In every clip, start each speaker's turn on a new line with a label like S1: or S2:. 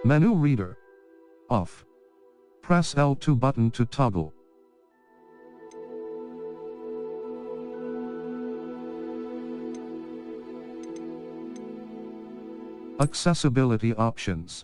S1: Menu reader. Off. Press L2 button to toggle. Accessibility options.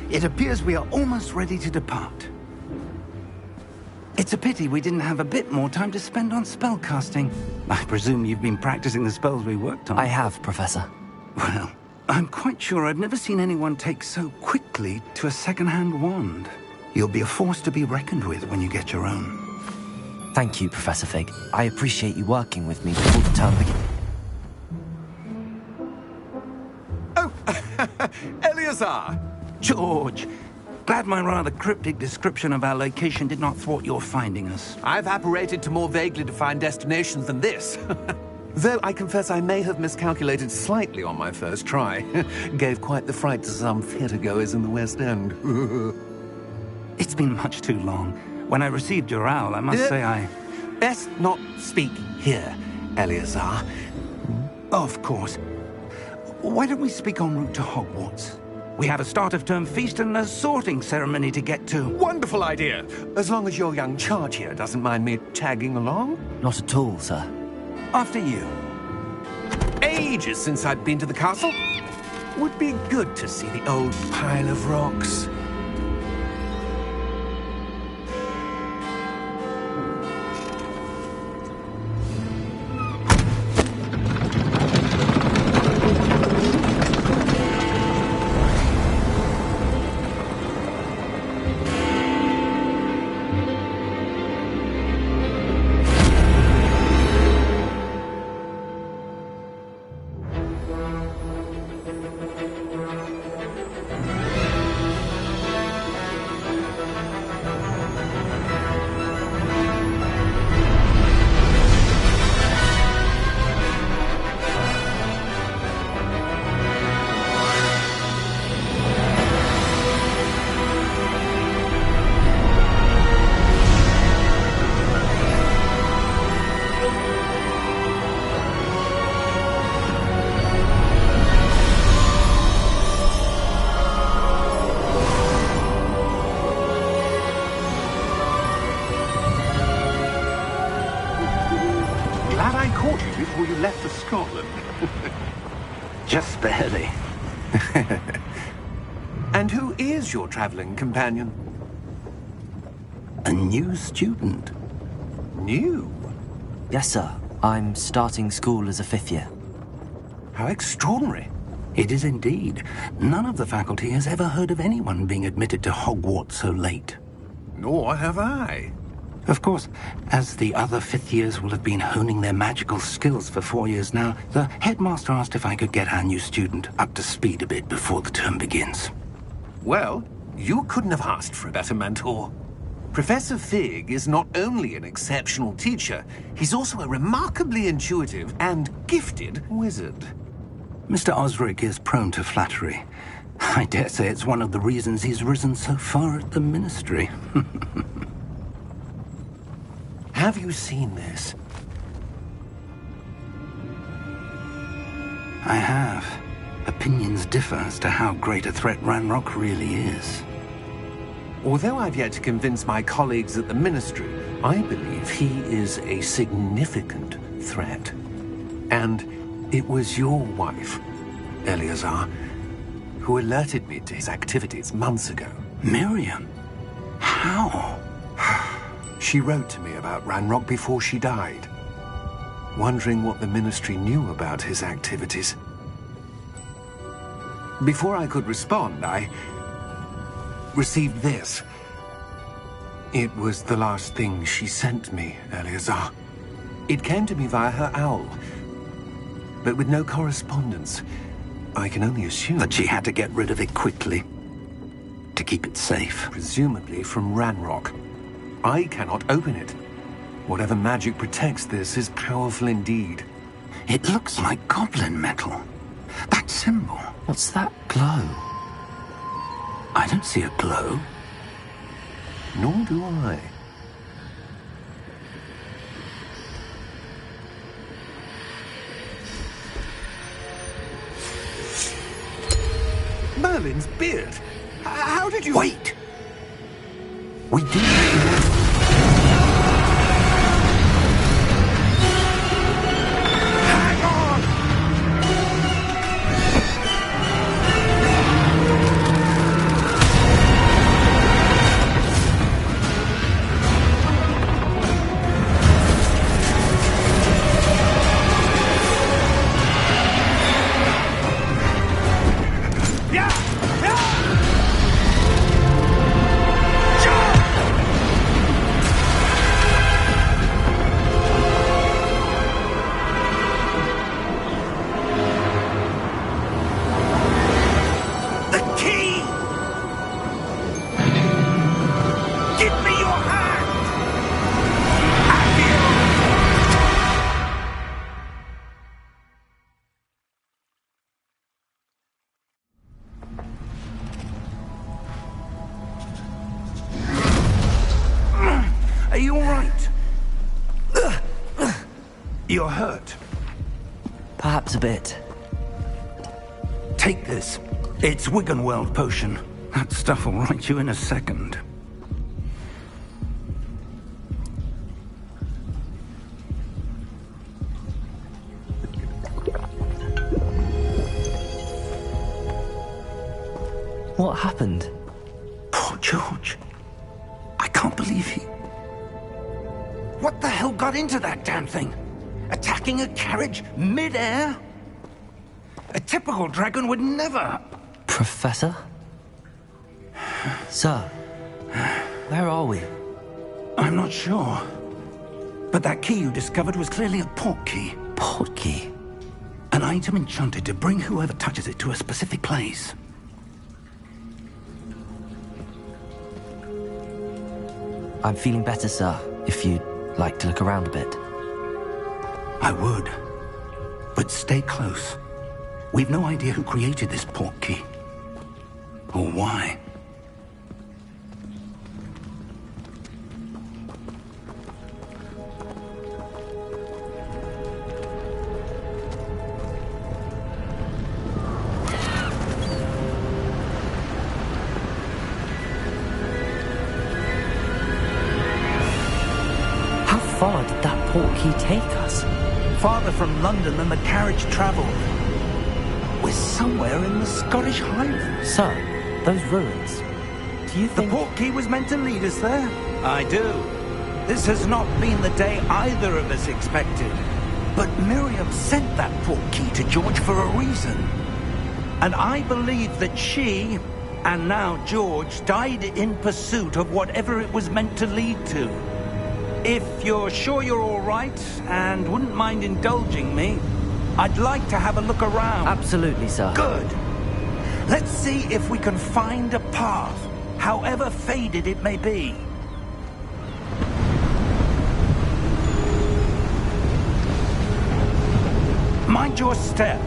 S2: It appears we are almost ready to depart. It's a pity we didn't have a bit more time to spend on spellcasting. I presume you've been practicing the spells we worked on.
S3: I have, Professor.
S2: Well, I'm quite sure I've never seen anyone take so quickly to a second-hand wand. You'll be a force to be reckoned with when you get your own.
S3: Thank you, Professor Fig. I appreciate you working with me before the term begins.
S4: Oh, Eleazar!
S2: George! Glad my rather cryptic description of our location did not thwart your finding us.
S4: I've apparated to more vaguely defined destinations than this. Though I confess I may have miscalculated slightly on my first try. Gave quite the fright to some theatregoers in the West End.
S2: It's been much too long. When I received your owl, I must say I...
S4: Best not speak here, Eleazar.
S2: Of course. Why don't we speak en route to Hogwarts? We have a start-of-term feast and a sorting ceremony to get to.
S4: Wonderful idea! As long as your young charge here doesn't mind me tagging along.
S3: Not at all, sir.
S2: After you.
S4: Ages since I'd been to the castle. Would be good to see the old pile of rocks.
S5: Before you left for Scotland.
S2: Just barely.
S4: And who is your traveling companion?
S2: A new student.
S4: New?
S3: Yes, sir. I'm starting school as a 5th year.
S4: How extraordinary.
S2: It is indeed. None of the faculty has ever heard of anyone being admitted to Hogwarts so late.
S4: Nor have I.
S2: Of course, as the other 5th years will have been honing their magical skills for 4 years now, the headmaster asked if I could get our new student up to speed a bit before the term begins.
S4: Well, you couldn't have asked for a better mentor. Professor Fig is not only an exceptional teacher, he's also a remarkably intuitive and gifted wizard.
S2: Mr. Osric is prone to flattery. I dare say it's one of the reasons he's risen so far at the Ministry.
S4: Have you seen this?
S2: I have. Opinions differ as to how great a threat Ranrock really is.
S4: Although I've yet to convince my colleagues at the Ministry, I believe he is a significant threat. And it was your wife, Eleazar, who alerted me to his activities months ago.
S2: Miriam? How?
S4: She wrote to me about Ranrock before she died, wondering what the Ministry knew about his activities. Before I could respond, I received this. It was the last thing she sent me, Eleazar. It came to me via her owl, but with no correspondence. I can only assume
S2: That she had to get rid of it quickly, to keep it safe.
S4: presumably from Ranrock. I cannot open it. Whatever magic protects this is powerful indeed.
S2: It looks like goblin metal. That symbol.
S3: What's that glow?
S2: I don't see a glow.
S4: Nor do I. Merlin's beard? How did you...
S2: Wait! We did.
S4: Hang on! Yeah! Yeah!
S2: You're hurt.
S3: Perhaps a bit.
S2: Take this. It's Wiggenweld potion. That stuff will right you in a second.
S3: What happened?
S2: Poor George. I can't believe he... What the hell got into that damn thing? Attacking a carriage mid-air? A typical dragon would never...
S3: Professor? Sir, where are we?
S2: I'm not sure. But that key you discovered was clearly a port key.
S3: Port key?
S2: An item enchanted to bring whoever touches it to a specific place.
S3: I'm feeling better, sir, if you'd like to look around a bit.
S2: I would. But stay close. We've no idea who created this port key. Or why.
S3: How far did that port key take us?
S2: Farther from London than the carriage travelled. We're somewhere in the Scottish Highlands.
S3: Sir, those ruins. Do you think...
S2: The port key was meant to lead us there? I do. This has not been the day either of us expected. But Miriam sent that port key to George for a reason. And I believe that she, and now George, died in pursuit of whatever it was meant to lead to. If you're sure you're all right, and wouldn't mind indulging me, I'd like to have a look around.
S3: Absolutely, sir.
S2: Good. Let's see if we can find a path, however faded it may be. Mind your step.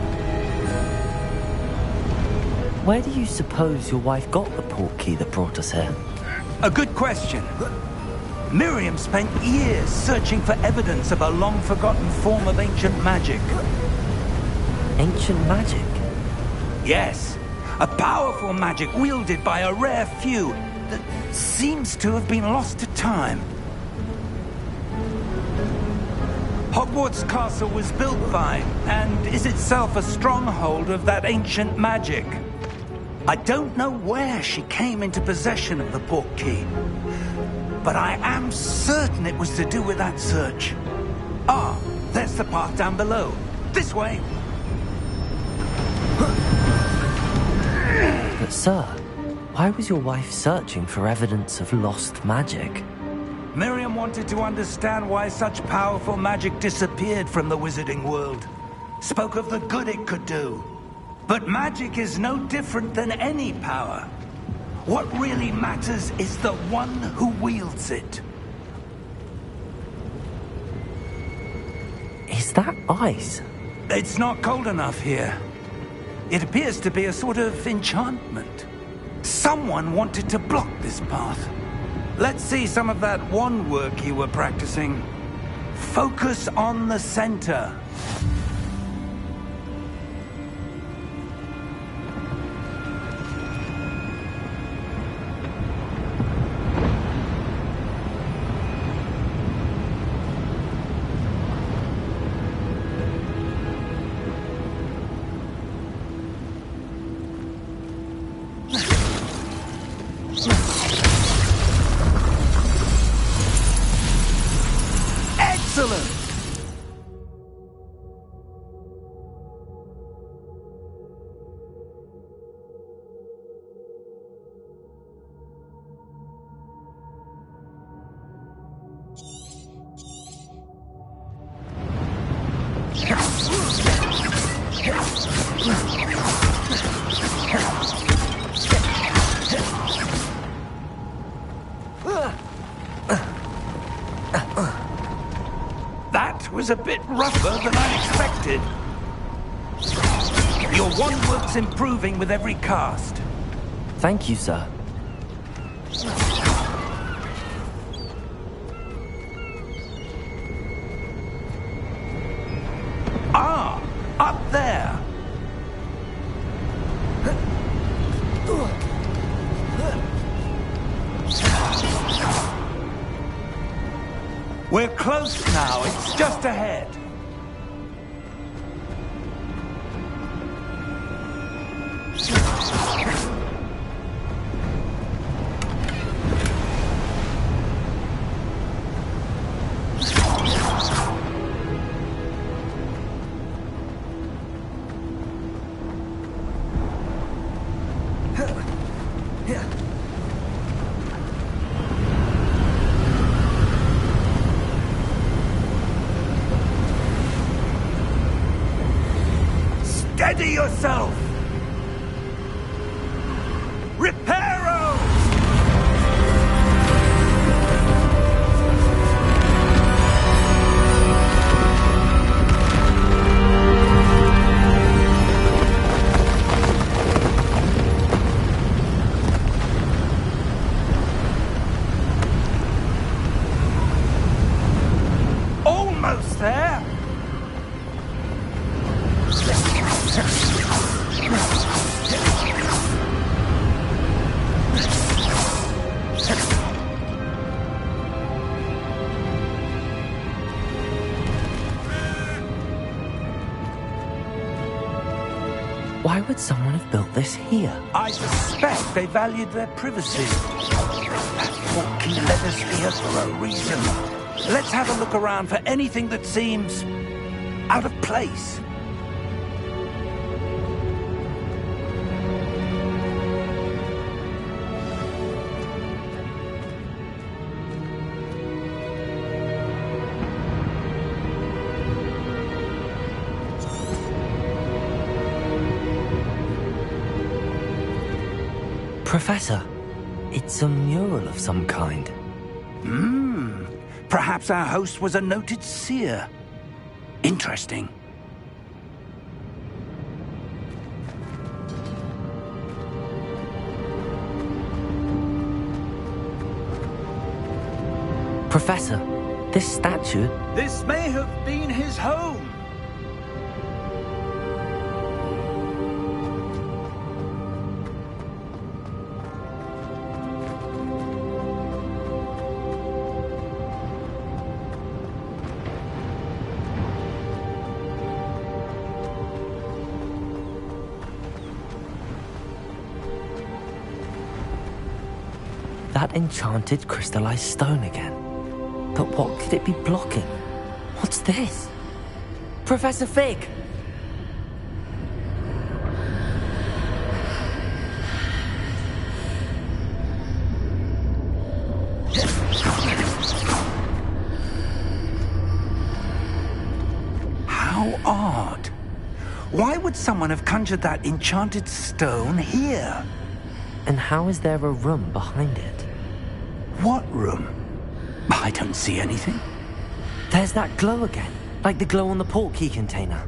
S3: Where do you suppose your wife got the port key that brought us here?
S2: A good question. Miriam spent years searching for evidence of a long-forgotten form of ancient magic.
S3: Ancient magic?
S2: Yes, a powerful magic wielded by a rare few that seems to have been lost to time. Hogwarts Castle was built by, and is itself a stronghold of that ancient magic. I don't know where she came into possession of the port key, but I am certain it was to do with that search. Ah, there's the path down below. This way.
S3: But sir, why was your wife searching for evidence of lost magic?
S2: Miriam wanted to understand why such powerful magic disappeared from the wizarding world. Spoke of the good it could do. But magic is no different than any power. What really matters is the one who wields it.
S3: Is that ice?
S2: It's not cold enough here. It appears to be a sort of enchantment. Someone wanted to block this path. Let's see some of that wand work you were practicing. Focus on the center. Excellent! That was a bit rougher than I expected. Your wand work's improving with every cast.
S3: Thank you, sir.
S2: Up there! We're close now. It's just ahead. Steady yourself! Reparo! Almost there!
S3: Why would someone have built this here?
S2: I suspect they valued their privacy. That portkey let us here for a reason. Let's have a look around for anything that seems out of place.
S3: Professor, it's a mural of some kind.
S2: Perhaps our host was a noted seer. Interesting.
S3: Professor, this statue...
S2: This may have been his home.
S3: That enchanted crystallized stone again. But what could it be blocking? What's this? Professor Fig!
S2: How odd. Why would someone have conjured that enchanted stone here?
S3: And how is there a room behind it?
S2: What room? I don't see anything.
S3: There's that glow again, like the glow on the portkey container.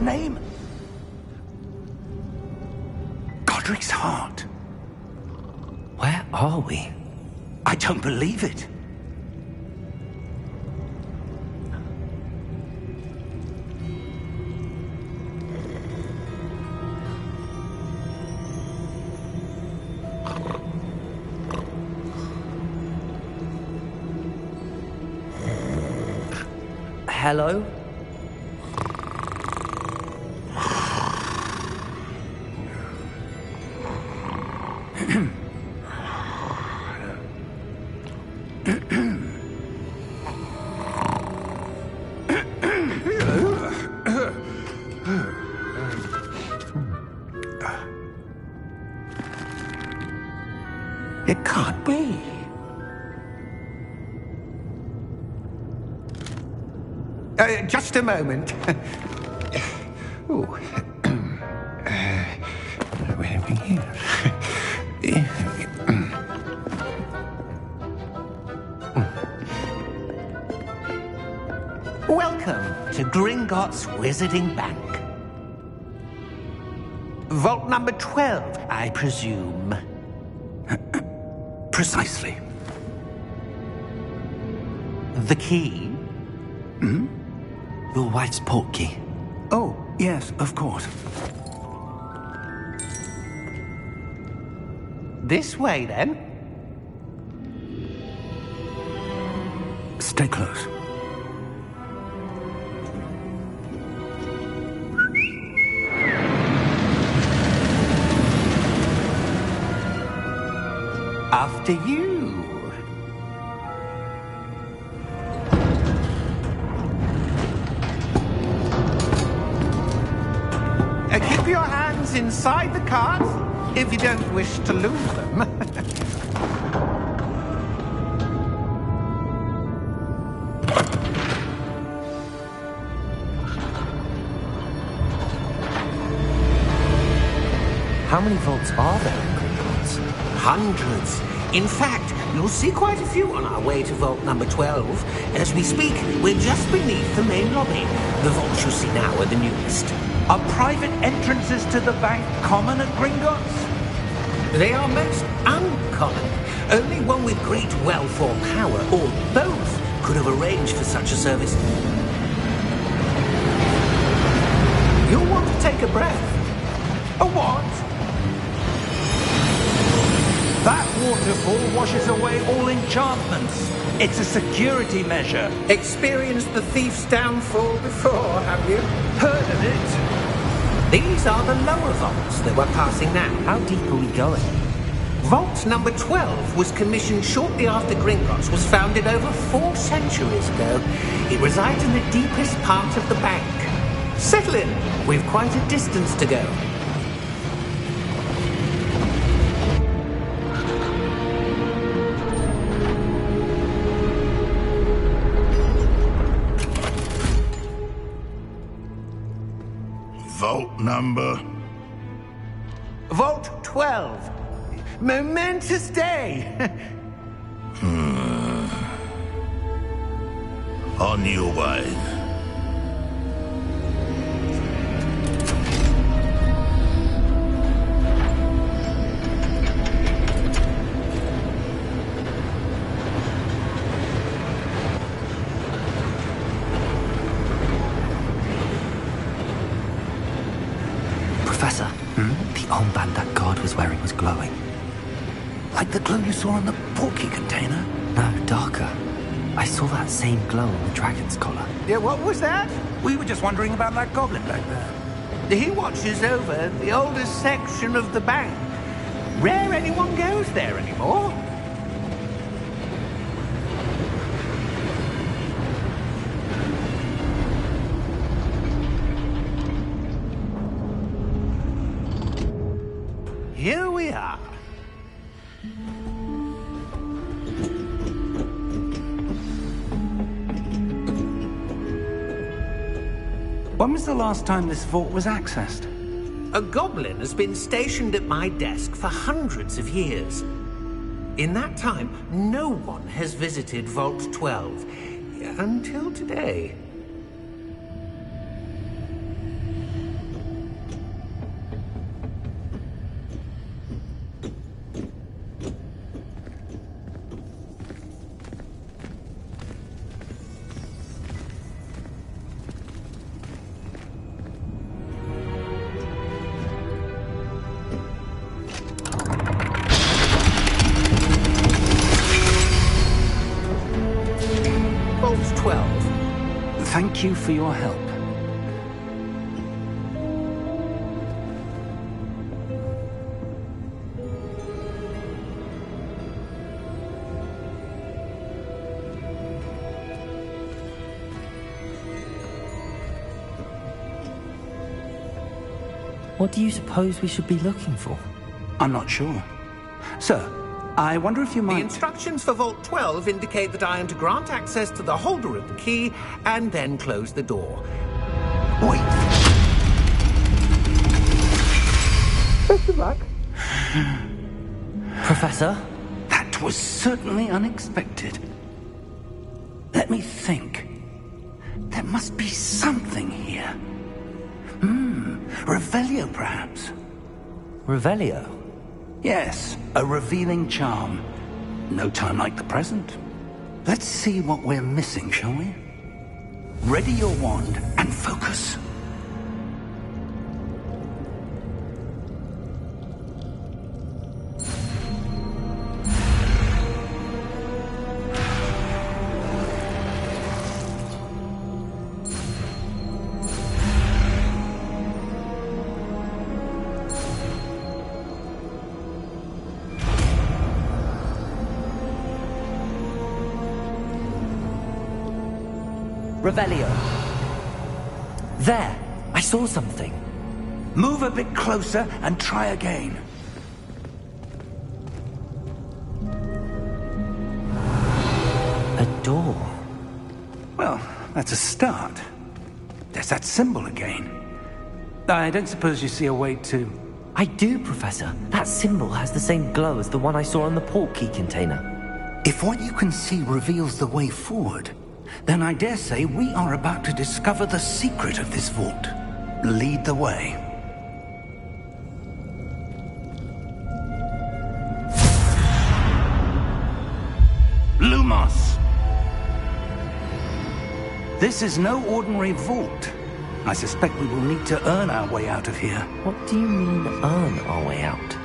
S2: Name? Godric's heart.
S3: Where are we?
S2: I don't believe it.
S3: Hello?
S2: It can't be.
S4: Just a moment. Ooh. Where are we here? Welcome to Gringotts Wizarding Bank. Vault number 12, I presume.
S2: Precisely.
S4: The key?
S2: Hmm?
S3: Your wife's portkey.
S2: Oh, yes, of course.
S4: This way, then.
S2: Stay close.
S4: After you. Keep your hands inside the cart if you don't wish to lose them.
S3: How many vaults are there in Gringotts?
S4: Hundreds. In fact, you'll see quite a few on our way to vault number 12. As we speak, we're just beneath the main lobby. The vaults you see now are the newest.
S5: Are private entrances to the bank common at Gringotts?
S4: They are most uncommon. Only one with great wealth or power, or both, could have arranged for such a service. You'll want to take a breath.
S5: A what? That waterfall washes away all enchantments. It's a security measure.
S4: Experienced the thief's downfall before, have you?
S5: Heard of it?
S4: These are the lower vaults that we're passing now.
S3: How deep are we going?
S4: Vault number 12 was commissioned shortly after Gringotts was founded over 4 centuries ago. It resides in the deepest part of the bank. Settle in. We've quite a distance to go.
S6: Vault number?
S4: Vault 12. Momentous day.
S6: On your way.
S3: Professor, the armband that guard was wearing was glowing.
S2: Like the glow you saw on the portkey container?
S3: No, darker. I saw that same glow on the dragon's collar.
S4: Yeah, what was that?
S5: We were just wondering about that goblin back there.
S4: He watches over the oldest section of the bank. Rare anyone goes there anymore. Here we are.
S2: When was the last time this vault was accessed?
S4: A goblin has been stationed at my desk for hundreds of years. In that time, no one has visited Vault 12 until today. Vault 12.
S2: Thank you for your help.
S3: What do you suppose we should be looking for?
S2: I'm not sure. Sir, I wonder if you
S4: The
S2: might...
S4: instructions for Vault 12 indicate that I am to grant access to the holder of the key and then close the door.
S2: Wait.
S4: Best of luck.
S3: Professor?
S2: That was certainly unexpected. Let me think. There must be something here. Revelio, perhaps.
S3: Revelio?
S2: Yes, a revealing charm. No time like the present. Let's see what we're missing, shall we? Ready your wand and focus.
S3: Revelio. There! I saw something.
S2: Move a bit closer and try again.
S3: A door.
S2: Well, that's a start. There's that symbol again. I don't suppose you see a way to...
S3: I do, Professor. That symbol has the same glow as the one I saw on the port key container.
S2: If what you can see reveals the way forward, then I dare say we are about to discover the secret of this vault. Lead the way. Lumos! This is no ordinary vault. I suspect we will need to earn our way out of here.
S3: What do you mean, earn our way out?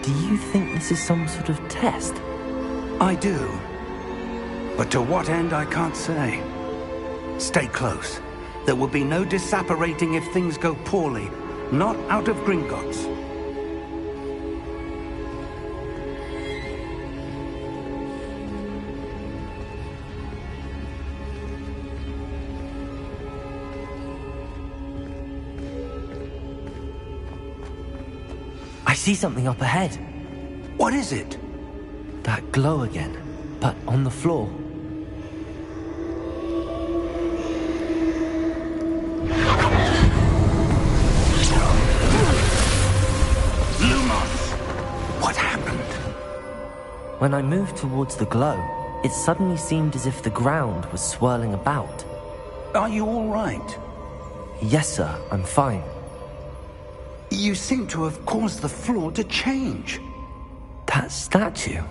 S3: Do you think this is some sort of test?
S2: I do. But to what end, I can't say. Stay close. There will be no disapparating if things go poorly. Not out of Gringotts.
S3: I see something up ahead.
S2: What is it?
S3: That glow again, but on the floor.
S2: Lumos! What happened?
S3: When I moved towards the glow, it suddenly seemed as if the ground was swirling about.
S2: Are you all right?
S3: Yes, sir, I'm fine.
S2: You seem to have caused the floor to change.
S3: That statue?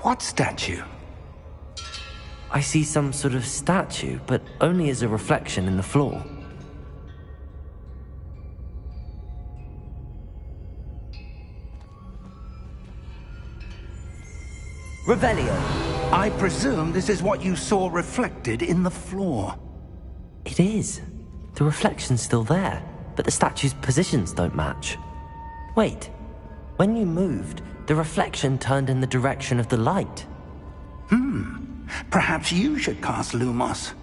S2: What statue?
S3: I see some sort of statue, but only as a reflection in the floor. Revelio.
S2: I presume this is what you saw reflected in the floor.
S3: It is. The reflection's still there, but the statue's positions don't match. Wait. When you moved, the reflection turned in the direction of the light.
S2: Perhaps you should cast Lumos.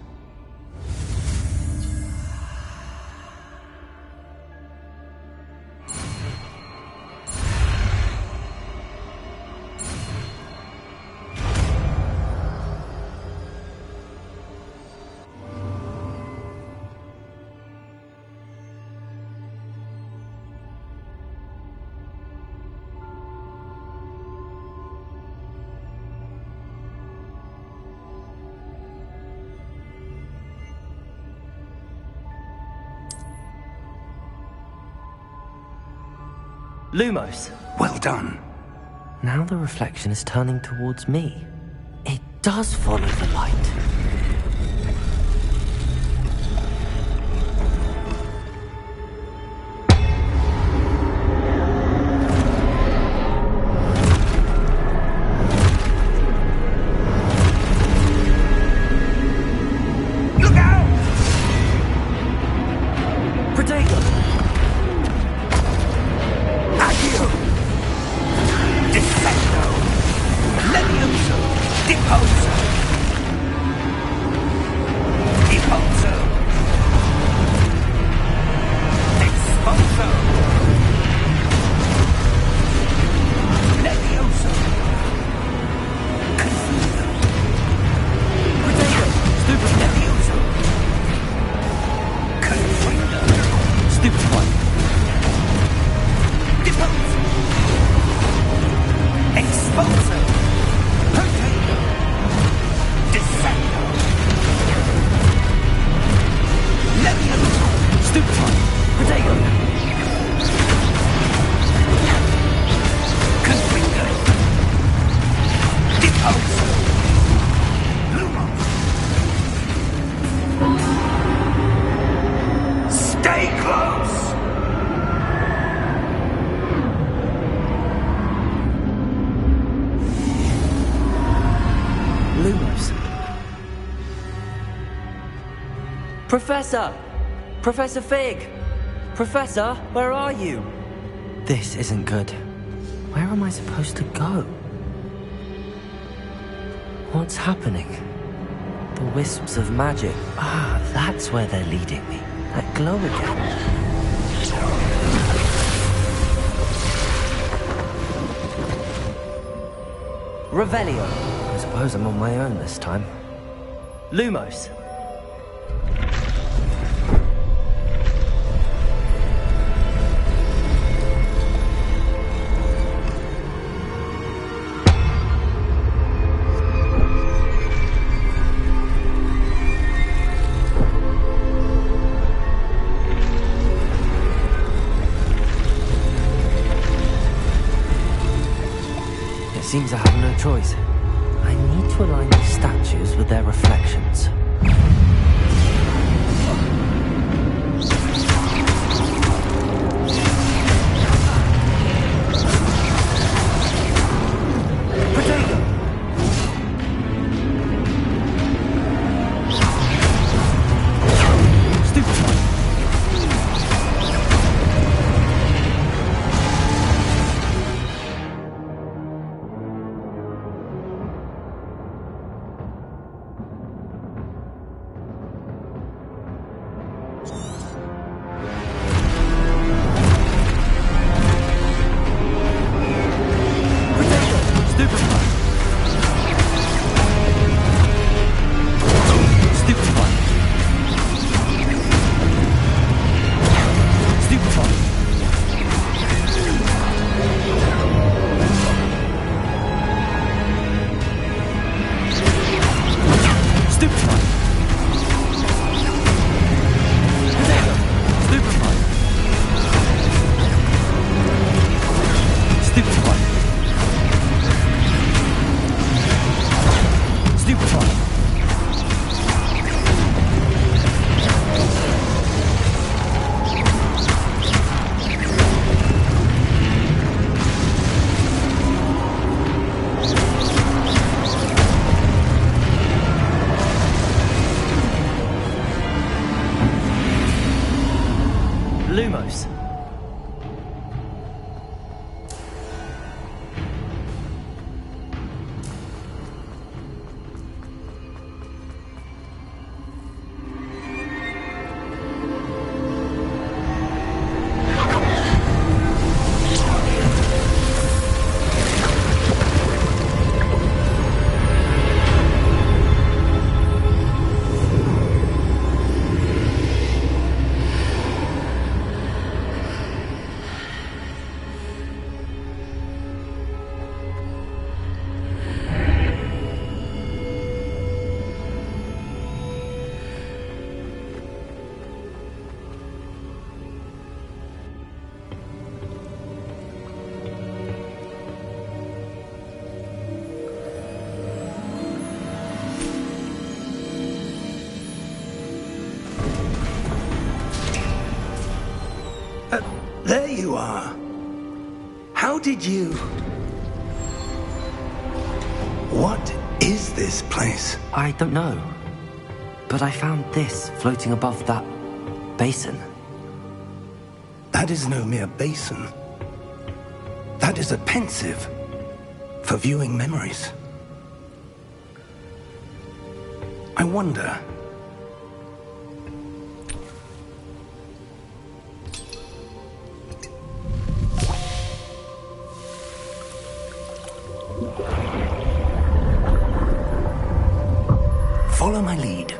S3: Lumos.
S2: Well done.
S3: Now the reflection is turning towards me. It does follow the light.
S2: Look out!
S3: Protego!
S2: Accio! Defendo! Levioso! Deposo! Deposo! Exposo! Levioso!
S3: Lumos. Professor! Professor Fig! Professor, where are you? This isn't good. Where am I supposed to go? What's happening? The wisps of magic. Ah, that's where they're leading me. That glow again. Revelio. I suppose I'm on my own this time. Lumos. Seems I have no choice. I need to align the statues with their reflections. Lumos.
S2: There you are. How did you... What is this place?
S3: I don't know. But I found this floating above that basin.
S2: That is no mere basin. That is a pensive for viewing memories. I wonder... Follow my lead.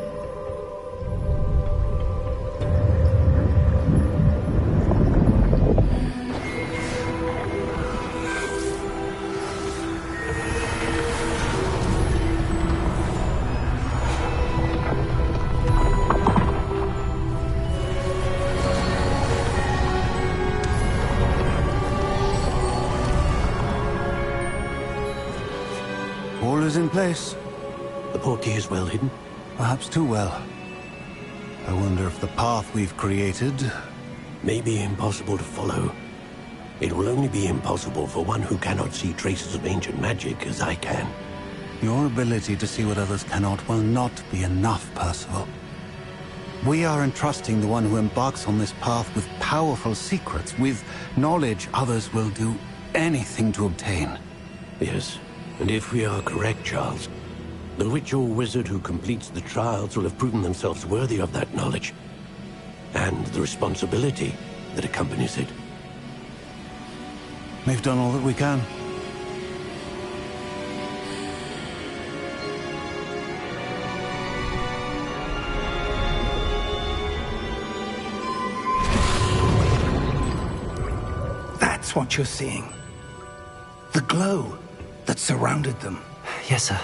S7: All is in place.
S4: The portkey is well hidden.
S7: Perhaps too well. I wonder if the path we've created...
S4: May be impossible to follow. It will only be impossible for one who cannot see traces of ancient magic as I can.
S7: Your ability to see what others cannot will not be enough, Percival. We are entrusting the one who embarks on this path with powerful secrets, with knowledge others will do anything to obtain.
S8: Yes, and if we are correct, Charles, the witch or wizard who completes the trials will have proven themselves worthy of that knowledge, and the responsibility that accompanies it.
S7: We've done all that we can.
S2: That's what you're seeing. The glow that surrounded them.
S3: Yes, sir.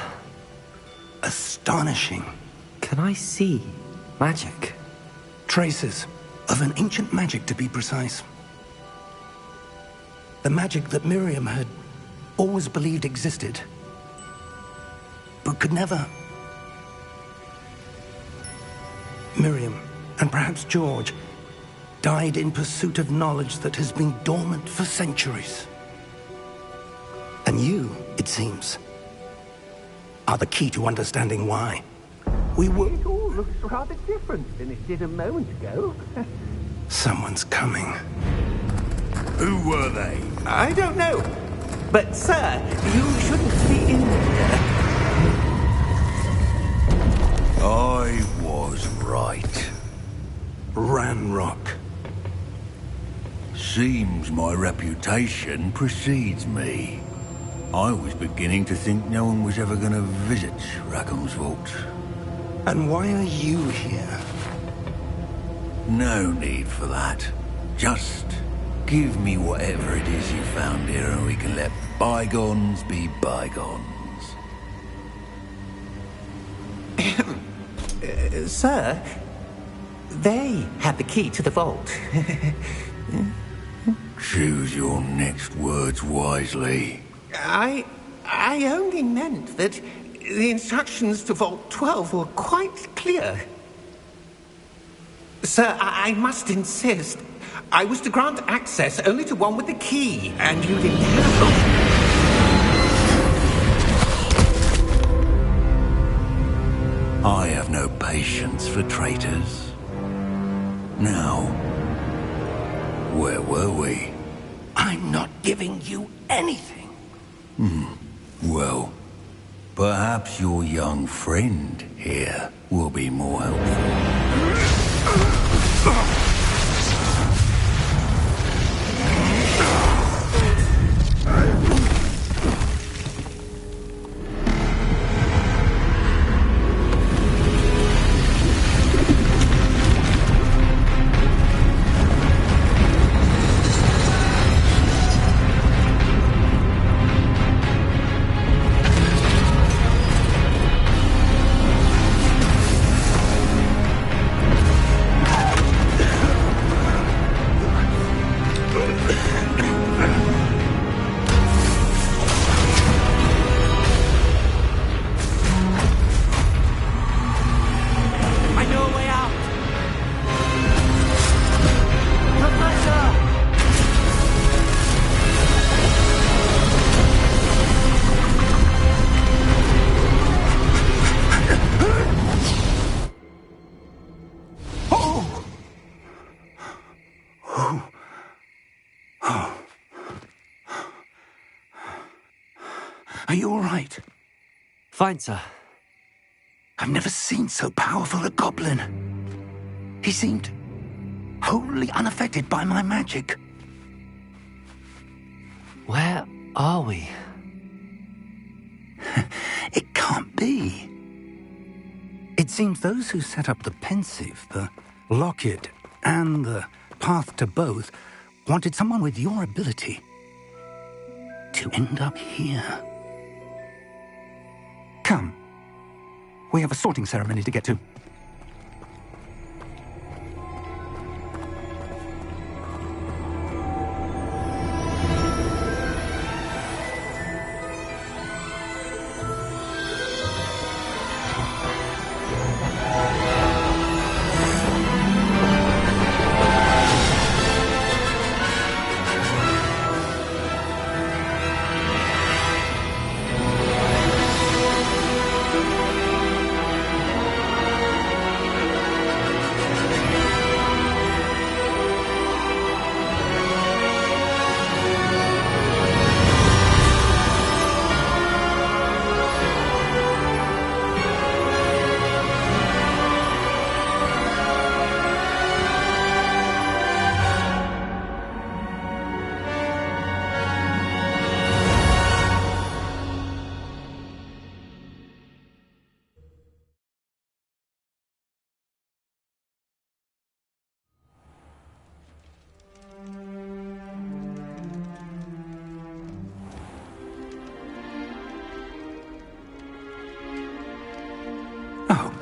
S2: Astonishing.
S3: Can I see magic?
S2: Traces of an ancient magic, to be precise. The magic that Miriam had always believed existed, but could never. Miriam, and perhaps George, died in pursuit of knowledge that has been dormant for centuries. And you, it seems, are the key to understanding why. We were...
S9: It all looks rather different than it did a moment ago.
S2: Someone's coming.
S6: Who were they?
S9: I don't know. But, sir, you shouldn't be in here.
S6: I was right.
S2: Ranrock.
S6: Seems my reputation precedes me. I was beginning to think no one was ever going to visit Rackham's vault.
S2: And why are you here?
S6: No need for that. Just give me whatever it is you found here and we can let bygones be bygones.
S9: Sir, they had the key to the vault.
S6: Choose your next words wisely.
S9: I only meant that the instructions to Vault 12 were quite clear. Sir, I must insist. I was to grant access only to one with the key, and you didn't have
S6: I have no patience for traitors. Now, where were we?
S2: I'm not giving you anything.
S6: Well, perhaps your young friend here will be more helpful.
S2: Are you all right?
S3: Fine, sir.
S2: I've never seen so powerful a goblin. He seemed wholly unaffected by my magic.
S3: Where are we?
S2: It can't be. It seems those who set up the pensive, the locket, and the path to both wanted someone with your ability to end up here. Come. We have a sorting ceremony to get to.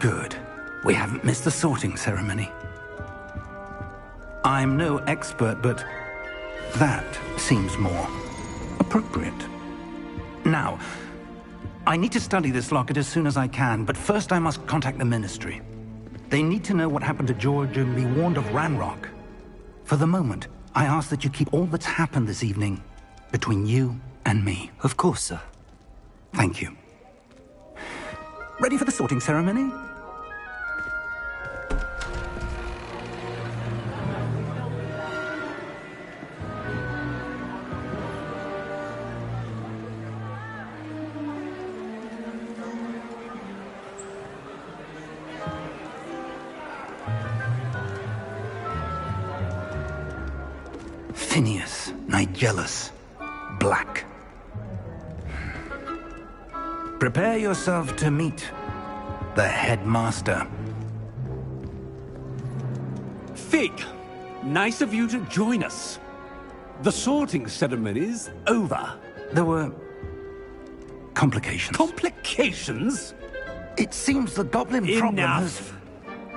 S2: Good. We haven't missed the sorting ceremony. I'm no expert, but that seems more appropriate. Now, I need to study this locket as soon as I can, but first I must contact the Ministry. They need to know what happened to George and be warned of Ranrock. For the moment, I ask that you keep all that's happened this evening between you and me.
S3: Of course, sir.
S2: Thank you. Ready for the sorting ceremony? Phineas, Nigellus, Black. Prepare yourself to meet the headmaster.
S4: Fig, nice of you to join us. The sorting ceremony's over.
S2: There were complications.
S4: Complications?
S2: It seems the goblin problem has...
S4: Enough.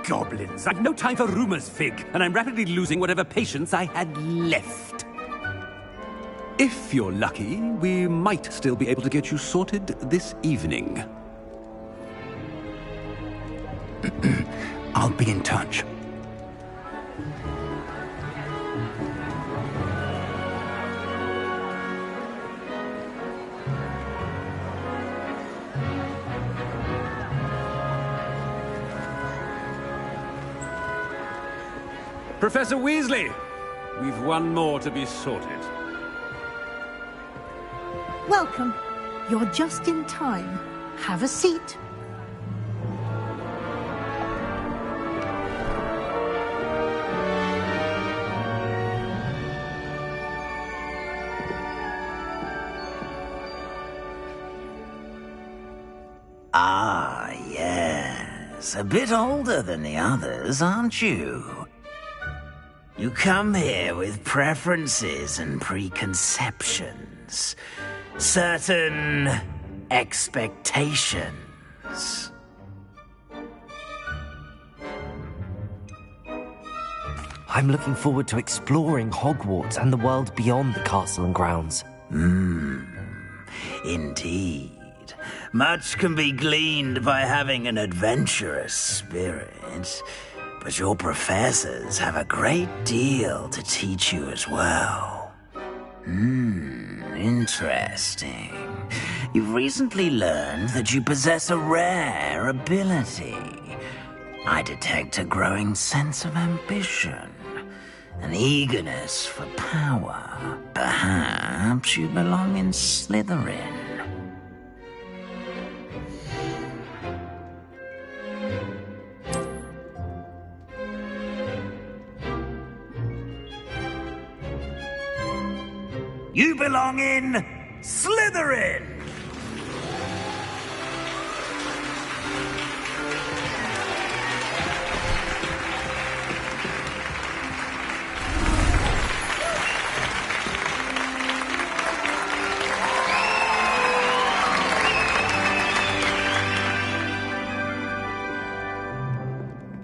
S4: Goblins. I've no time for rumors, Fig, and I'm rapidly losing whatever patience I had left. If you're lucky, we might still be able to get you sorted this evening.
S2: I'll be in touch.
S4: Professor Weasley, we've one more to be sorted.
S10: Welcome. You're just in time. Have a seat.
S11: Ah, yes. A bit older than the others, aren't you? You come here with preferences and preconceptions. Certain expectations.
S3: I'm looking forward to exploring Hogwarts and the world beyond the castle and grounds.
S11: Indeed. Much can be gleaned by having an adventurous spirit, but your professors have a great deal to teach you as well. Interesting. You've recently learned that you possess a rare ability. I detect a growing sense of ambition, an eagerness for power. Perhaps you belong in Slytherin. You belong in Slytherin!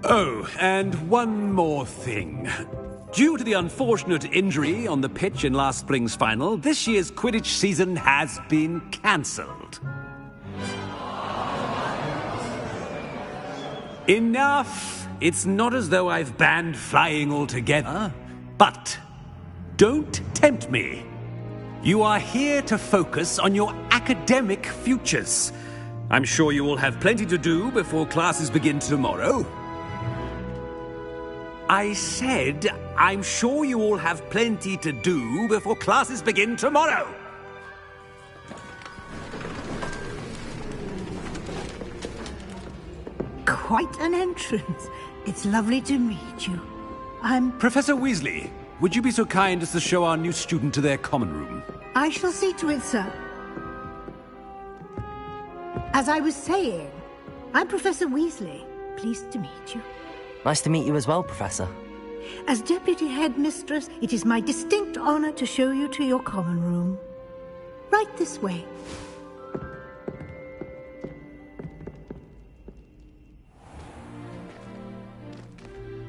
S4: Oh, and one more thing. Due to the unfortunate injury on the pitch in last spring's final, this year's Quidditch season has been cancelled. Enough! It's not as though I've banned flying altogether, but don't tempt me. You are here to focus on your academic futures. I'm sure you will have plenty to do before classes begin tomorrow. I said, I'm sure you all have plenty to do before classes begin tomorrow.
S10: Quite an entrance. It's lovely to meet you. I'm...
S4: Professor Weasley, would you be so kind as to show our new student to their common room?
S10: I shall see to it, sir. As I was saying, I'm Professor Weasley. Pleased to meet you.
S3: Nice to meet you as well, Professor.
S10: As Deputy Headmistress, it is my distinct honor to show you to your common room. Right this way.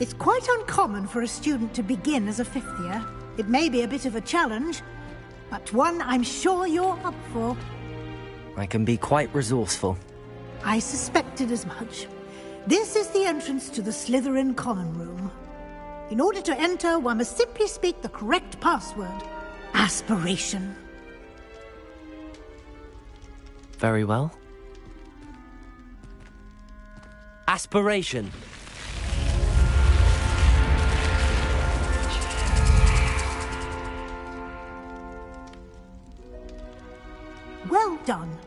S10: It's quite uncommon for a student to begin as a fifth year. It may be a bit of a challenge, but one I'm sure you're up for.
S3: I can be quite resourceful.
S10: I suspected as much. This is the entrance to the Slytherin common room. In order to enter, one must simply speak the correct password. Aspiration.
S3: Very well. Aspiration.
S10: Well done.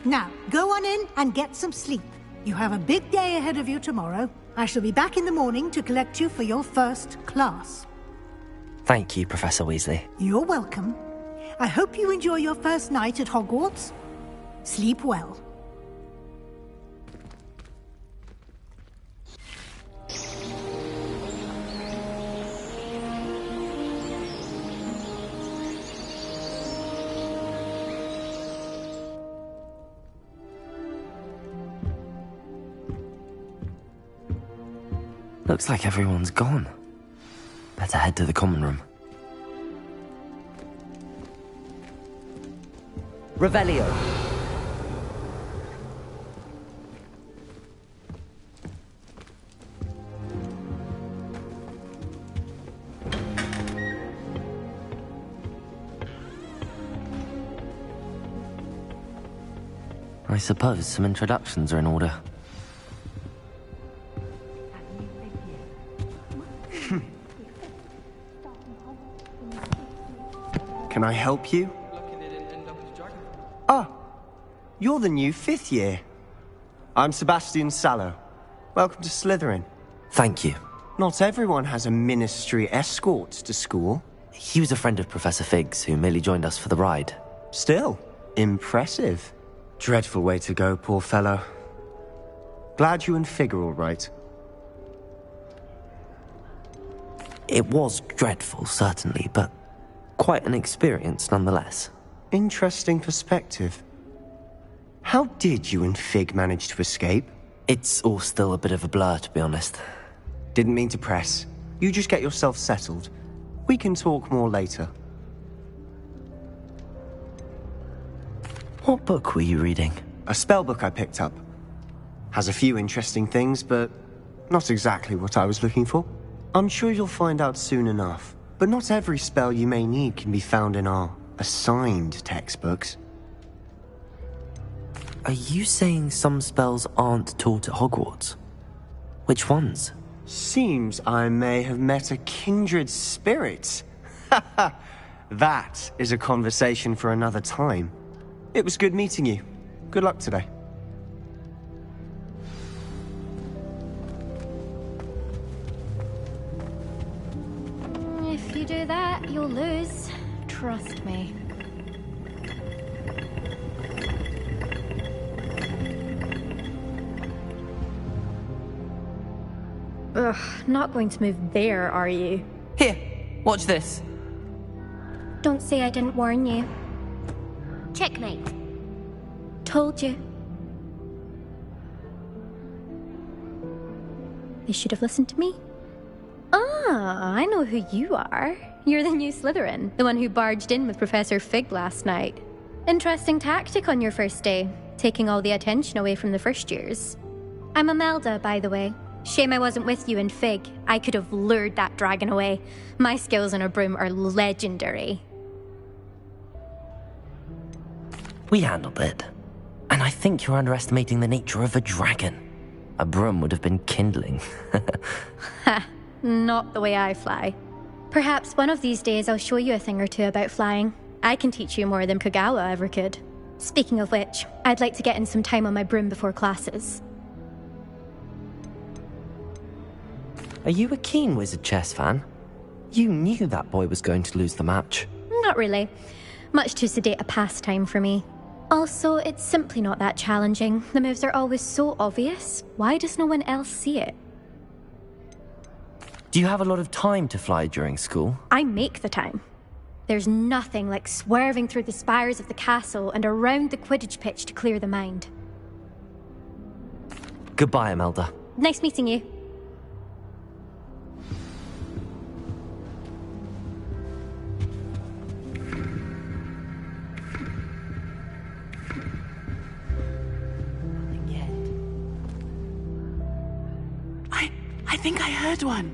S10: Now, go on in and get some sleep. You have a big day ahead of you tomorrow. I shall be back in the morning to collect you for your first class.
S3: Thank you, Professor Weasley.
S10: You're welcome. I hope you enjoy your first night at Hogwarts. Sleep well.
S3: Looks like everyone's gone. Better head to the common room. Revelio. I suppose some introductions are in order.
S12: Can I help you? Ah, you're the new fifth year. I'm Sebastian Sallow. Welcome to Slytherin.
S3: Thank you.
S12: Not everyone has a ministry escort to school.
S3: He was a friend of Professor Fig's who merely joined us for the ride.
S12: Still, impressive. Dreadful way to go, poor fellow. Glad you and Fig are all right.
S3: It was dreadful, certainly, but quite an experience nonetheless.
S12: Interesting perspective. How did you and Fig manage to escape?
S3: It's all still a bit of a blur, to be honest.
S12: Didn't mean to press. You just get yourself settled. We can talk more later.
S3: What book were you reading?
S12: A spell book I picked up. Has a few interesting things, but not exactly what I was looking for. I'm sure you'll find out soon enough. But not every spell you may need can be found in our assigned textbooks.
S3: Are you saying some spells aren't taught at Hogwarts? Which ones?
S12: Seems I may have met a kindred spirit. That is a conversation for another time. It was good meeting you. Good luck today.
S13: If you do that, you'll lose. Trust me. Ugh, not going to move there, are you?
S3: Here, watch this.
S13: Don't say I didn't warn you.
S14: Checkmate.
S13: Told you. You should have listened to me. Ah, I know who you are. You're the new Slytherin, the one who barged in with Professor Fig last night. Interesting tactic on your first day, taking all the attention away from the first years. I'm Imelda, by the way. Shame I wasn't with you in Fig. I could have lured that dragon away. My skills on a broom are legendary.
S3: We handled it. And I think you're underestimating the nature of a dragon. A broom would have been kindling.
S13: Ha, not the way I fly. Perhaps one of these days I'll show you a thing or two about flying. I can teach you more than Kogawa ever could. Speaking of which, I'd like to get in some time on my broom before classes.
S3: Are you a keen Wizard chess fan? You knew that boy was going to lose the match.
S13: Not really. Much too sedate a pastime for me. Also, it's simply not that challenging. The moves are always so obvious. Why does no one else see it?
S3: Do you have a lot of time to fly during school?
S13: I make the time. There's nothing like swerving through the spires of the castle and around the Quidditch pitch to clear the mind.
S3: Goodbye, Imelda.
S13: Nice meeting you.
S15: I think I heard one.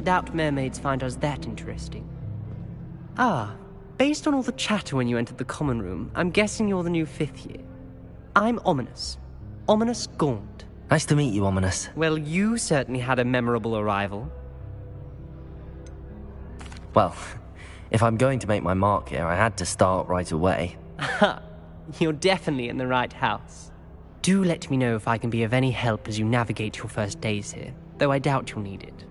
S16: Doubt mermaids find us that interesting. Ah, based on all the chatter when you entered the common room, I'm guessing you're the new 5th year. I'm Ominous. Ominous Gaunt.
S3: Nice to meet you, Ominous.
S16: Well, you certainly had a memorable arrival.
S3: Well, if I'm going to make my mark here, I had to start right away.
S16: Ha! You're definitely in the right house. Do let me know if I can be of any help as you navigate your first days here, though I doubt you'll need it.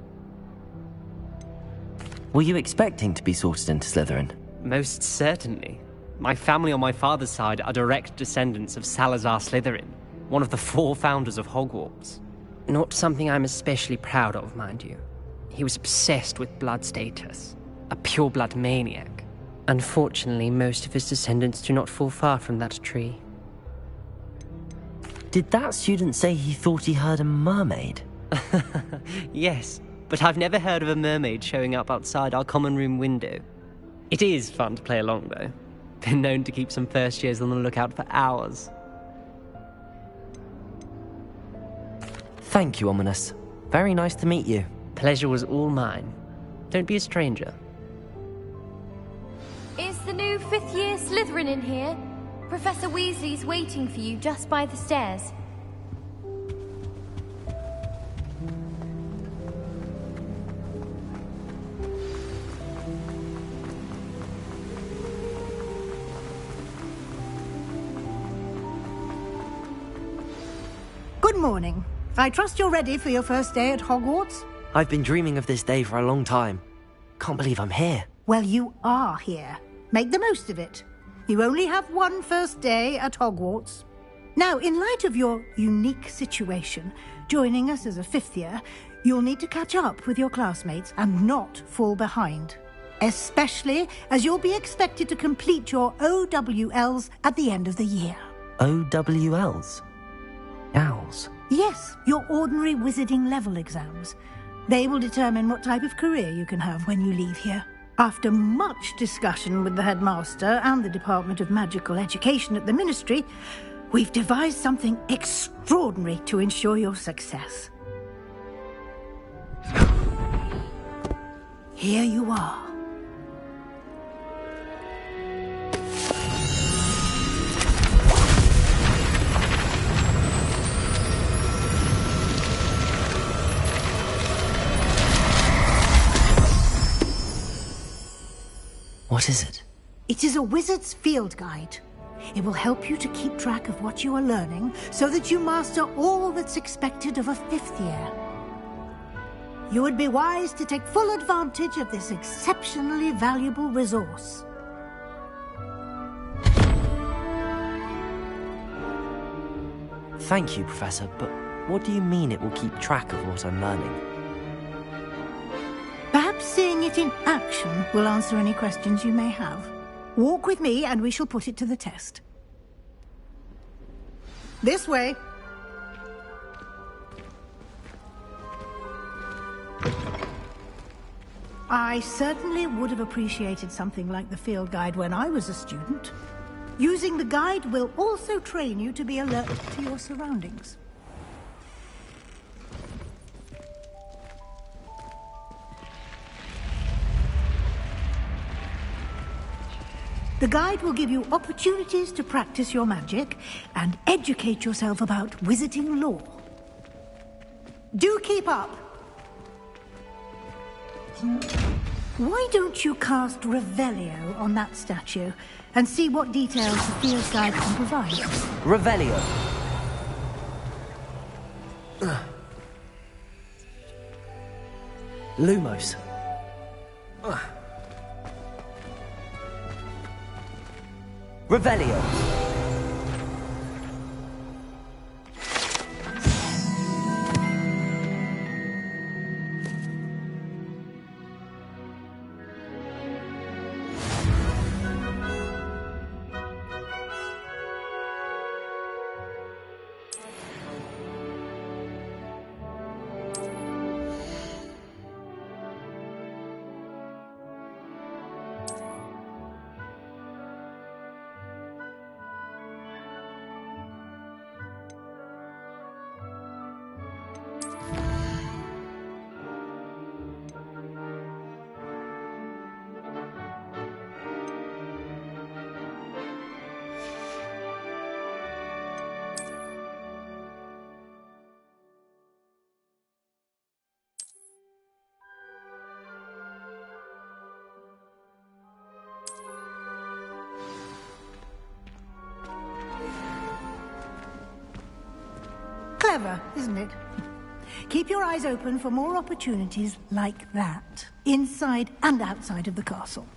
S3: Were you expecting to be sorted into Slytherin?
S16: Most certainly. My family on my father's side are direct descendants of Salazar Slytherin, one of the 4 founders of Hogwarts. Not something I'm especially proud of, mind you. He was obsessed with blood status, a pure-blood maniac. Unfortunately, most of his descendants do not fall far from that tree.
S3: Did that student say he thought he heard a mermaid?
S16: Yes, but I've never heard of a mermaid showing up outside our common room window. It is fun to play along, though. Been known to keep some first years on the lookout for hours.
S3: Thank you, Ominous. Very nice to meet you.
S16: Pleasure was all mine. Don't be a stranger.
S14: Is the new 5th year Slytherin in here? Professor Weasley's waiting for you just by the stairs.
S10: Good morning. I trust you're ready for your first day at Hogwarts?
S3: I've been dreaming of this day for a long time. Can't believe I'm here.
S10: Well, you are here. Make the most of it. You only have one first day at Hogwarts. Now, in light of your unique situation, joining us as a 5th year, you'll need to catch up with your classmates and not fall behind. Especially as you'll be expected to complete your OWLs at the end of the year.
S3: OWLs? Owls?
S10: Yes, your ordinary wizarding level exams. They will determine what type of career you can have when you leave here. After much discussion with the headmaster and the Department of Magical Education at the Ministry, we've devised something extraordinary to ensure your success. Here you are.
S3: What is it?
S10: It is a wizard's field guide. It will help you to keep track of what you are learning so that you master all that's expected of a 5th year. You would be wise to take full advantage of this exceptionally valuable resource.
S3: Thank you, Professor, but what do you mean it will keep track of what I'm learning?
S10: Perhaps seeing it in action will answer any questions you may have. Walk with me and we shall put it to the test. This way. I certainly would have appreciated something like the field guide when I was a student. Using the guide will also train you to be alert to your surroundings. The guide will give you opportunities to practice your magic and educate yourself about wizarding lore. Do keep up! Why don't you cast Revelio on that statue and see what details the field guide can provide?
S3: Revelio. Lumos. Revelio.
S10: Clever, isn't it? Keep your eyes open for more opportunities like that, inside and outside of the castle.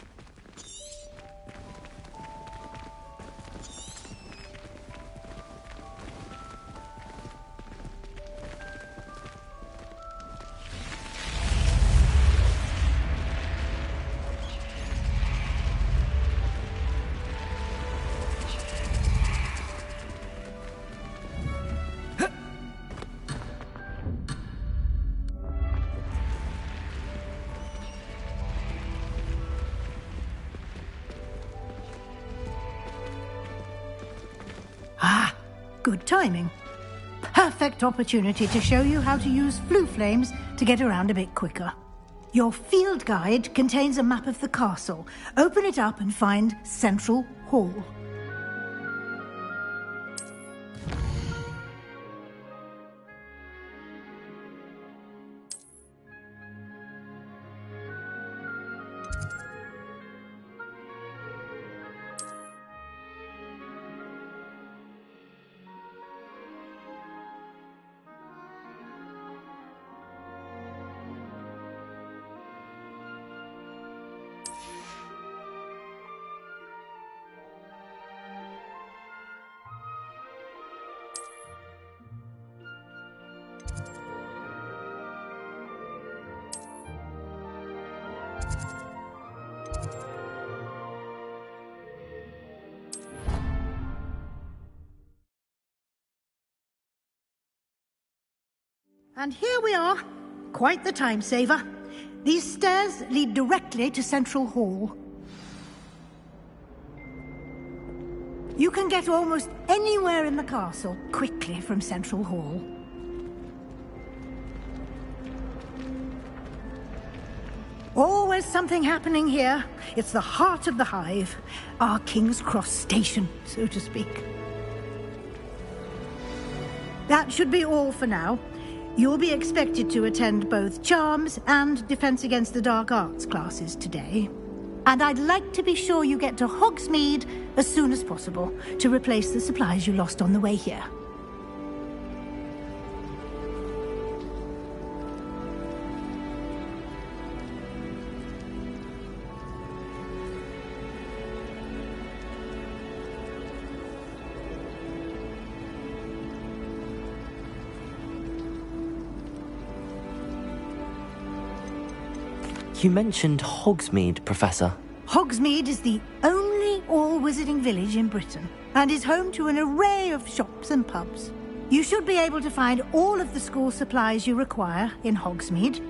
S10: Ah, good timing. Perfect opportunity to show you how to use flue flames to get around a bit quicker. Your field guide contains a map of the castle. Open it up and find Central Hall. And here we are. Quite the time saver. These stairs lead directly to Central Hall. You can get almost anywhere in the castle quickly from Central Hall. Always something happening here. It's the heart of the hive. Our King's Cross station, so to speak. That should be all for now. You'll be expected to attend both Charms and Defense Against the Dark Arts classes today. And I'd like to be sure you get to Hogsmeade as soon as possible to replace the supplies you lost on the way here.
S3: You mentioned Hogsmeade, Professor.
S10: Hogsmeade is the only all-wizarding village in Britain and is home to an array of shops and pubs. You should be able to find all of the school supplies you require in Hogsmeade.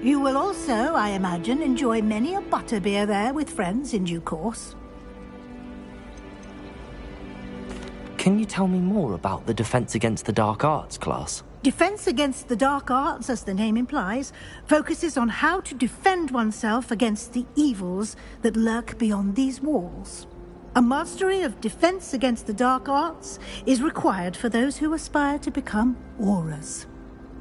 S10: You will also, I imagine, enjoy many a butterbeer there with friends in due course.
S3: Can you tell me more about the Defense Against the Dark Arts class?
S10: Defense Against the Dark Arts, as the name implies, focuses on how to defend oneself against the evils that lurk beyond these walls. A mastery of Defense Against the Dark Arts is required for those who aspire to become Aurors.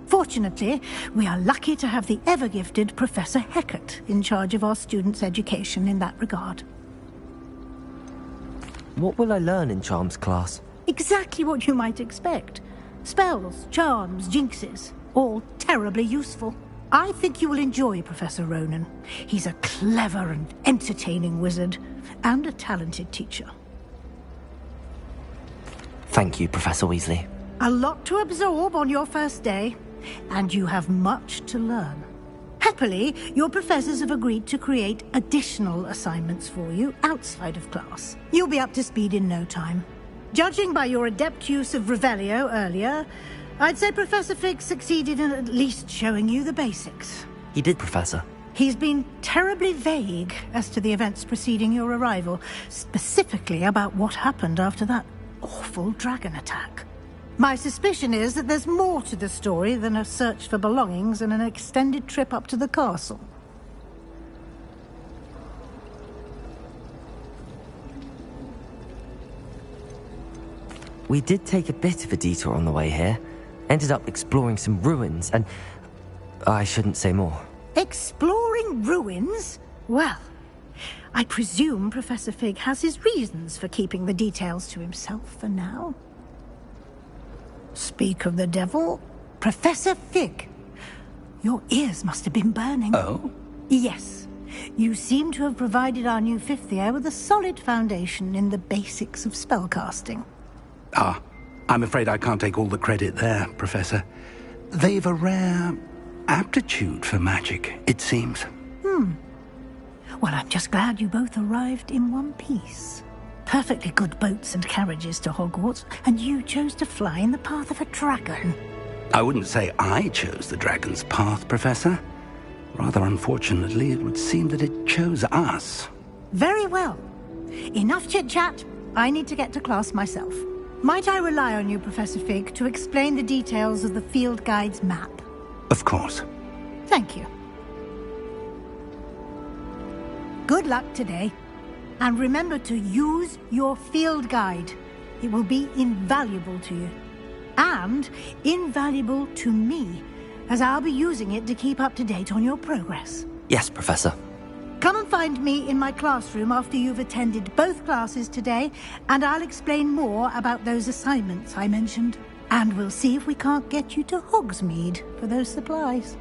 S10: Fortunately, we are lucky to have the ever-gifted Professor Hecat in charge of our students' education in that regard.
S3: What will I learn in Charms class?
S10: Exactly what you might expect. Spells, charms, jinxes, all terribly useful. I think you will enjoy Professor Ronan. He's a clever and entertaining wizard, and a talented teacher.
S3: Thank you, Professor Weasley.
S10: A lot to absorb on your first day, and you have much to learn. Happily, your professors have agreed to create additional assignments for you outside of class. You'll be up to speed in no time. Judging by your adept use of Revelio earlier, I'd say Professor Fig succeeded in at least showing you the basics.
S3: He did, Professor.
S10: He's been terribly vague as to the events preceding your arrival, specifically about what happened after that awful dragon attack. My suspicion is that there's more to the story than a search for belongings and an extended trip up to the castle.
S3: We did take a bit of a detour on the way here. Ended up exploring some ruins and... I shouldn't say more.
S10: Exploring ruins? Well, I presume Professor Fig has his reasons for keeping the details to himself for now. Speak of the devil. Professor Fig. Your ears must have been burning.
S2: Oh?
S10: Yes. You seem to have provided our new fifth year with a solid foundation in the basics of spellcasting.
S2: Ah, I'm afraid I can't take all the credit there, Professor. They've a rare aptitude for magic, it seems.
S10: Well, I'm just glad you both arrived in one piece. Perfectly good boats and carriages to Hogwarts, and you chose to fly in the path of a dragon.
S2: I wouldn't say I chose the dragon's path, Professor. Rather unfortunately, it would seem that it chose us.
S10: Very well. Enough chit-chat. I need to get to class myself. Might I rely on you, Professor Fig, to explain the details of the field guide's map?
S2: Of course.
S10: Thank you. Good luck today. And remember to use your field guide. It will be invaluable to you. And invaluable to me, as I'll be using it to keep up to date on your progress.
S3: Yes, Professor.
S10: Come and find me in my classroom after you've attended both classes today, and I'll explain more about those assignments I mentioned. And we'll see if we can't get you to Hogsmeade for those supplies.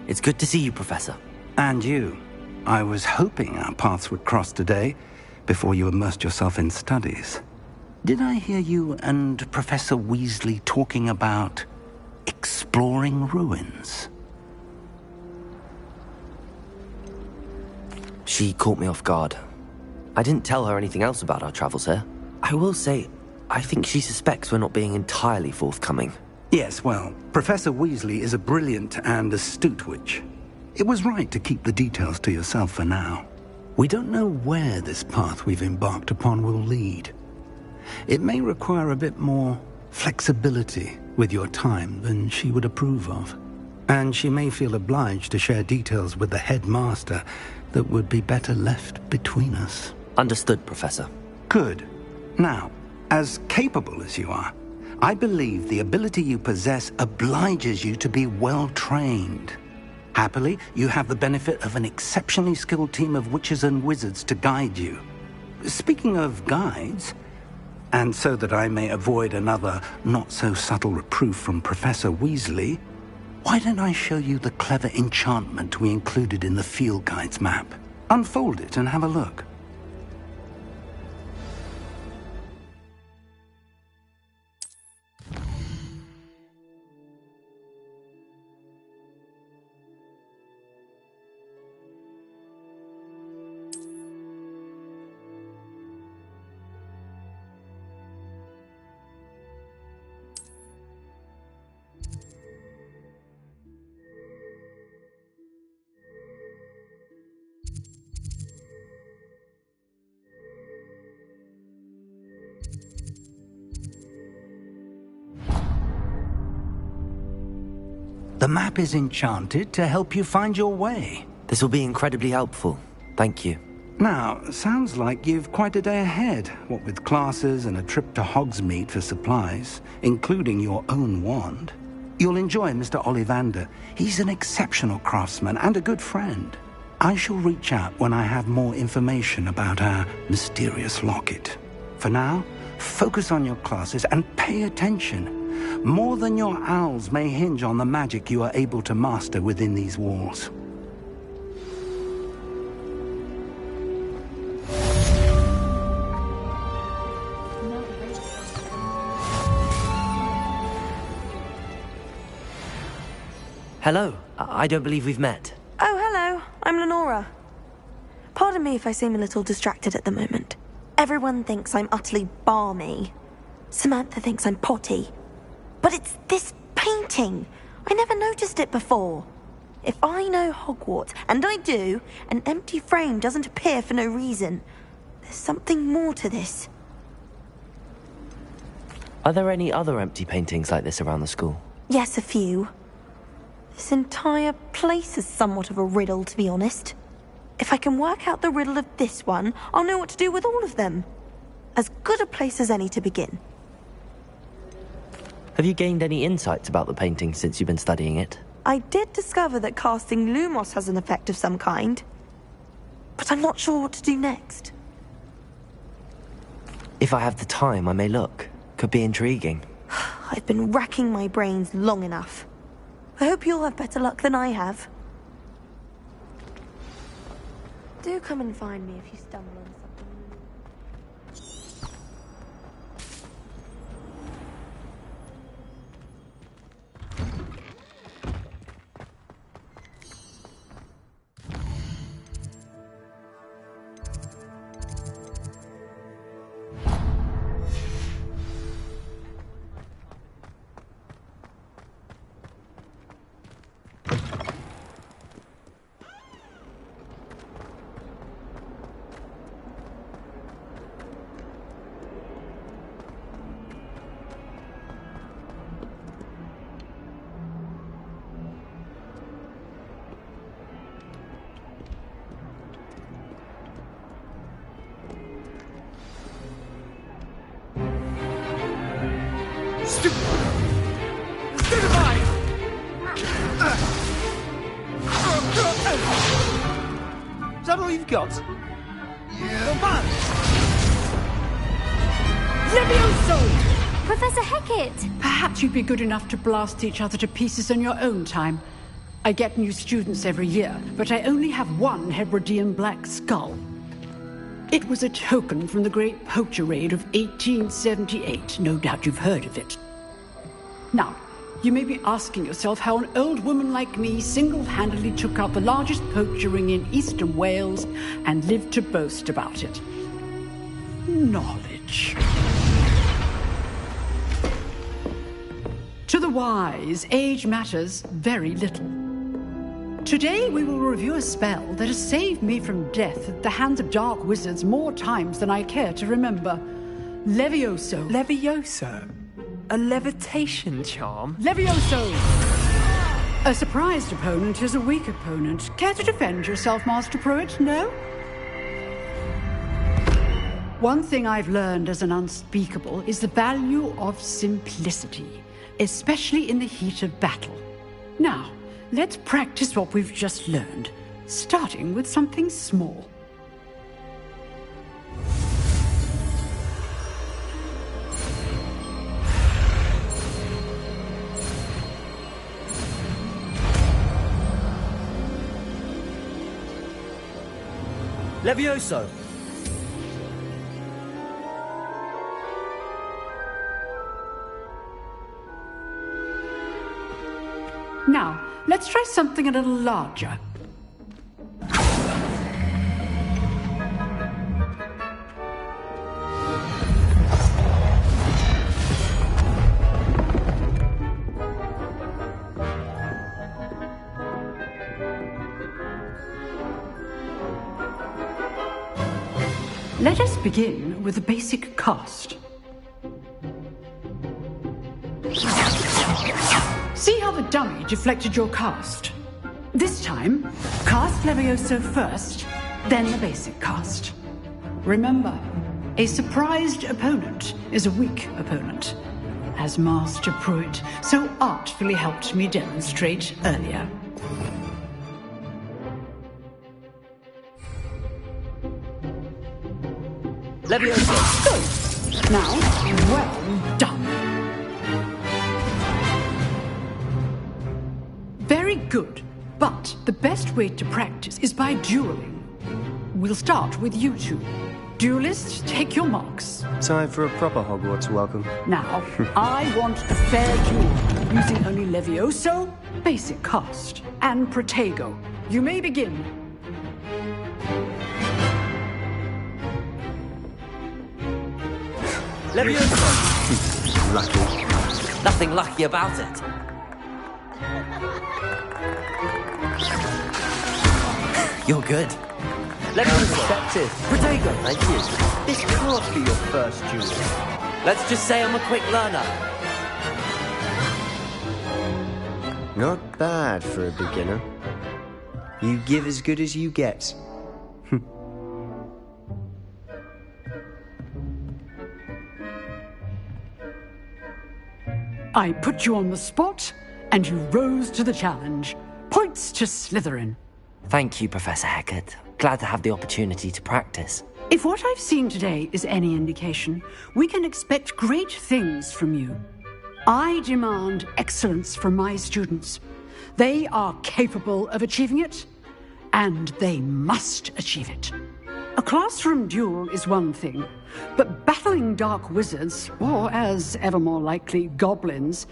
S3: It's good to see you, Professor.
S2: And you. I was hoping our paths would cross today, before you immersed yourself in studies. Did I hear you and Professor Weasley talking about exploring ruins?
S3: She caught me off guard. I didn't tell her anything else about our travels here. I will say, I think she suspects we're not being entirely forthcoming.
S2: Yes, well, Professor Weasley is a brilliant and astute witch. It was right to keep the details to yourself for now. We don't know where this path we've embarked upon will lead. It may require a bit more flexibility with your time than she would approve of. And she may feel obliged to share details with the headmaster that would be better left between us.
S3: Understood, Professor.
S2: Good. Now, as capable as you are, I believe the ability you possess obliges you to be well-trained. Happily, you have the benefit of an exceptionally skilled team of witches and wizards to guide you. Speaking of guides, and so that I may avoid another not-so-subtle reproof from Professor Weasley, why don't I show you the clever enchantment we included in the field guide's map? Unfold it and have a look. The map is enchanted to help you find your way.
S3: This will be incredibly helpful. Thank you.
S2: Now, sounds like you've quite a day ahead, what with classes and a trip to Hogsmeade for supplies, including your own wand. You'll enjoy Mr. Ollivander. He's an exceptional craftsman and a good friend. I shall reach out when I have more information about our mysterious locket. For now, focus on your classes and pay attention. More than your owls may hinge on the magic you are able to master within these walls.
S3: Hello. I don't believe we've met.
S15: Oh, hello. I'm Lenora. Pardon me if I seem a little distracted at the moment. Everyone thinks I'm utterly balmy. Samantha thinks I'm potty. But it's this painting. I never noticed it before. If I know Hogwarts, and I do, an empty frame doesn't appear for no reason. There's something more to this.
S3: Are there any other empty paintings like this around the school?
S15: Yes, a few. This entire place is somewhat of a riddle, to be honest. If I can work out the riddle of this one, I'll know what to do with all of them. As good a place as any to begin.
S3: Have you gained any insights about the painting since you've been studying it?
S15: I did discover that casting Lumos has an effect of some kind, but I'm not sure what to do next.
S3: If I have the time, I may look. Could be intriguing.
S15: I've been racking my brains long enough. I hope you'll have better luck than I have. Do come and find me if you stumble on something.
S5: Is that all you've got? Come on!
S14: Levioso! Professor Hecat!
S17: Perhaps you'd be good enough to blast each other to pieces in your own time. I get new students every year, but I only have one Hebridean black skull. It was a token from the Great Poacher Raid of 1878. No doubt you've heard of it. Now, you may be asking yourself how an old woman like me single-handedly took out the largest poacher ring in eastern Wales and lived to boast about it. Knowledge. To the wise, age matters very little. Today we will review a spell that has saved me from death at the hands of dark wizards more times than I care to remember. Levioso.
S16: Levioso? A levitation charm?
S17: Levioso! A surprised opponent is a weak opponent. Care to defend yourself, Master Pruitt? No? One thing I've learned as an unspeakable is the value of simplicity, especially in the heat of battle. Now, let's practice what we've just learned, starting with something small.
S16: Levioso!
S17: Now, let's try something a little larger. Let us begin with a basic cast. See how the dummy deflected your cast? This time, cast Levioso first, then the basic cast. Remember, a surprised opponent is a weak opponent, as Master Pruitt so artfully helped me demonstrate earlier.
S16: Levioso!
S17: Go! Now, well done. Very good, but the best way to practice is by dueling. We'll start with you two. Duelists, take your marks.
S12: Time for a proper Hogwarts welcome.
S17: Now, I want a fair duel, using only Levioso, basic cast, and Protego. You may begin.
S16: Levioso!
S12: Lucky.
S3: Nothing lucky about it. You're good.
S16: Levioso!
S3: Effective.
S16: Protego!
S3: Thank you.
S16: This can't be your first duel.
S3: Let's just say I'm a quick learner.
S12: Not bad for a beginner. You give as good as you get.
S17: I put you on the spot. and you rose to the challenge. Points to Slytherin.
S3: Thank you, Professor Hecat. Glad to have the opportunity to practice.
S17: If what I've seen today is any indication, we can expect great things from you. I demand excellence from my students. They are capable of achieving it, and they must achieve it. A classroom duel is one thing, but battling dark wizards, or as ever more likely, goblins,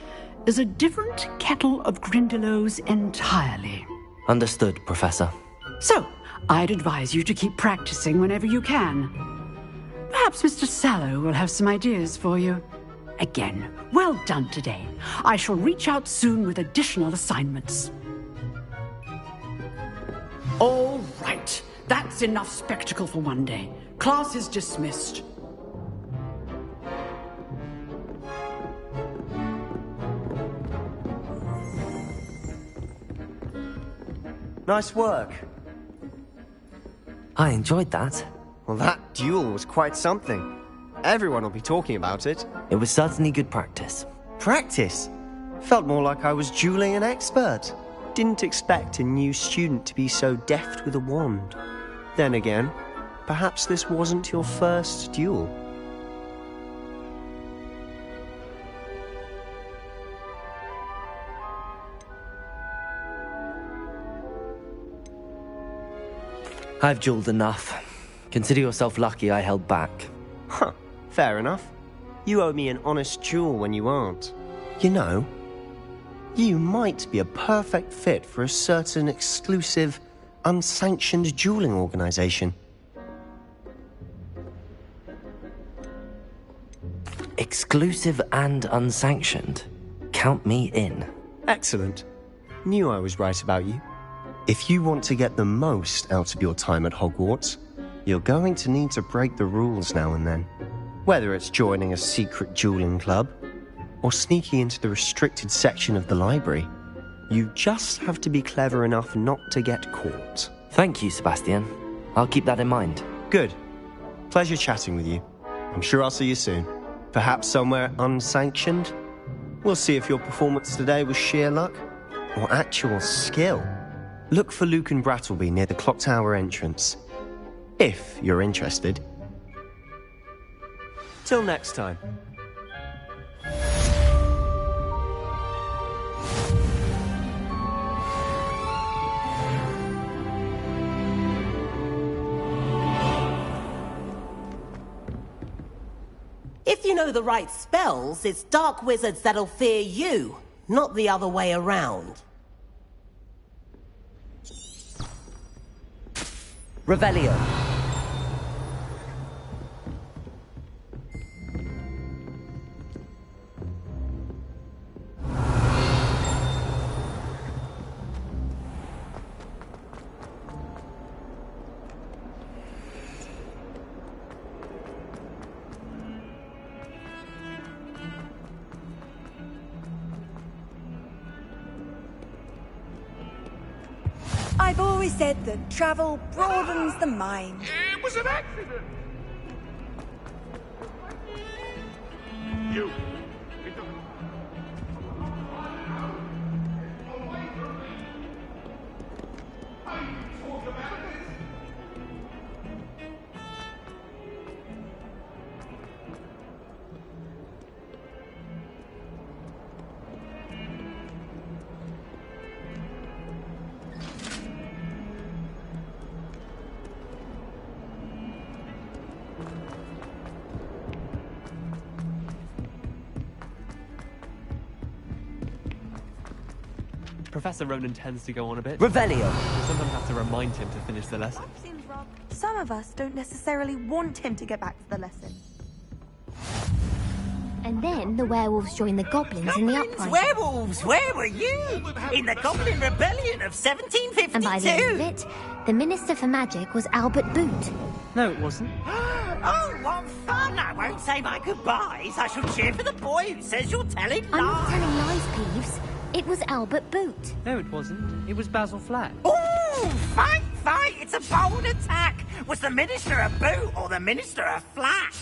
S17: is a different kettle of Grindylows entirely.
S3: Understood, Professor.
S17: So, I'd advise you to keep practicing whenever you can. Perhaps Mr. Sallow will have some ideas for you. Again, well done today. I shall reach out soon with additional assignments. All right. That's enough spectacle for one day. Class is dismissed.
S12: Nice work.
S3: I enjoyed that.
S12: Well, that duel was quite something. Everyone will be talking about it.
S3: It was certainly good practice.
S12: Practice? Felt more like I was dueling an expert. Didn't expect a new student to be so deft with a wand. Then again, perhaps this wasn't your first duel.
S3: I've dueled enough. Consider yourself lucky I held back.
S12: Huh, fair enough. You owe me an honest duel when you aren't. You know, you might be a perfect fit for a certain exclusive, unsanctioned dueling organization.
S3: Exclusive and unsanctioned? Count me in.
S12: Excellent. Knew I was right about you. If you want to get the most out of your time at Hogwarts, you're going to need to break the rules now and then. Whether it's joining a secret dueling club, or sneaking into the restricted section of the library, you just have to be clever enough not to get caught.
S3: Thank you, Sebastian. I'll keep that in mind.
S12: Good. Pleasure chatting with you. I'm sure I'll see you soon. Perhaps somewhere unsanctioned? We'll see if your performance today was sheer luck, or actual skill. Look for Luke and Brattleby near the clock tower entrance. If you're interested. Till next time.
S18: If you know the right spells, it's dark wizards that'll fear you, not the other way around.
S3: Revelio.
S19: I've always said that travel broadens the mind.
S20: It was an accident! You!
S16: Professor Ronan tends to go on a bit.
S3: Revelio!
S16: We sometimes have to remind him to finish the lesson.
S15: Some of us don't necessarily want him to get back to the lesson.
S13: And then the werewolves join the goblins in the uprising.
S18: Werewolves, where were you? In the Goblin Rebellion of 1752.
S13: And by the end of it, the Minister for Magic was Albert Boot.
S16: No, it wasn't.
S18: Oh, what fun! I won't say my goodbyes. I shall cheer for the boy who says you're telling lies.
S13: I'm not telling lies, Peeves. It was Albert Boot.
S16: No, it wasn't. It was Basil Flack.
S18: Ooh, fight, fight! It's a bold attack. Was the Minister a boot or the Minister a flack?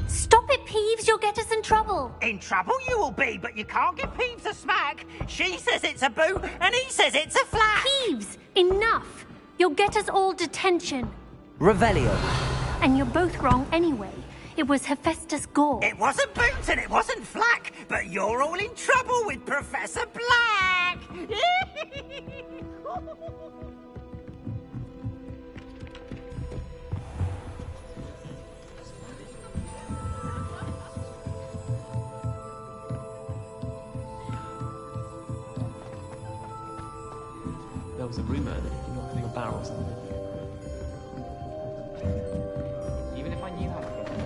S13: Stop it,
S14: Peeves, you'll get us in trouble.
S20: In trouble you will be, but you can't give Peeves a smack. She says it's a boot, and he says it's a flat.
S14: Peeves, enough. You'll get us all detention.
S3: Revelio.
S14: And you're both wrong anyway. It was Hephaestus Gore.
S20: It wasn't boot and it wasn't flack, but you're all in trouble with Professor Black.
S16: There was a rumour that you're not having a barrel or something. Even if I knew how to get it.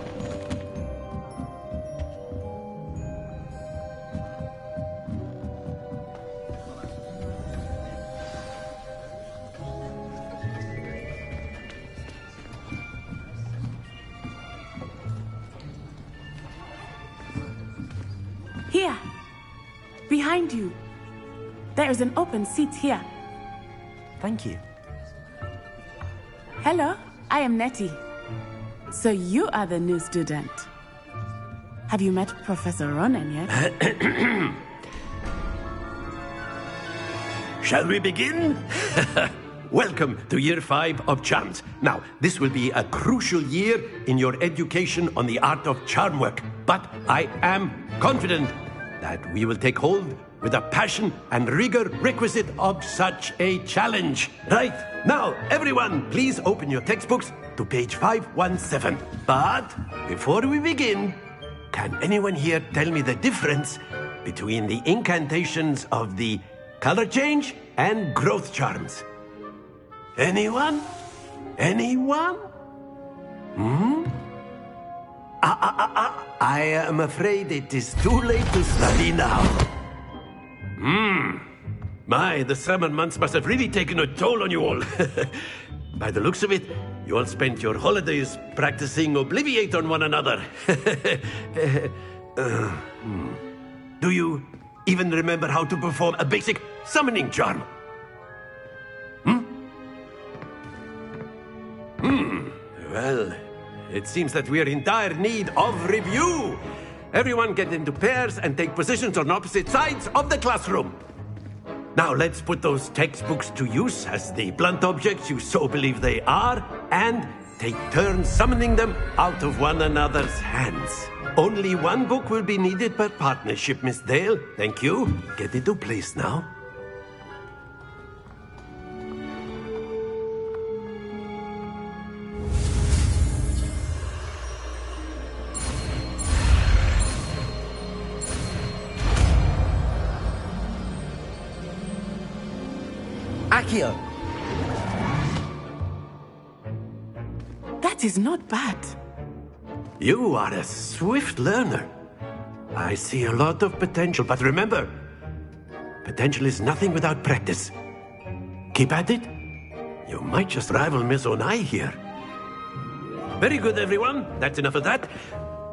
S21: Here! Behind you! There is an open seat here.
S3: Thank you.
S21: Hello, I am Nettie. So you are the new student. Have you met Professor Ronan yet?
S8: Shall we begin? Welcome to Year 5 of Charms. Now, this will be a crucial year in your education on the art of charm work. But I am confident that we will take hold with the passion and rigor requisite of such a challenge. Right, now, everyone, please open your textbooks to page 517. But before we begin, can anyone here tell me the difference between the incantations of the color change and growth charms? Anyone? Anyone? I am afraid it is too late to study now. My, the summer months must have really taken a toll on you all. By the looks of it, you all spent your holidays practicing Obliviate on one another. Do you even remember how to perform a basic summoning charm? Well, it seems that we are in dire need of review. Everyone get into pairs and take positions on opposite sides of the classroom. Now let's put those textbooks to use as the blunt objects you so believe they are, and take turns summoning them out of one another's hands. Only one book will be needed per partnership, Miss Dale. Thank you. Get into place now.
S3: Accio!
S21: That is not bad.
S8: You are a swift learner. I see a lot of potential, but remember, potential is nothing without practice. Keep at it. You might just rival Miss Onai here. Very good, everyone. That's enough of that.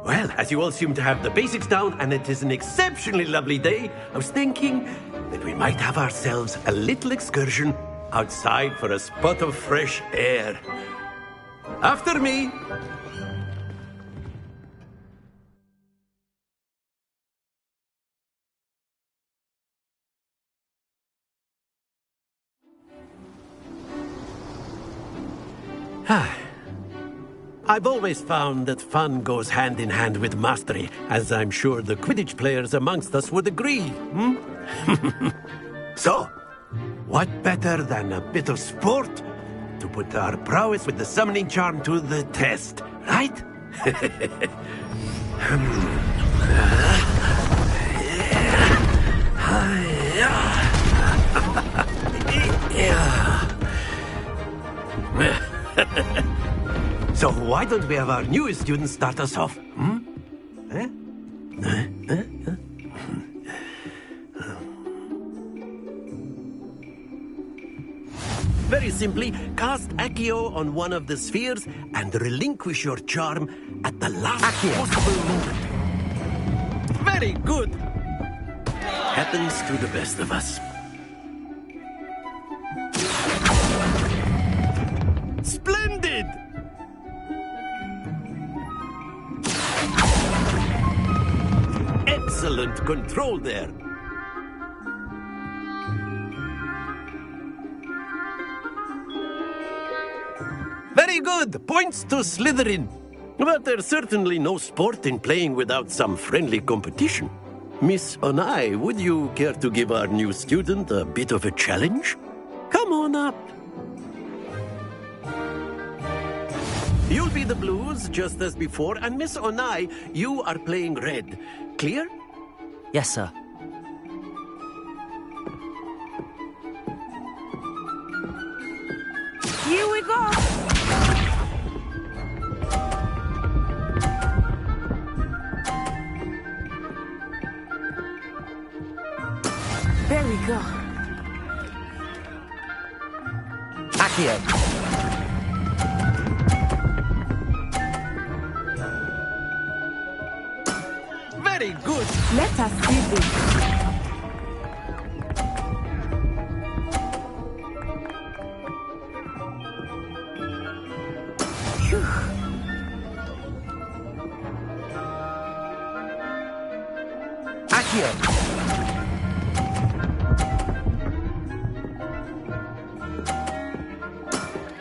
S8: Well, as you all seem to have the basics down, and it is an exceptionally lovely day, I was thinking that we might have ourselves a little excursion outside for a spot of fresh air. After me. I've always found that fun goes hand in hand with mastery, as I'm sure the Quidditch players amongst us would agree. So, what better than a bit of sport to put our prowess with the summoning charm to the test, right? So why don't we have our newest student start us off? Very simply, cast Accio on one of the spheres and relinquish your charm at the last possible moment. Very good. Happens to the best of us. Splendid! excellent control there. Very good. Points to Slytherin. But there's certainly no sport in playing without some friendly competition. Miss Onai, would you care to give our new student a bit of a challenge? Come on up. You'll be the blues, just as before, and Miss Onai, you are playing red. Clear?
S3: Yes, sir.
S21: Here we go! There we go.
S3: Accio.
S8: Very good.
S21: Let us see this. Phew.
S3: Accio.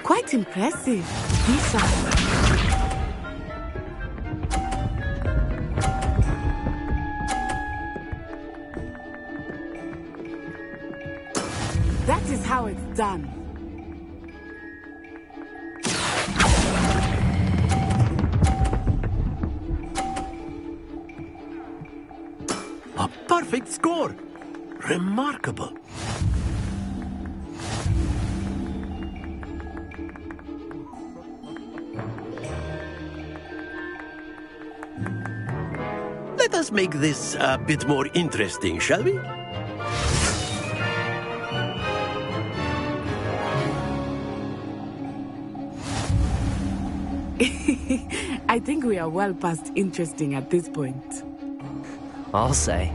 S21: Quite impressive. Lisa. That is how it's done.
S8: A perfect score. Remarkable. Let us make this a bit more interesting, shall we?
S21: I think we are well past interesting at this point.
S3: I'll say.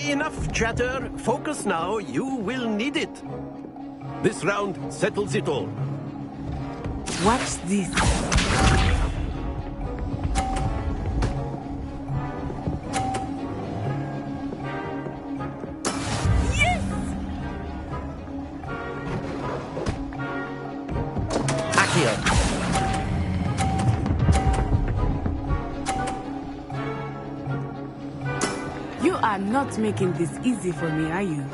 S8: Enough chatter. Focus now. You will need it. This round settles it all.
S21: Watch this. You are not making this easy for me, are you?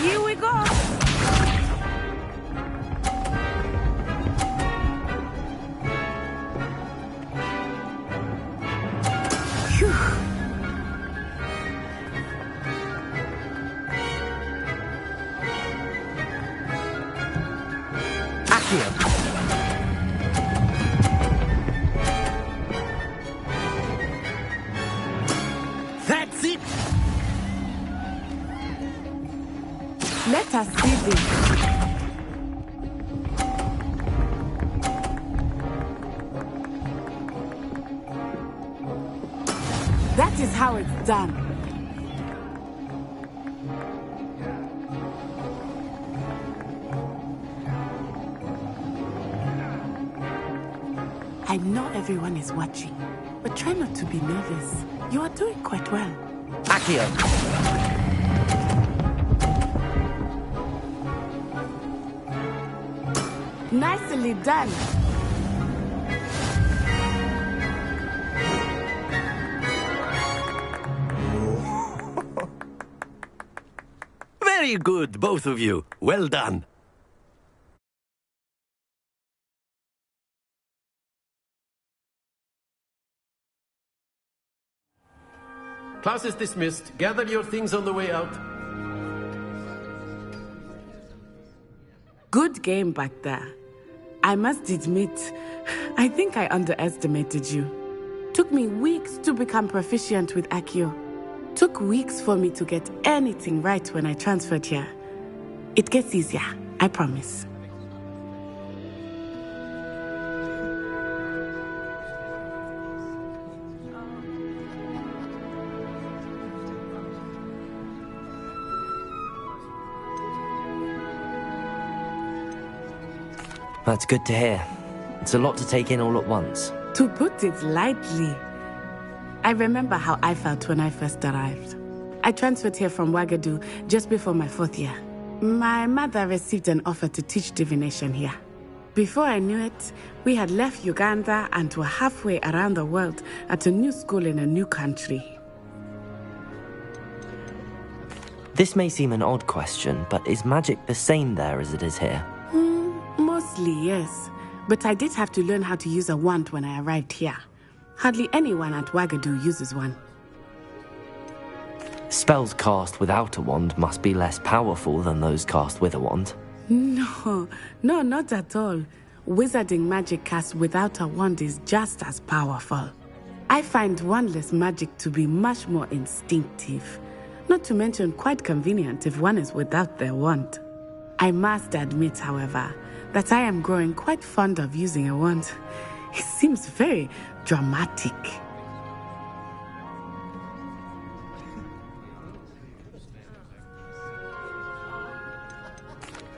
S21: Here we go! Phew.
S3: Accio.
S8: That's it!
S21: Let us see this. That is how it's done. I know everyone is watching, but try not to be nervous. You are doing quite well.
S3: Accio.
S21: Nicely done.
S8: Very good, both of you. Well done. Class is dismissed. Gather your things on the way out.
S21: Good game back there. I must admit, I think I underestimated you. Took me weeks to become proficient with Accio. Took weeks for me to get anything right when I transferred here. It gets easier, I promise.
S3: That's good to hear. It's a lot to take in all at once.
S21: To put it lightly, I remember how I felt when I first arrived. I transferred here from Wagadu just before my 4th year. My mother received an offer to teach divination here. Before I knew it, we had left Uganda and were halfway around the world at a new school in a new country.
S3: This may seem an odd question, but is magic the same there as it is here?
S21: Mostly, yes. But I did have to learn how to use a wand when I arrived here. Hardly anyone at Wagadu uses one.
S3: Spells cast without a wand must be less powerful than those cast with a wand.
S21: No, not at all. Wizarding magic cast without a wand is just as powerful. I find wandless magic to be much more instinctive. Not to mention quite convenient if one is without their wand. I must admit, however, that I am growing quite fond of using a wand. It seems very dramatic.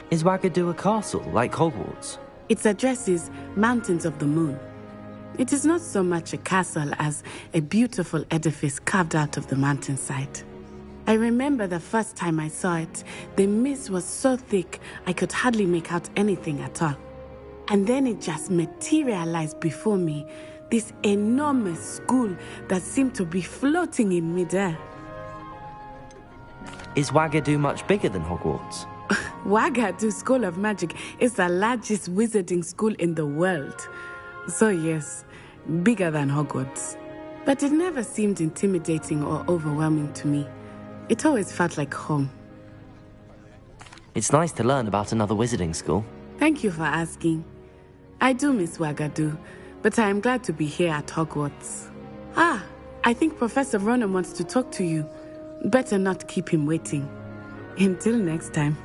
S3: Is Wagadu a castle, like Hogwarts?
S21: Its address is Mountains of the Moon. It is not so much a castle as a beautiful edifice carved out of the mountainside. I remember the first time I saw it, the mist was so thick I could hardly make out anything at all. And then it just materialized before me, this enormous school that seemed to be floating in midair.
S3: Is Wagadu much bigger than Hogwarts?
S21: Wagadu School of Magic is the largest wizarding school in the world. So yes, bigger than Hogwarts. But it never seemed intimidating or overwhelming to me. It always felt like home.
S3: It's nice to learn about another wizarding school.
S21: Thank you for asking. I do miss Wagadu, but I am glad to be here at Hogwarts. I think Professor Ronan wants to talk to you. Better not keep him waiting. Until next time.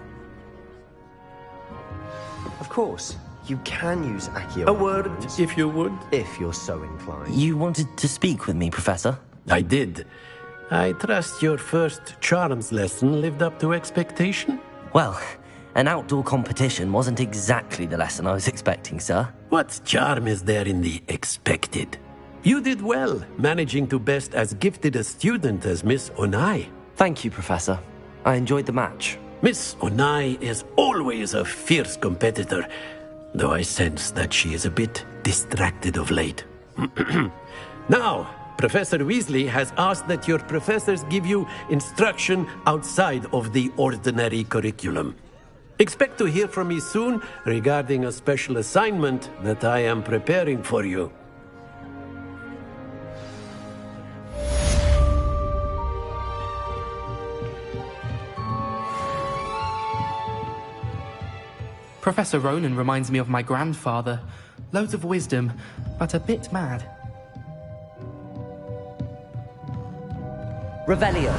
S12: Of course, you can use Accio.
S8: A word, if you would.
S12: If you're so inclined.
S3: You wanted to speak with me, Professor?
S8: I did. I trust your first charms lesson lived up to expectation?
S3: Well, an outdoor competition wasn't exactly the lesson I was expecting, sir.
S8: What charm is there in the expected? You did well, managing to best as gifted a student as Miss Onai.
S3: Thank you, Professor. I enjoyed the match.
S8: Miss Onai is always a fierce competitor, though I sense that she is a bit distracted of late. Now, Professor Weasley has asked that your professors give you instruction outside of the ordinary curriculum. Expect to hear from me soon regarding a special assignment that I am preparing for you.
S1: Professor Ronan reminds me of my grandfather. Loads of wisdom, but a bit mad.
S3: Revelio.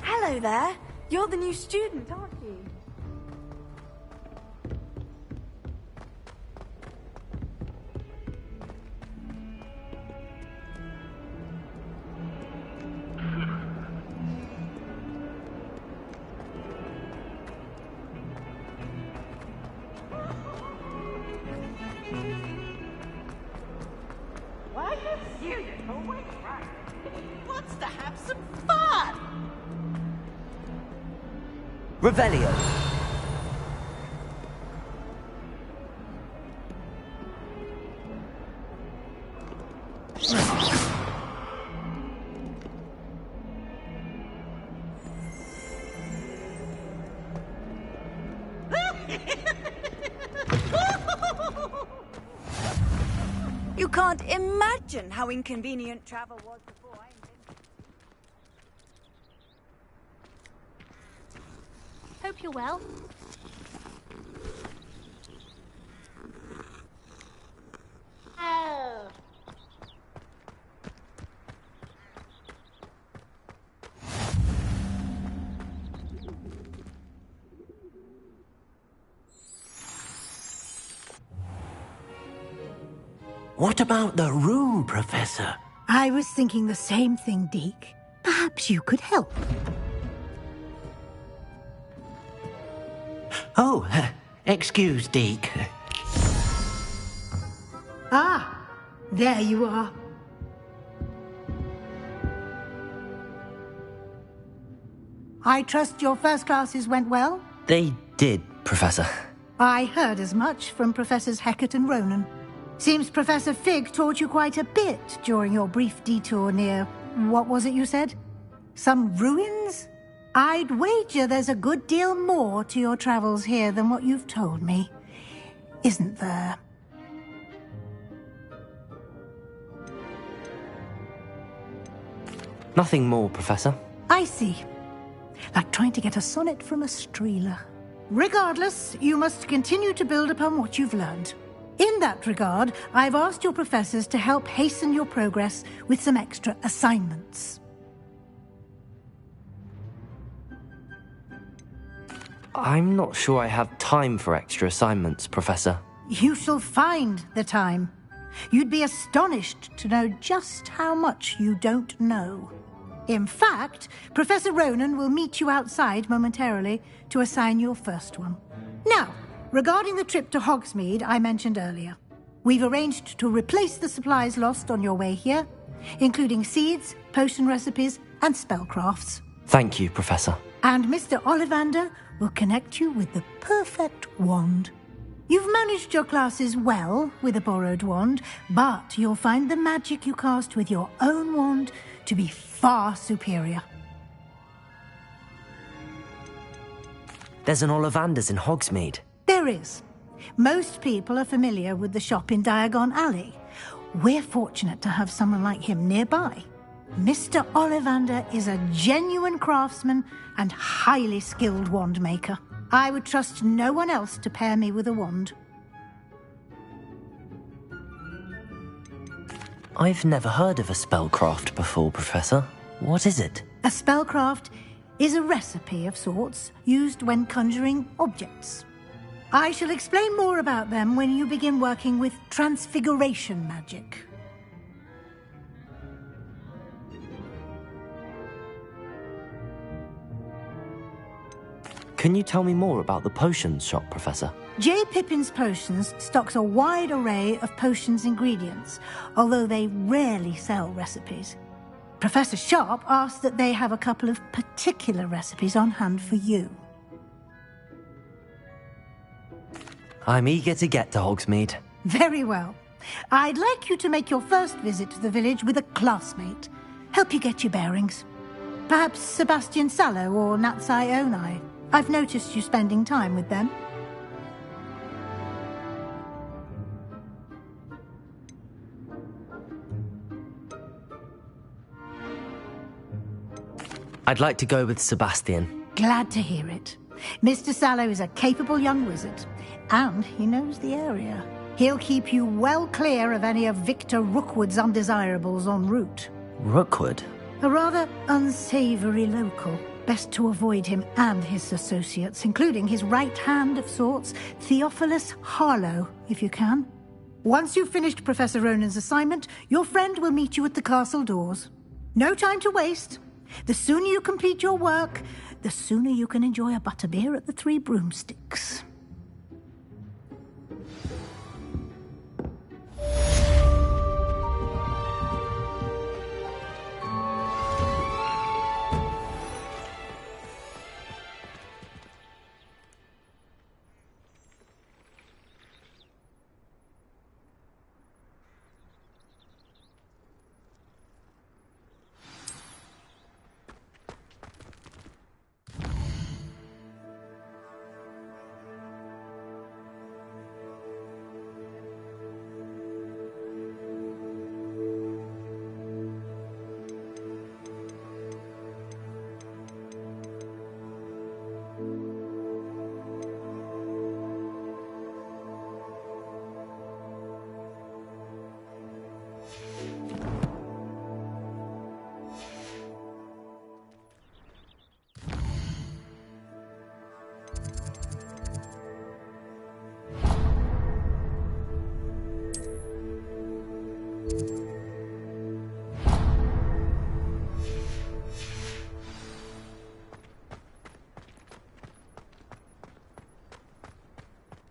S15: Hello there. You're the new student, aren't you?
S20: Why are you serious? Always right. He wants to have some fun.
S3: Revelio.
S19: You can't imagine how inconvenient travel was before I invented
S14: Hope you're well. Oh.
S11: What about the room, Professor?
S10: I was thinking the same thing, Deke. Perhaps you could help.
S11: Oh, excuse, Deke.
S10: Ah, there you are. I trust your first classes went well?
S3: They did, Professor.
S10: I heard as much from Professors Hecat and Ronan. Seems Professor Fig taught you quite a bit during your brief detour near... what was it you said? Some ruins? I'd wager there's a good deal more to your travels here than what you've told me. Isn't there?
S3: Nothing more, Professor.
S10: I see. Like trying to get a sonnet from a streeler. Regardless, you must continue to build upon what you've learned. In that regard, I've asked your professors to help hasten your progress with some extra assignments.
S3: I'm not sure I have time for extra assignments, Professor.
S10: You shall find the time. You'd be astonished to know just how much you don't know. In fact, Professor Ronan will meet you outside momentarily to assign your first one. Now, regarding the trip to Hogsmeade I mentioned earlier, we've arranged to replace the supplies lost on your way here, including seeds, potion recipes, and spellcrafts.
S3: Thank you, Professor.
S10: And Mr. Ollivander will connect you with the perfect wand. You've managed your classes well with a borrowed wand, but you'll find the magic you cast with your own wand to be far superior.
S3: There's an Ollivander's in Hogsmeade.
S10: There is. Most people are familiar with the shop in Diagon Alley. We're fortunate to have someone like him nearby. Mr. Ollivander is a genuine craftsman and highly skilled wand maker. I would trust no one else to pair me with a wand.
S3: I've never heard of a spellcraft before, Professor. What is it?
S10: A spellcraft is a recipe of sorts used when conjuring objects. I shall explain more about them when you begin working with transfiguration magic.
S3: Can you tell me more about the potions shop, Professor?
S10: J. Pippin's Potions stocks a wide array of potions ingredients, although they rarely sell recipes. Professor Sharp asked that they have a couple of particular recipes on hand for you.
S3: I'm eager to get to Hogsmeade.
S10: Very well. I'd like you to make your first visit to the village with a classmate. Help you get your bearings. Perhaps Sebastian Sallow or Natsai Onai. I've noticed you spending time with them.
S3: I'd like to go with Sebastian.
S10: Glad to hear it. Mr. Sallow is a capable young wizard, and he knows the area. He'll keep you well clear of any of Victor Rookwood's undesirables en route.
S3: Rookwood?
S10: A rather unsavory local. Best to avoid him and his associates, including his right hand of sorts, Theophilus Harlow, if you can. Once you've finished Professor Ronan's assignment, your friend will meet you at the castle doors. No time to waste. The sooner you complete your work, the sooner you can enjoy a butterbeer at the Three Broomsticks.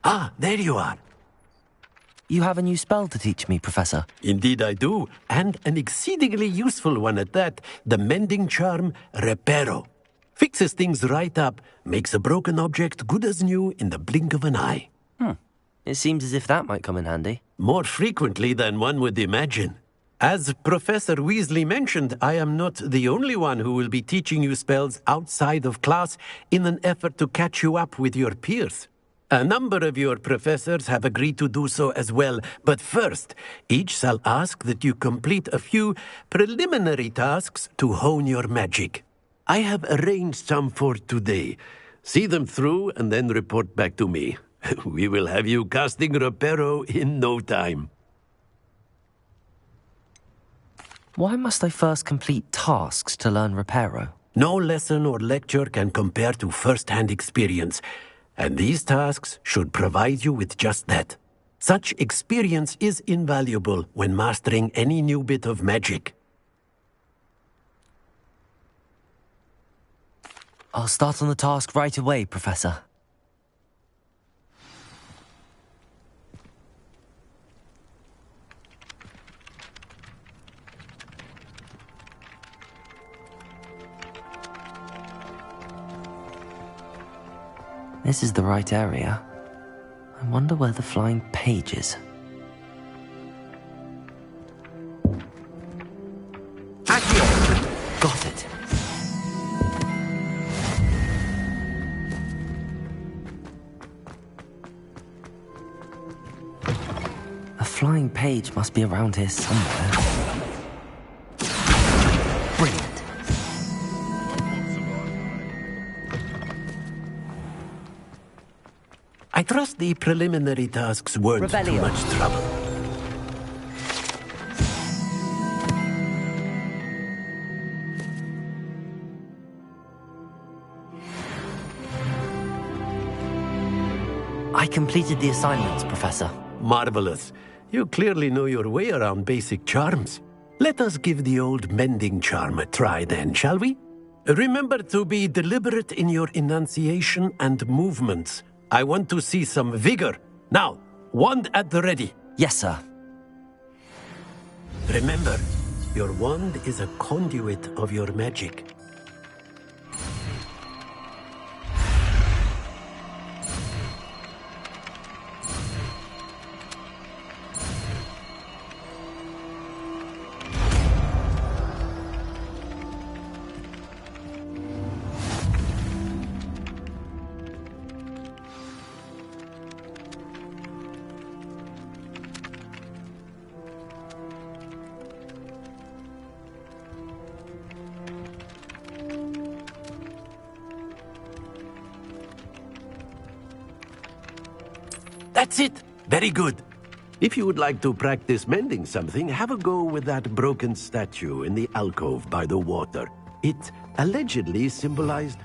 S8: Ah, there you are.
S3: You have a new spell to teach me, Professor.
S8: Indeed I do, and an exceedingly useful one at that. The mending charm, Reparo. Fixes things right up, makes a broken object good as new in the blink of an eye.
S3: It seems as if that might come in handy.
S8: More frequently than one would imagine. As Professor Weasley mentioned, I am not the only one who will be teaching you spells outside of class in an effort to catch you up with your peers. A number of your professors have agreed to do so as well, but first, each shall ask that you complete a few preliminary tasks to hone your magic. I have arranged some for today. See them through and then report back to me. We will have you casting Reparo in no time.
S3: Why must I first complete tasks to learn Reparo?
S8: No lesson or lecture can compare to first-hand experience, and these tasks should provide you with just that. Such experience is invaluable when mastering any new bit of magic.
S3: I'll start on the task right away, Professor. This is the right area. I wonder where the flying page is. Got it. A flying page must be around here somewhere. Brilliant.
S8: I trust the preliminary tasks weren't too much trouble.
S3: I completed the assignments, Professor.
S8: Marvelous. You clearly know your way around basic charms. Let us give the old mending charm a try then, shall we? Remember to be deliberate in your enunciation and movements. I want to see some vigor. Now, wand at the ready.
S3: Yes, sir.
S8: Remember, your wand is a conduit of your magic. That's it. Very good. If you would like to practice mending something, have a go with that broken statue in the alcove by the water. It allegedly symbolized...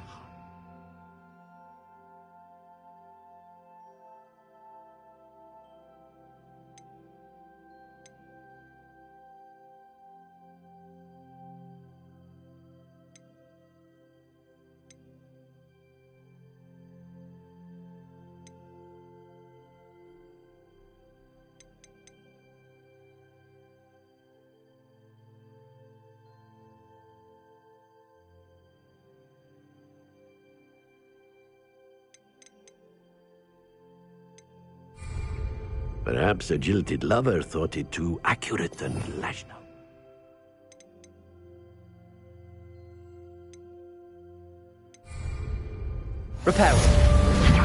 S8: Perhaps a jilted lover thought it too accurate and lashed out.
S3: Repair.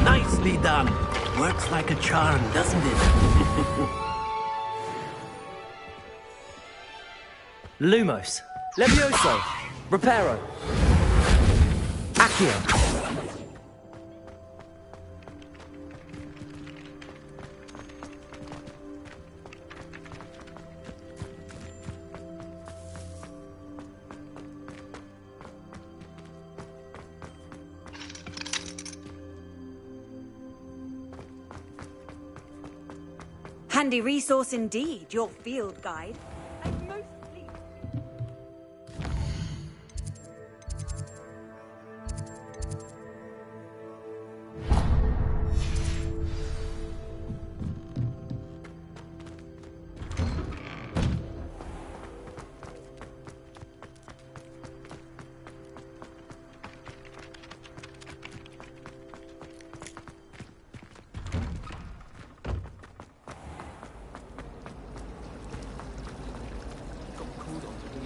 S8: Nicely done. Works like a charm, doesn't it?
S3: Lumos. Levioso. Reparo. Accio.
S19: Handy resource indeed, your field guide.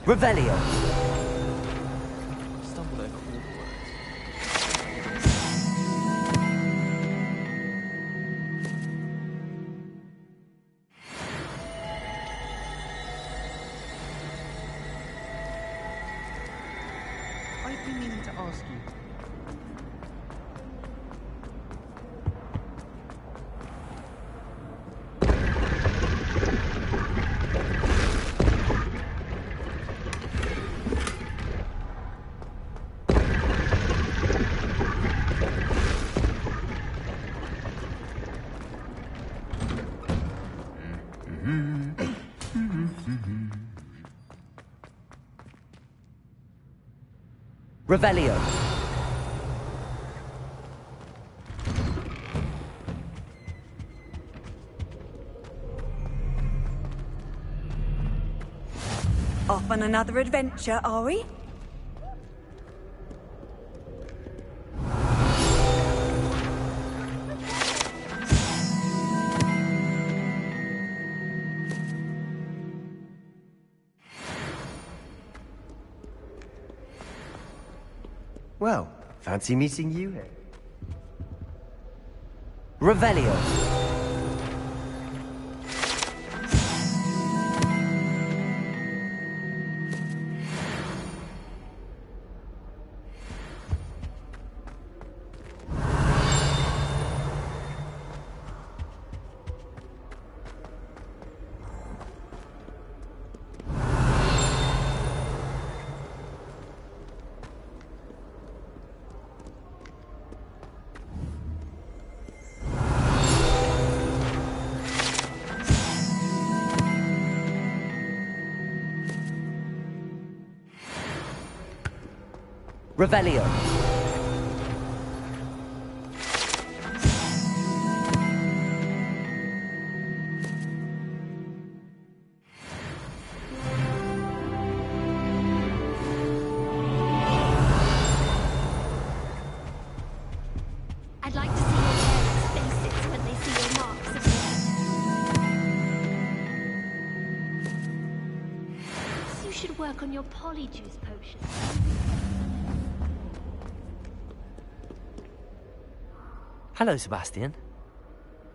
S3: Revelio.
S7: Stumbled over Hogwarts. I've been meaning to ask you.
S3: Revelio.
S19: Off on another adventure, are we?
S12: Well, fancy meeting you here.
S3: Revelio. Revelio.
S14: I'd like to see your parents' faces when they see your marks of blood. Perhaps you should work on your polyjuice potion.
S3: Hello, Sebastian.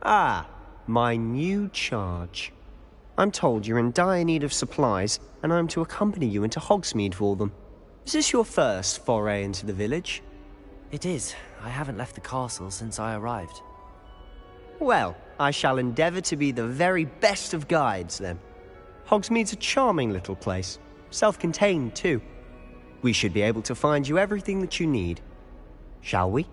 S12: Ah, my new charge. I'm told you're in dire need of supplies, and I'm to accompany you into Hogsmeade for them. Is this your first foray into the village?
S3: It is. I haven't left the castle since I arrived.
S12: Well, I shall endeavour to be the very best of guides, then. Hogsmeade's a charming little place. Self-contained, too. We should be able to find you everything that you need. Shall we?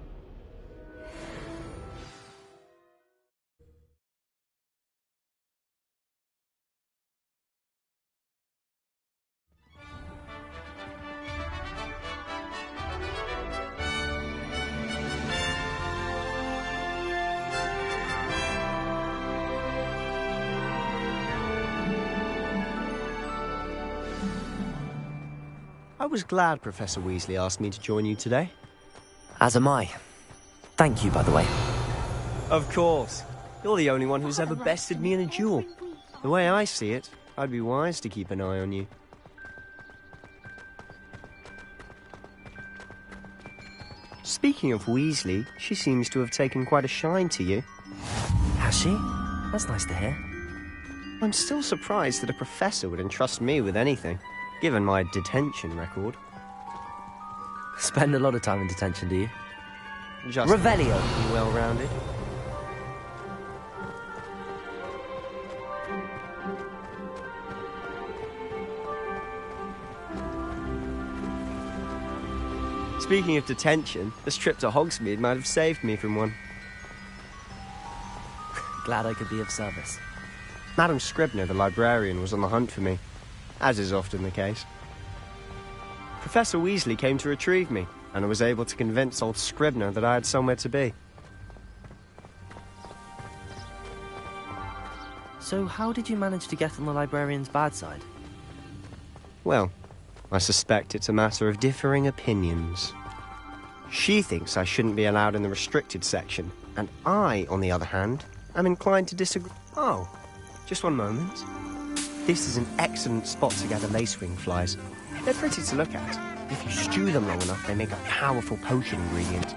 S12: I was glad Professor Weasley asked me to join you today.
S3: As am I. Thank you, by the way.
S12: Of course. You're the only one who's ever bested me in a duel. The way I see it, I'd be wise to keep an eye on you. Speaking of Weasley, she seems to have taken quite a shine to you.
S3: Has she? That's nice to hear.
S12: I'm still surprised that a professor would entrust me with anything, given my detention record.
S3: Spend a lot of time in detention, do you?
S12: Just
S3: Revelio.
S12: Well-rounded. Speaking of detention, this trip to Hogsmeade might have saved me from one.
S3: Glad I could be of service.
S12: Madam Scribner, the librarian, was on the hunt for me. as is often the case. Professor Weasley came to retrieve me, and I was able to convince old Scribner that I had somewhere to be.
S3: So how did you manage to get on the librarian's bad side?
S12: Well, I suspect it's a matter of differing opinions. She thinks I shouldn't be allowed in the restricted section, and I, on the other hand, am inclined to disagree. Oh, just one moment. This is an excellent spot to gather lacewing flies. They're pretty to look at. If you stew them long enough, they make a powerful potion ingredient.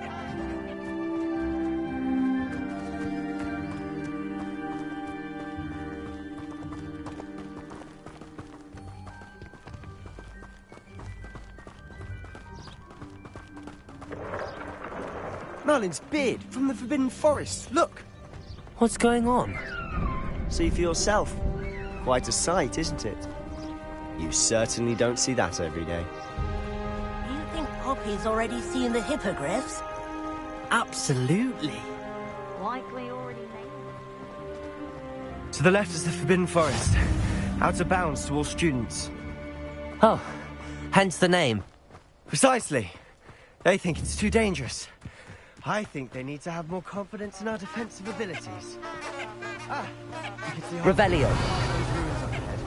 S12: Merlin's beard from the Forbidden Forest. Look!
S3: What's going on?
S12: See for yourself. Quite a sight, isn't it? You certainly don't see that every day.
S18: Do you think Poppy's already seen the hippogriffs?
S3: Absolutely.
S14: Likely already made.
S12: To the left is the Forbidden Forest. Out of bounds to all students.
S3: Oh, hence the name.
S12: Precisely. They think it's too dangerous. I think they need to have more confidence in our defensive abilities. Ah, you can see
S3: Revelio.
S12: those ruins up ahead.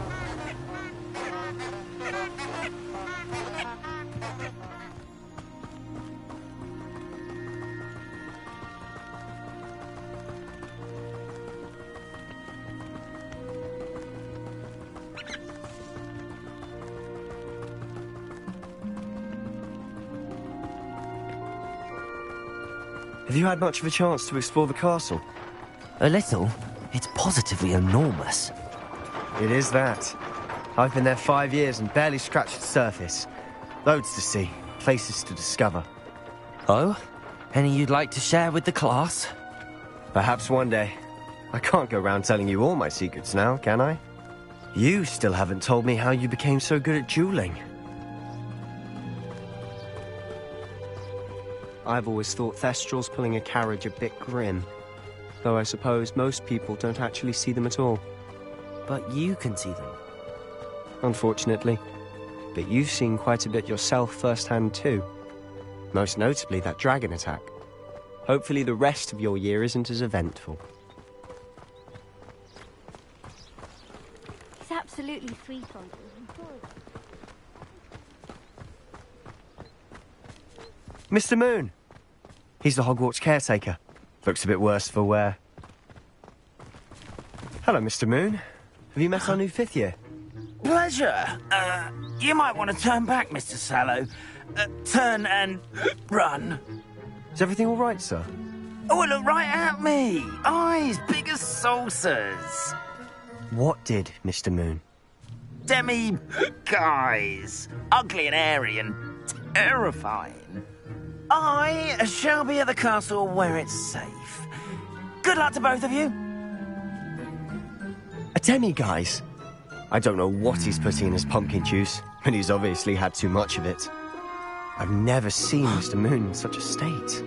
S12: Have you had much of a chance to explore the castle?
S3: A little. It's positively enormous.
S12: It is that. I've been there 5 years and barely scratched the surface. Loads to see, places to discover.
S3: Oh? Any you'd like to share with the class?
S12: Perhaps one day. I can't go around telling you all my secrets now, can I? You still haven't told me how you became so good at dueling. I've always thought Thestrals pulling a carriage a bit grim. Though I suppose most people don't actually see them at all.
S3: But you can see them.
S12: Unfortunately. But you've seen quite a bit yourself firsthand too. Most notably that dragon attack. Hopefully the rest of your year isn't as eventful.
S14: He's absolutely sweet on you.
S12: Mr. Moon! He's the Hogwarts caretaker. Looks a bit worse for wear. Hello, Mr. Moon. Have you met our new 5th year?
S20: Pleasure. You might want to turn back, Mr. Sallow. Turn and run.
S12: Is everything all right, sir?
S20: Oh, look right at me. Eyes big as saucers.
S12: What did, Mr. Moon?
S20: Guys. Ugly and airy and terrifying. I shall be at the castle where it's safe. Good luck to both of you.
S12: A demi-guise? I don't know what he's putting in his pumpkin juice, but he's obviously had too much of it. I've never seen Mr. Moon in such a state.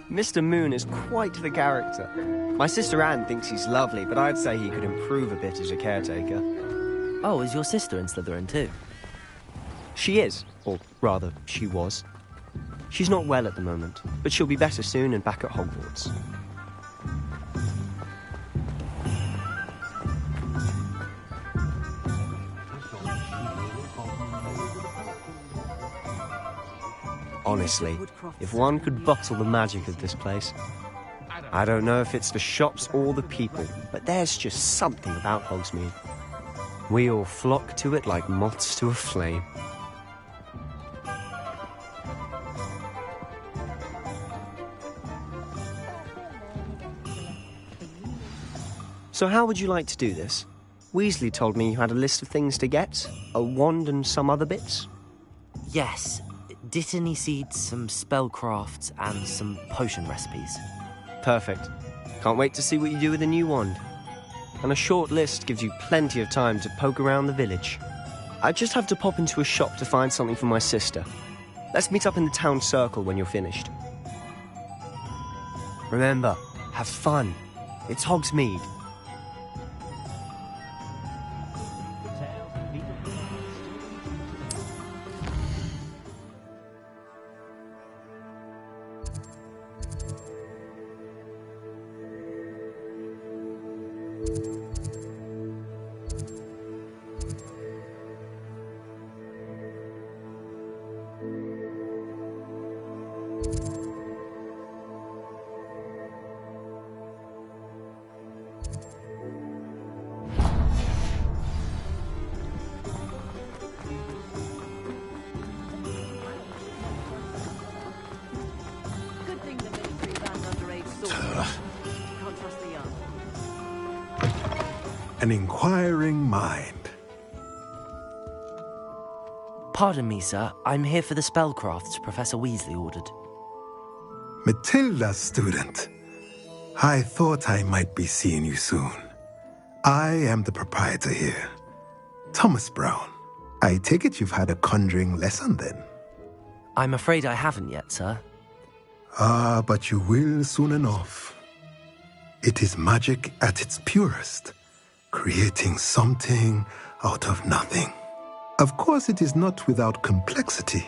S12: Mr. Moon is quite the character. My sister Anne thinks he's lovely, but I'd say he could improve a bit as a caretaker.
S3: Oh, is your sister in Slytherin too?
S12: She is, or rather, she was. She's not well at the moment, but she'll be better soon and back at Hogwarts. Honestly, if one could bottle the magic of this place. I don't know if it's the shops or the people, but there's just something about Hogsmeade. We all flock to it like moths to a flame. So how would you like to do this? Weasley told me you had a list of things to get, a wand and some other bits.
S3: Yes. Dittany seeds, some spellcrafts, and some potion recipes.
S12: Perfect. Can't wait to see what you do with the new wand. And a short list gives you plenty of time to poke around the village. I just have to pop into a shop to find something for my sister. Let's meet up in the town circle when you're finished. Remember, have fun. It's Hogsmeade.
S9: An inquiring mind.
S3: Pardon me, sir. I'm here for the spellcrafts Professor Weasley ordered.
S9: Matilda, student. I thought I might be seeing you soon. I am the proprietor here, Thomas Brown. I take it you've had a conjuring lesson then?
S3: I'm afraid I haven't yet, sir.
S9: Ah, but you will soon enough. It is magic at its purest, creating something out of nothing. Of course, it is not without complexity,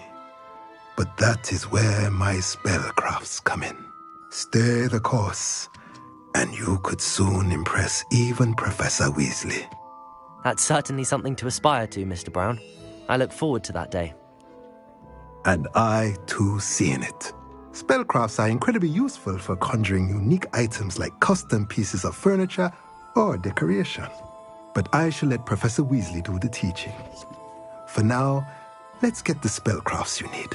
S9: but that is where my spellcrafts come in. Stay the course, and you could soon impress even Professor Weasley.
S3: That's certainly something to aspire to, Mr. Brown. I look forward to that day.
S9: And I, too, seeing it. Spellcrafts are incredibly useful for conjuring unique items like custom pieces of furniture or decoration. But I shall let Professor Weasley do the teaching. For now, let's get the spellcrafts you need.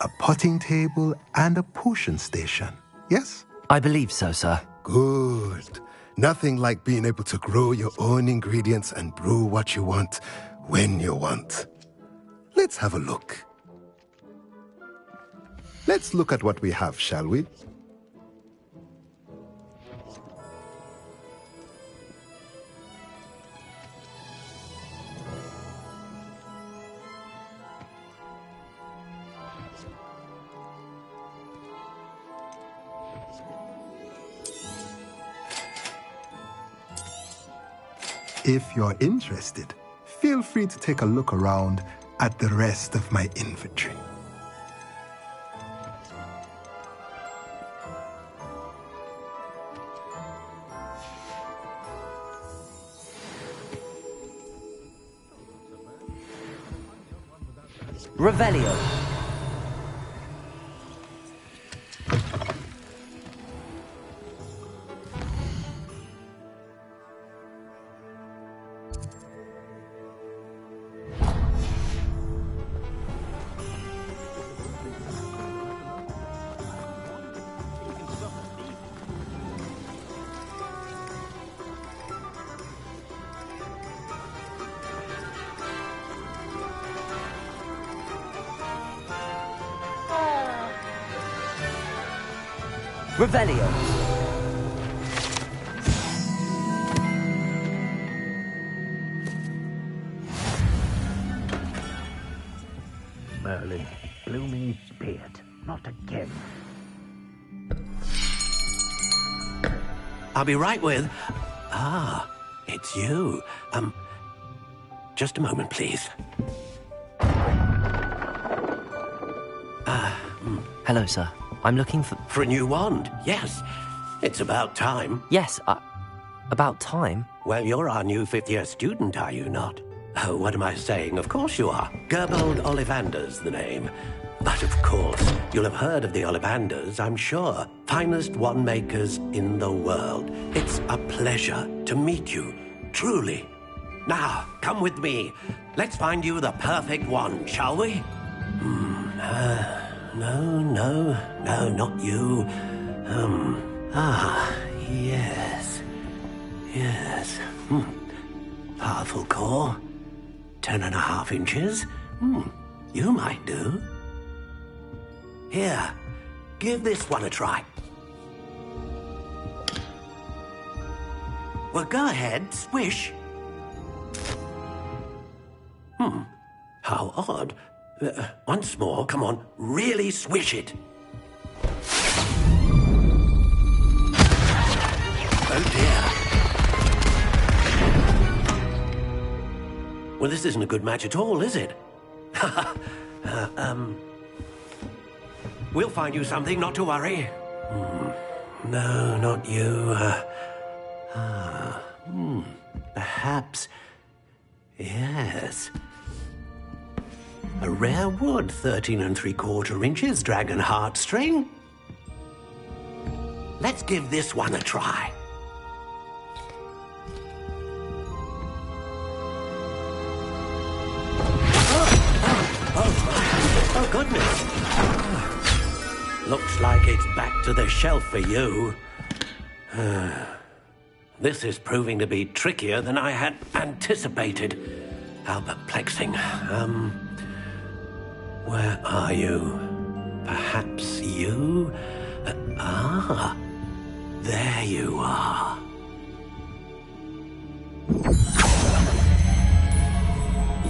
S9: A potting table and a potion station, yes?
S3: I believe so, sir.
S9: Good. Nothing like being able to grow your own ingredients and brew what you want when you want. Let's have a look. Let's look at what we have, shall we? If you're interested, feel free to take a look around at the rest of my inventory.
S3: Revelio. Revelio.
S20: Merlin, blooming beard, not again.
S8: I'll be right with... Ah, it's you. Just a moment, please.
S3: Hello, sir. I'm looking for...
S8: For a new wand, yes. It's about time.
S3: Yes, about time?
S8: Well, you're our new fifth-year student, are you not? Oh, what am I saying? Of course you are. Gerbold Ollivander's the name. But of course, you'll have heard of the Ollivanders, I'm sure. Finest wand makers in the world. It's a pleasure to meet you, truly. Now, come with me. Let's find you the perfect wand, shall we? No, not you. Yes. Powerful core. 10.5 inches. You might do. Here, give this one a try. Well, go ahead, swish. How odd. Once more, come on, really swish it. Oh dear. Well, this isn't a good match at all, is it? We'll find you something, not to worry. No, not you. Perhaps. Yes. A rare wood, 13 3/4 inches, dragon heartstring. Let's give this one a try. Oh, goodness. Looks like it's back to the shelf for you. This is proving to be trickier than I had anticipated. How perplexing. Where are you? Perhaps you? There you are.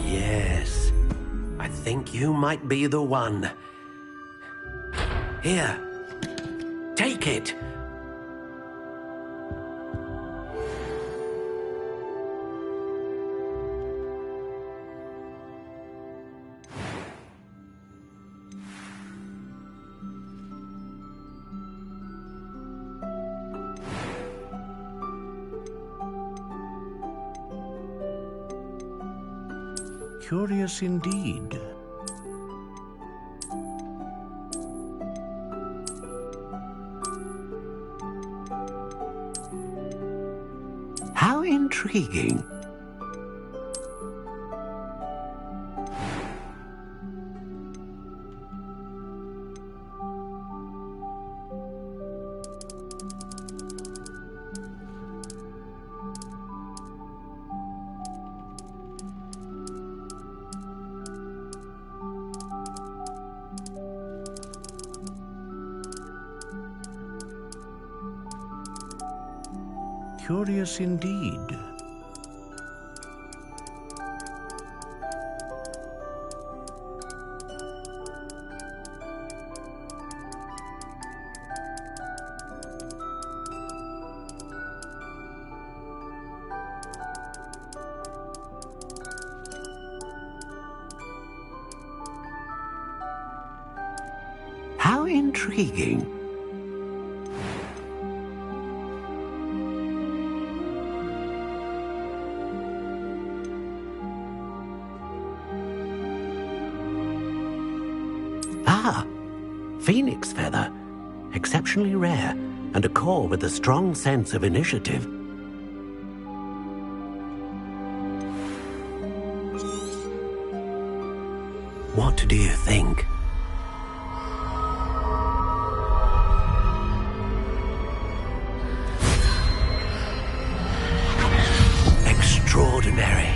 S8: Yes, I think you might be the one. Here, take it.
S4: Curious indeed.
S8: How intriguing.
S4: Curious indeed.
S8: How intriguing. Phoenix feather. Exceptionally rare, and a core with a strong sense of initiative. What do you think? Extraordinary.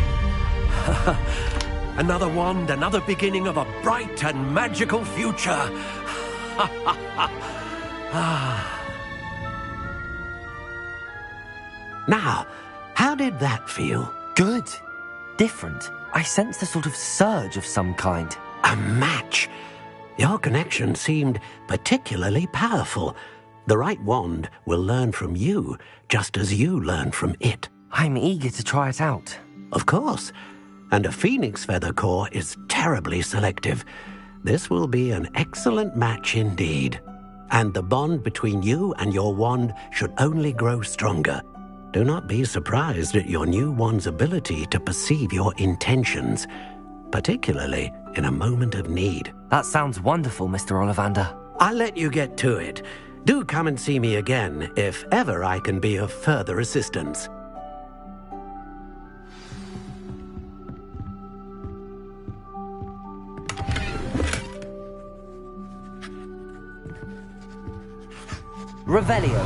S8: Another wand, another beginning of a bright and magical future. Now, how did that feel?
S3: Good. Different. I sensed a sort of surge of some kind.
S8: A match. Your connection seemed particularly powerful. The right wand will learn from you, just as you learn from it.
S3: I'm eager to try it out.
S8: Of course. And a phoenix feather core is terribly selective. This will be an excellent match indeed. And the bond between you and your wand should only grow stronger. Do not be surprised at your new wand's ability to perceive your intentions, particularly in a moment of need.
S3: That sounds wonderful, Mr. Ollivander.
S8: I'll let you get to it. Do come and see me again if ever I can be of further assistance.
S3: Revelio.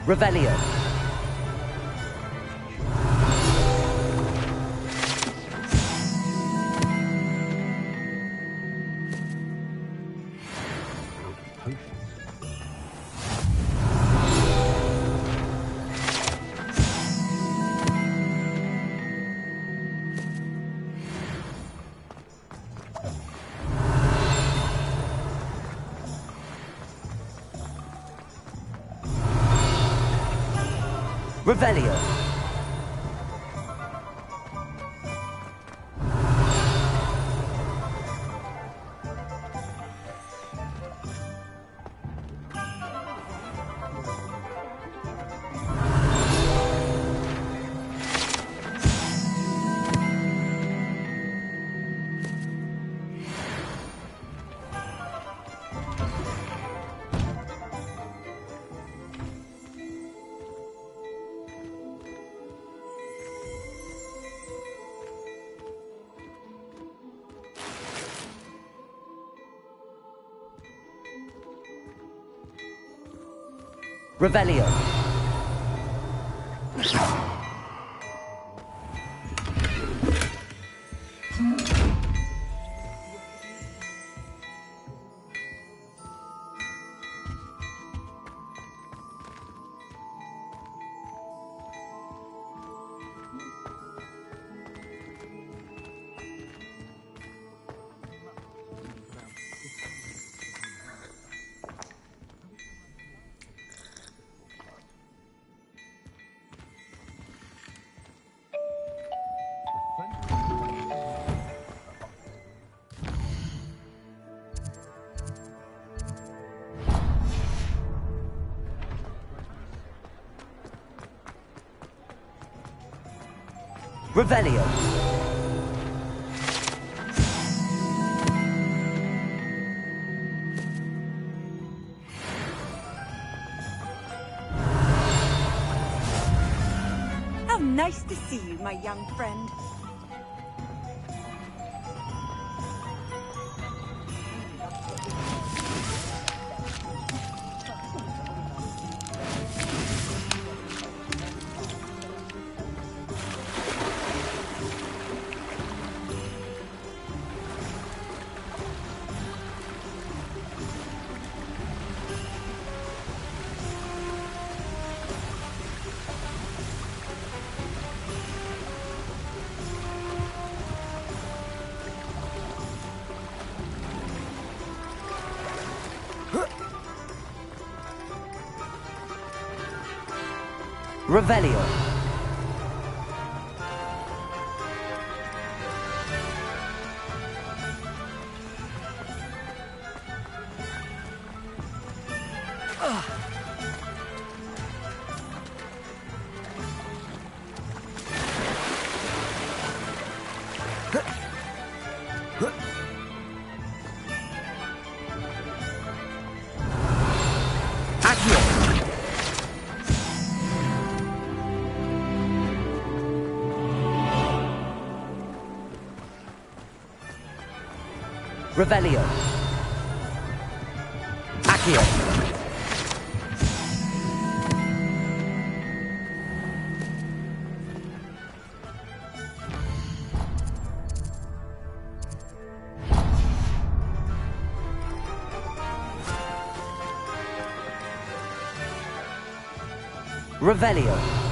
S3: Revelio. Revelio. Revelio. Revelio.
S19: How nice to see you, my young friend.
S3: Revelio. Revelio. Accio. Revelio.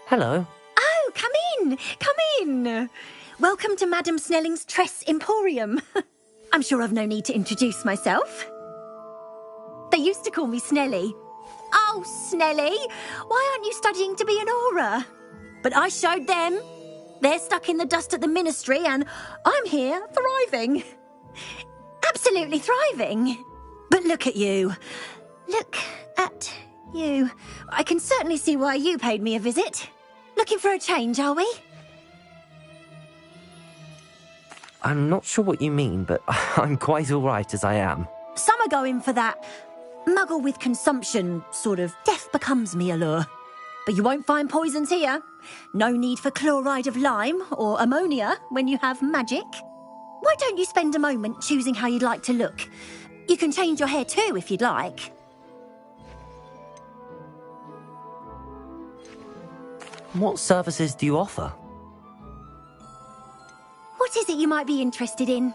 S3: Hello.
S6: Oh, come in! Come in! Welcome to Madame Snelling's Tress Emporium. I'm sure I've no need to introduce myself. They used to call me Snelly. Oh, Snelly, why aren't you studying to be an aura? But I showed them. They're stuck in the dust at the Ministry, and I'm here thriving. Absolutely thriving. But look at you. Look at you. I can certainly see why you paid me a visit. Looking for a change, are we?
S3: I'm not sure what you mean, but I'm quite all right as I am.
S6: Some are going for that muggle with consumption, sort of death becomes me allure. But you won't find poisons here. No need for chloride of lime or ammonia when you have magic. Why don't you spend a moment choosing how you'd like to look? You can change your hair too if you'd like.
S3: What services do you offer?
S6: What is it you might be interested in?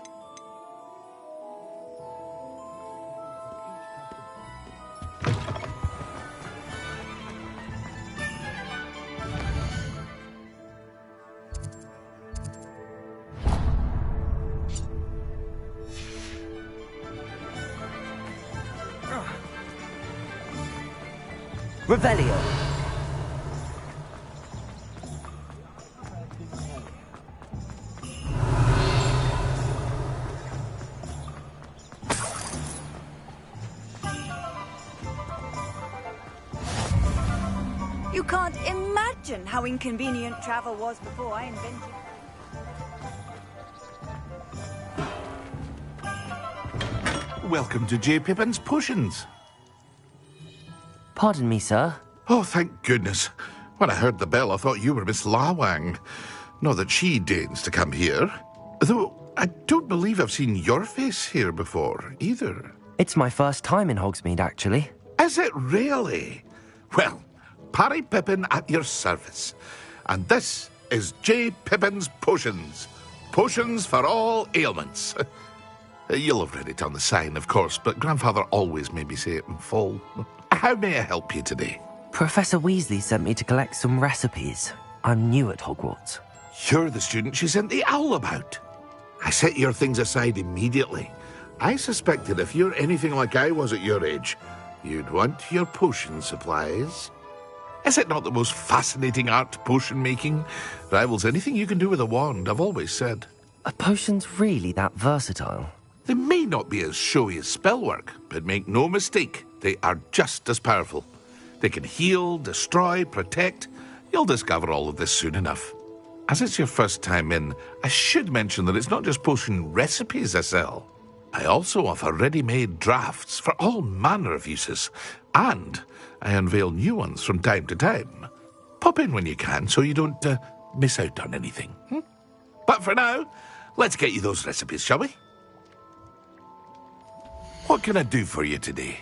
S3: Revelio.
S19: You can't imagine how inconvenient travel was before I invented it.
S2: Welcome to J. Pippin's Potions.
S3: Pardon me, sir.
S2: Oh, thank goodness. When I heard the bell, I thought you were Miss Lawang. Not that she deigns to come here. Though I don't believe I've seen your face here before, either.
S3: It's my first time in Hogsmeade, actually.
S2: Is it really? Well, Parry Pippin at your service. And this is J. Pippin's Potions. Potions for all ailments. You'll have read it on the sign, of course, but Grandfather always made me say it in full. How may I help you today?
S3: Professor Weasley sent me to collect some recipes. I'm new at Hogwarts.
S2: You're the student she sent the owl about. I set your things aside immediately. I suspected if you're anything like I was at your age, you'd want your potion supplies. Is it not the most fascinating art, potion making? Rivals anything you can do with a wand, I've always said.
S3: Are potions really that versatile?
S2: They may not be as showy as spellwork, but make no mistake, they are just as powerful. They can heal, destroy, protect. You'll discover all of this soon enough. As it's your first time in, I should mention that it's not just potion recipes I sell. I also offer ready-made drafts for all manner of uses, and I unveil new ones from time to time. Pop in when you can so you don't miss out on anything. But for now, let's get you those recipes, shall we? What can I do for you today?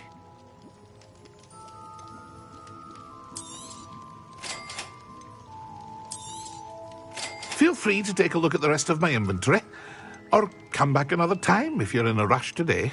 S2: Feel free to take a look at the rest of my inventory, or come back another time if you're in a rush today.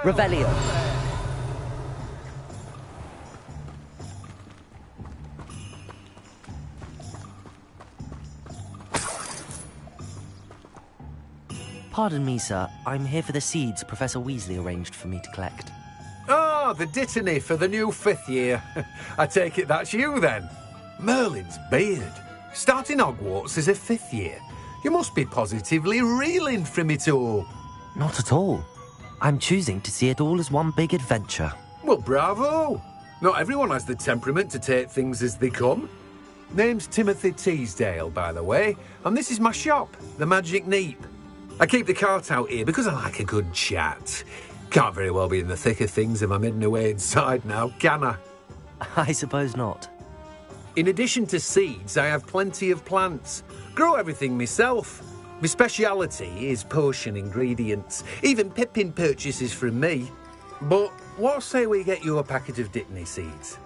S3: Revelio. Pardon me, sir. I'm here for the seeds Professor Weasley arranged for me to collect.
S4: Ah, the dittany for the new 5th year. I take it that's you, then. Merlin's beard. Starting Hogwarts as a 5th year. You must be positively reeling from it all.
S3: Not at all. I'm choosing to see it all as one big adventure.
S4: Well, bravo! Not everyone has the temperament to take things as they come. Name's Timothy Teasdale, by the way, and this is my shop, the Magic Neep. I keep the cart out here because I like a good chat. Can't very well be in the thick of things if I'm hidden away inside now, can I?
S3: I suppose not.
S4: In addition to seeds, I have plenty of plants. Grow everything myself. My speciality is potion ingredients. Even Pippin purchases from me. But what say we get you a packet of Dittany seeds?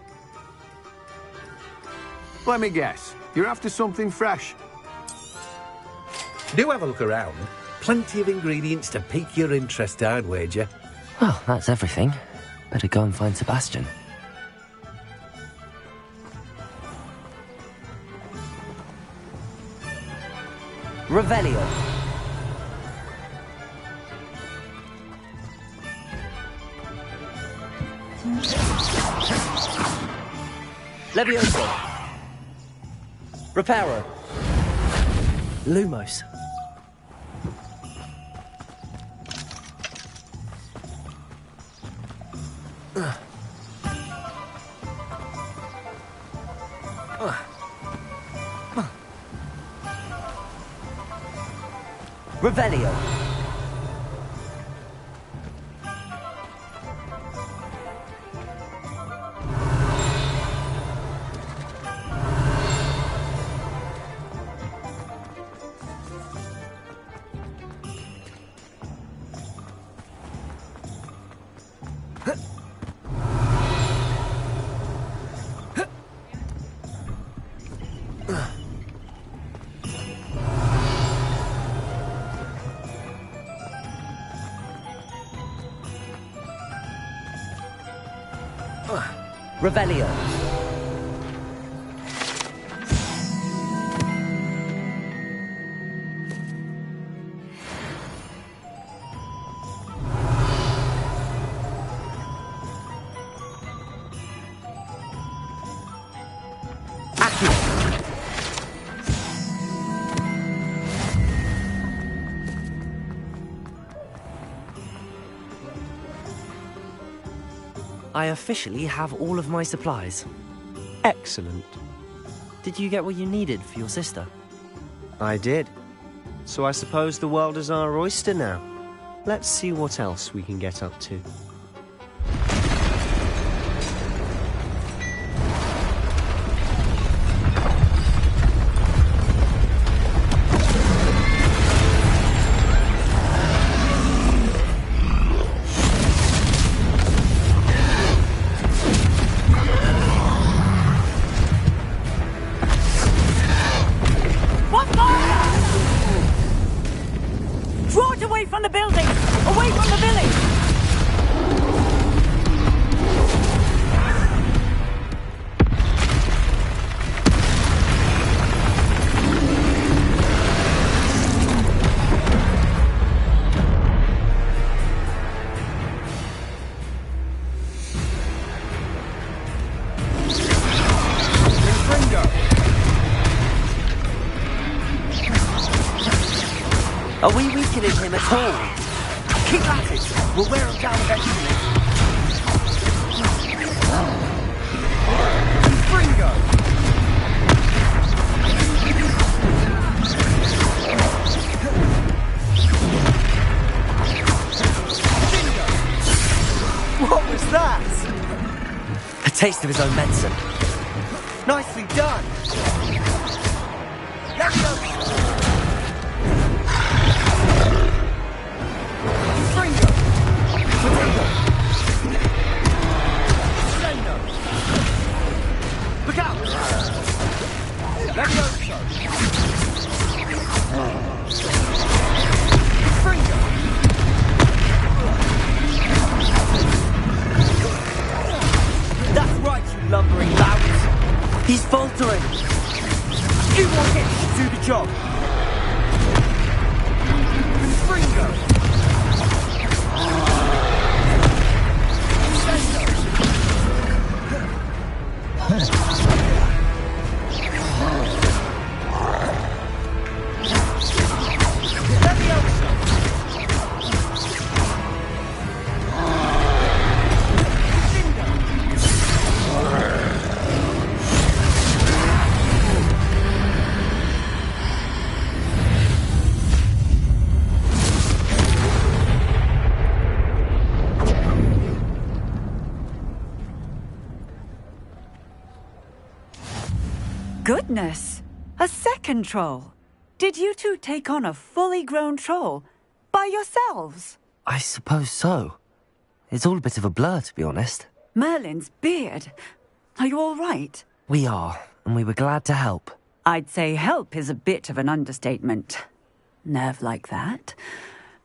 S4: Let me guess. You're after something fresh. Do have a look around. Plenty of ingredients to pique your interest, I'd wager.
S3: Well, that's everything. Better go and find Sebastian. Revelio. Levioso! Reparo! Lumos. Revelio. Revelio. I officially have all of my supplies.
S12: Excellent.
S3: Did you get what you needed for your sister?
S12: I did. So I suppose the world is our oyster now. Let's see what else we can get up to.
S3: Are we weakening him at all? Keep at it! We'll wear him down eventually.
S5: Fringo!
S12: What was that?
S3: A taste of his own medicine.
S12: Nicely done! Levioso!
S5: Look out! Levioso! Fringo!
S12: That's right, you lumbering louts! He's faltering! You want him to do the job!
S5: Fringo!
S19: Goodness! A second troll! Did you two take on a fully grown troll? By yourselves?
S3: I suppose so. It's all a bit of a blur, to be honest.
S19: Merlin's beard. Are you all right?
S3: We are, and we were glad to help.
S19: I'd say help is a bit of an understatement. Nerve like that.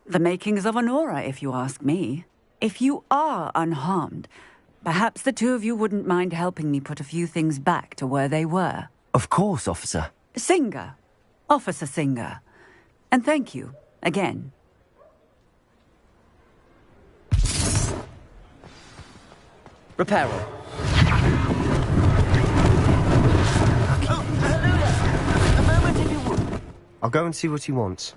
S19: The makings of an aura, if you ask me. If you are unharmed, perhaps the two of you wouldn't mind helping me put a few things back to where they were.
S3: Of course, officer.
S19: Singer. Officer Singer. And thank you, again.
S3: Reparo.
S12: I'll go and see what he wants.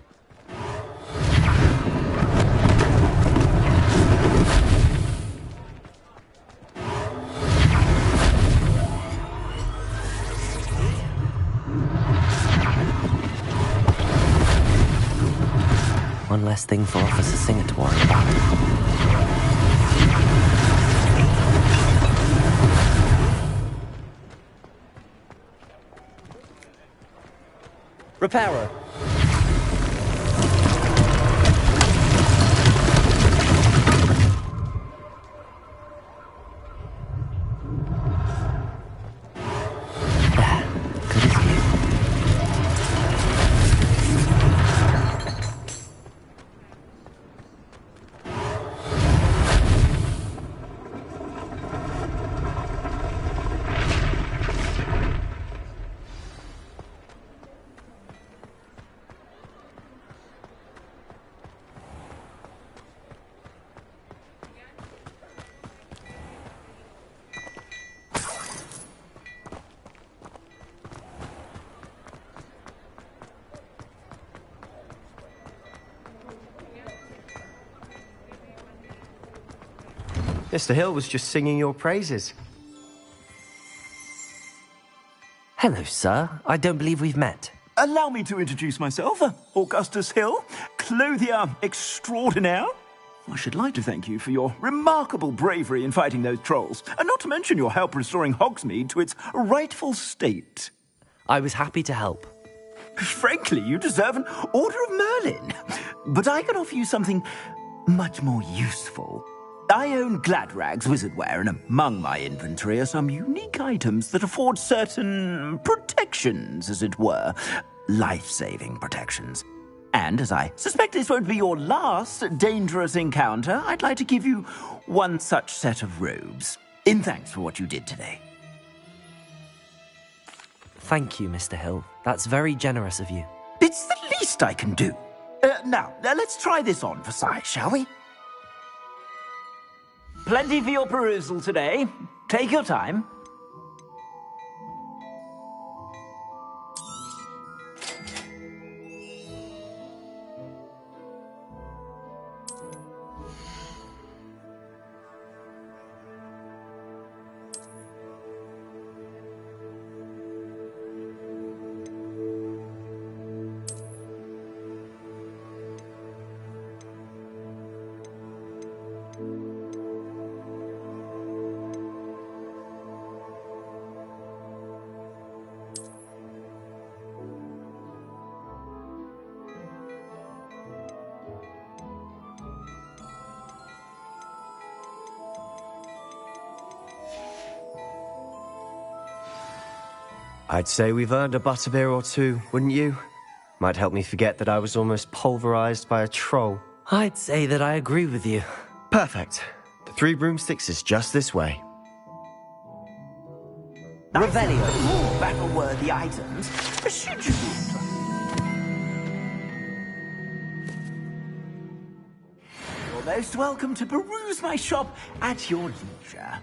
S3: One less thing for Officer Singer to worry about.
S17: Reparo.
S12: Mr. Hill was just singing your praises.
S3: Hello, sir. I don't believe we've met.
S22: Allow me to introduce myself, Augustus Hill, clothier extraordinaire. I should like to thank you for your remarkable bravery in fighting those trolls, and not to mention your help restoring Hogsmeade to its rightful state.
S3: I was happy to help.
S22: Frankly, you deserve an Order of Merlin. But I can offer you something much more useful. I own Gladrag's wizardware, and among my inventory are some unique items that afford certain protections, as it were. Life-saving protections. And as I suspect this won't be your last dangerous encounter, I'd like to give you one such set of robes, in thanks for what you did today.
S3: Thank you, Mr. Hill. That's very generous of you.
S22: It's the least I can do. Now, let's try this on for size, shall we? Plenty for your perusal today. Take your time.
S12: I'd say we've earned a butterbeer or two, wouldn't you? Might help me forget that I was almost pulverized by a troll.
S3: I'd say that I agree with you.
S12: Perfect. The 3 broomsticks is just this way.
S22: Revelio. Battle-worthy items. Should you be interested? You're most welcome to peruse my shop at your leisure.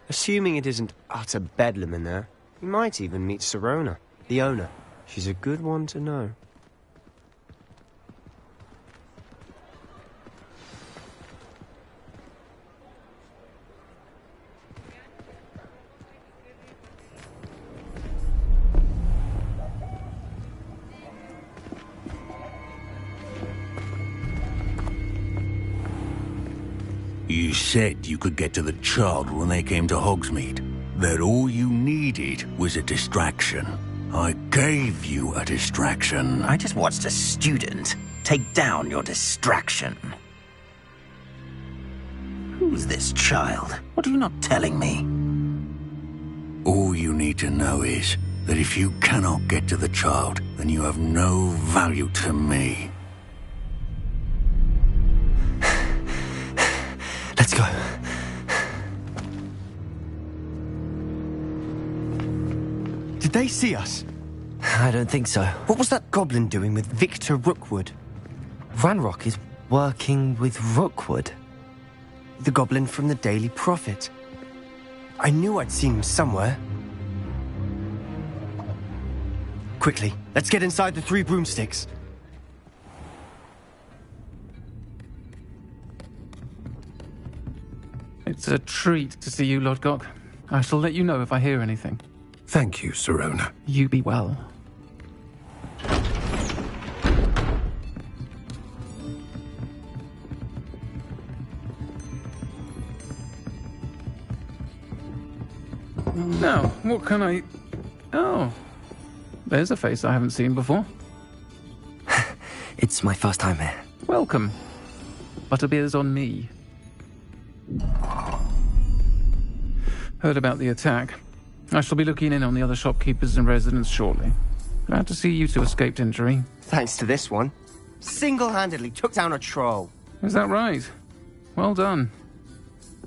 S12: Assuming it isn't utter bedlam in there, you might even meet Sirona, the owner. She's a good one to know.
S13: You said you could get to the child when they came to Hogsmeade. That all you needed was a distraction. I gave you a distraction.
S20: I just watched a student take down your distraction. Who's this child? What are you not telling me?
S13: All you need to know is that if you cannot get to the child, then you have no value to me.
S12: Let's go. Did they see us?
S3: I don't think so.
S12: What was that goblin doing with Victor Rookwood?
S3: Ranrock is working with Rookwood.
S12: The goblin from the Daily Prophet. I knew I'd seen him somewhere. Quickly, let's get inside the 3 broomsticks.
S1: It's a treat to see you, Lodgok. I shall let you know if I hear anything.
S9: Thank you, Sirona.
S1: You be well. Now, what can I... Oh, there's a face I haven't seen before.
S3: It's my first time here.
S1: Welcome. Butterbeer's on me. Heard about the attack. I shall be looking in on the other shopkeepers and residents shortly. Glad to see you two escaped injury.
S12: Thanks to this one. Single-handedly took down a troll.
S1: Is that right? Well done.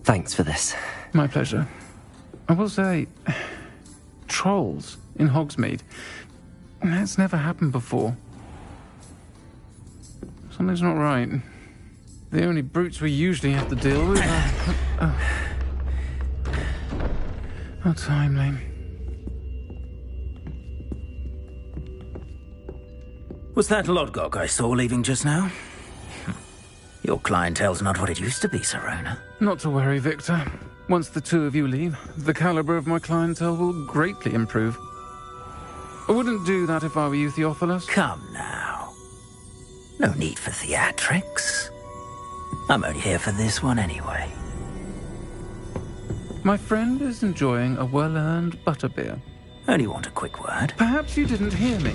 S3: Thanks for this.
S1: My pleasure. I will say, trolls in Hogsmeade. That's never happened before. Something's not right. The only brutes we usually have to deal with are... How timely.
S20: Was that Lodgok I saw leaving just now? Your clientele's not what it used to be, Sirona.
S1: Not to worry, Victor. Once the two of you leave, the caliber of my clientele will greatly improve. I wouldn't do that if I were you, Theophilus.
S20: Come now. No need for theatrics. I'm only here for this one anyway.
S1: My friend is enjoying a well-earned butterbeer.
S20: Only want a quick word.
S1: Perhaps you didn't hear me.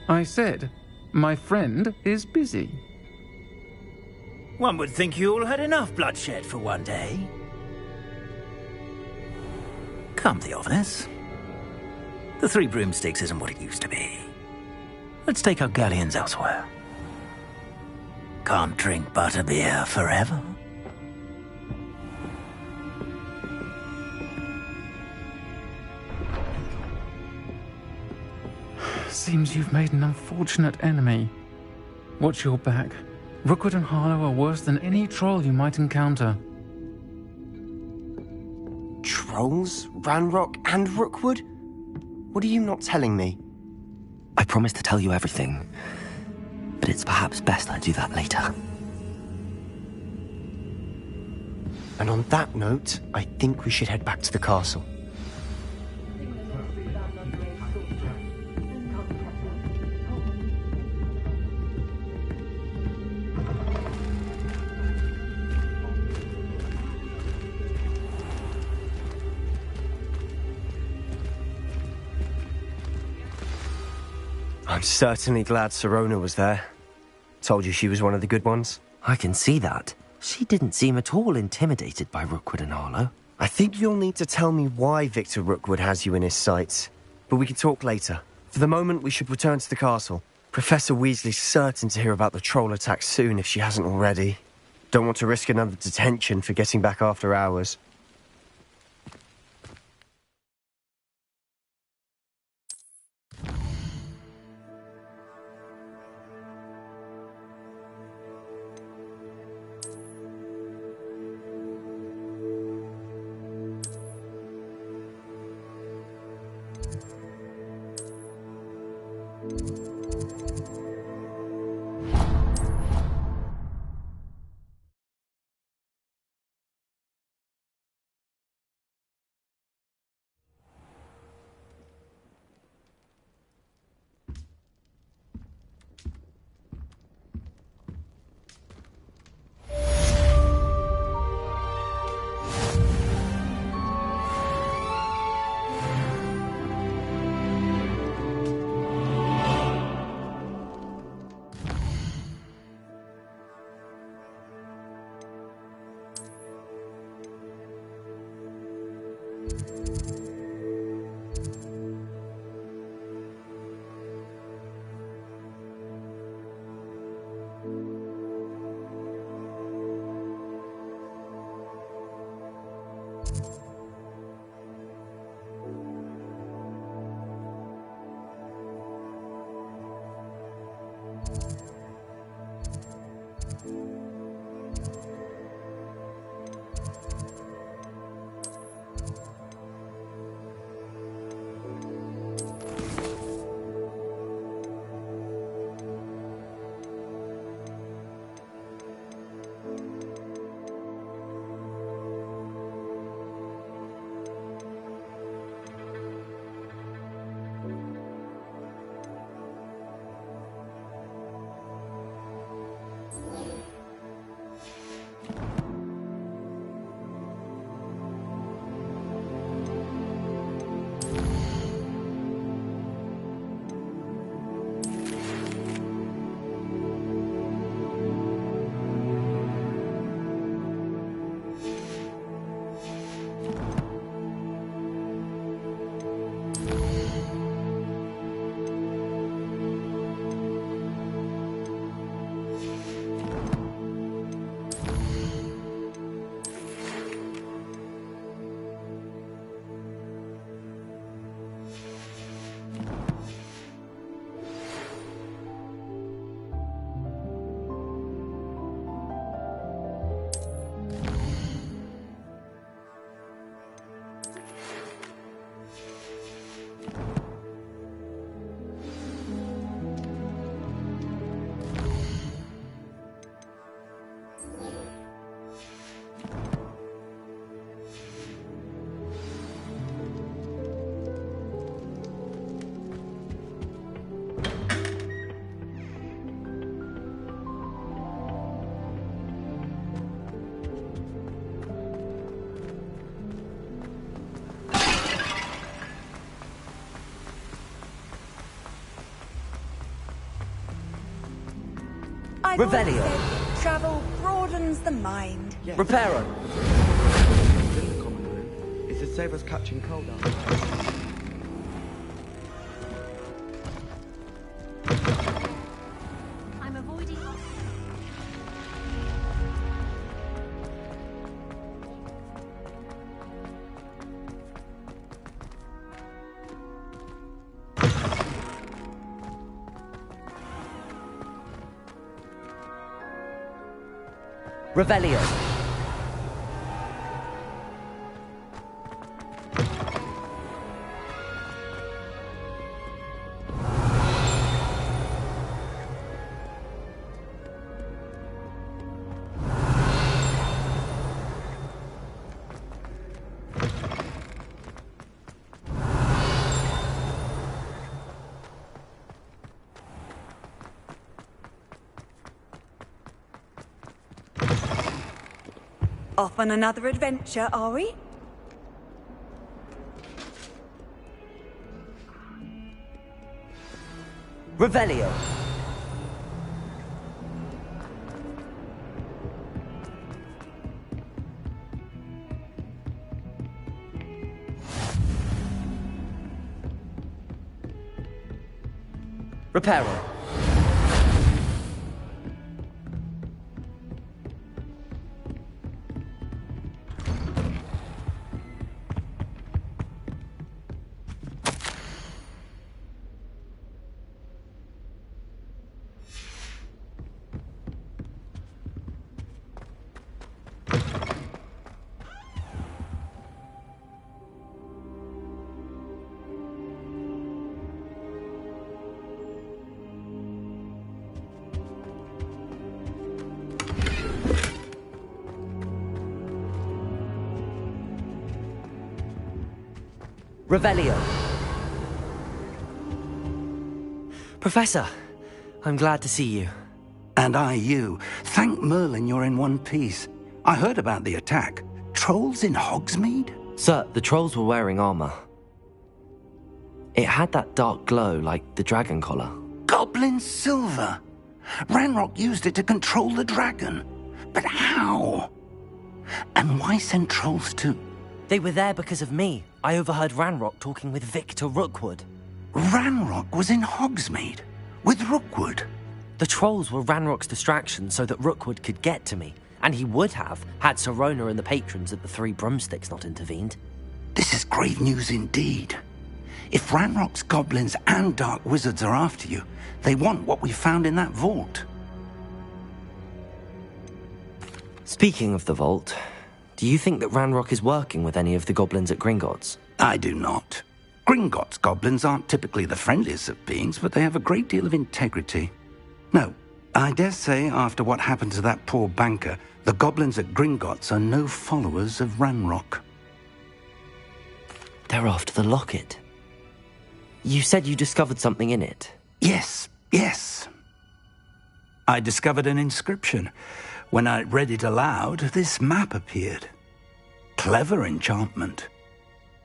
S1: I said, my friend is busy.
S20: One would think you all had enough bloodshed for one day. Come, Theophilus. The 3 broomsticks isn't what it used to be. Let's take our galleons elsewhere. Can't drink butterbeer forever.
S1: Seems you've made an unfortunate enemy. Watch your back. Rookwood and Harlow are worse than any troll you might encounter.
S12: Trolls? Ranrock and Rookwood? What are you not telling me?
S3: I promised to tell you everything, but it's perhaps best I do that later.
S12: And on that note, I think we should head back to the castle. I'm certainly glad Sirona was there. Told you she was one of the good ones.
S3: I can see that. She didn't seem at all intimidated by Rookwood and Harlow.
S12: I think you'll need to tell me why Victor Rookwood has you in his sights. But we can talk later. For the moment, we should return to the castle. Professor Weasley's certain to hear about the troll attack soon if she hasn't already. Don't want to risk another detention for getting back after hours.
S15: I've
S3: Revelio.
S15: always said travel broadens the mind.
S3: Reparo.
S7: In the common room. Is to save us catching cold after.
S6: I'm avoiding.
S3: Revelio.
S15: Off on another adventure, are we?
S3: Revelio. Reparo. Revelio. Professor, I'm glad to see you.
S13: And I you. Thank Merlin you're in one piece. I heard about the attack. Trolls in Hogsmeade?
S3: Sir, the trolls were wearing armor. It had that dark glow like the dragon collar.
S13: Goblin silver. Ranrock used it to control the dragon. But how? And why send trolls to...
S3: They were there because of me. I overheard Ranrock talking with Victor Rookwood.
S13: Ranrock was in Hogsmeade? With Rookwood?
S3: The trolls were Ranrock's distraction so that Rookwood could get to me. And he would have, had Sirona and the patrons at the Three Broomsticks not intervened.
S13: This is grave news indeed. If Ranrock's goblins and dark wizards are after you, they want what we found in that vault.
S3: Speaking of the vault, do you think that Ranrock is working with any of the goblins at Gringotts?
S13: I do not. Gringotts goblins aren't typically the friendliest of beings, but they have a great deal of integrity. No, I dare say after what happened to that poor banker, the goblins at Gringotts are no followers of Ranrock.
S3: They're after the locket. You said you discovered something in it.
S13: Yes. I discovered an inscription. When I read it aloud, this map appeared. Clever enchantment.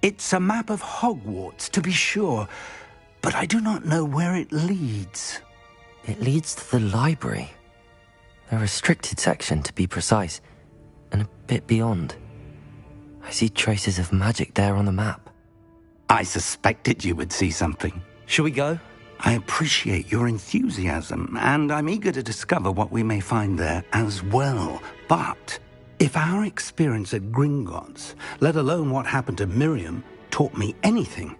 S13: It's a map of Hogwarts, to be sure, but I do not know where it leads.
S3: It leads to the library. A restricted section, to be precise, and a bit beyond. I see traces of magic there on the map.
S13: I suspected you would see something.
S3: Shall we go?
S13: I appreciate your enthusiasm, and I'm eager to discover what we may find there as well. But if our experience at Gringotts, let alone what happened to Miriam, taught me anything,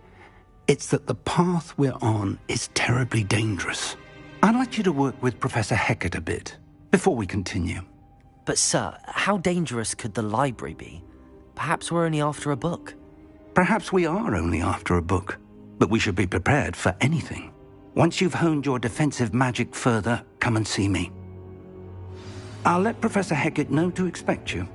S13: it's that the path we're on is terribly dangerous. I'd like you to work with Professor Hecat a bit before we continue.
S3: But sir, how dangerous could the library be? Perhaps we're only after a book.
S13: Perhaps we are only after a book, but we should be prepared for anything. Once you've honed your defensive magic further, come and see me. I'll let Professor Hecat know to expect you.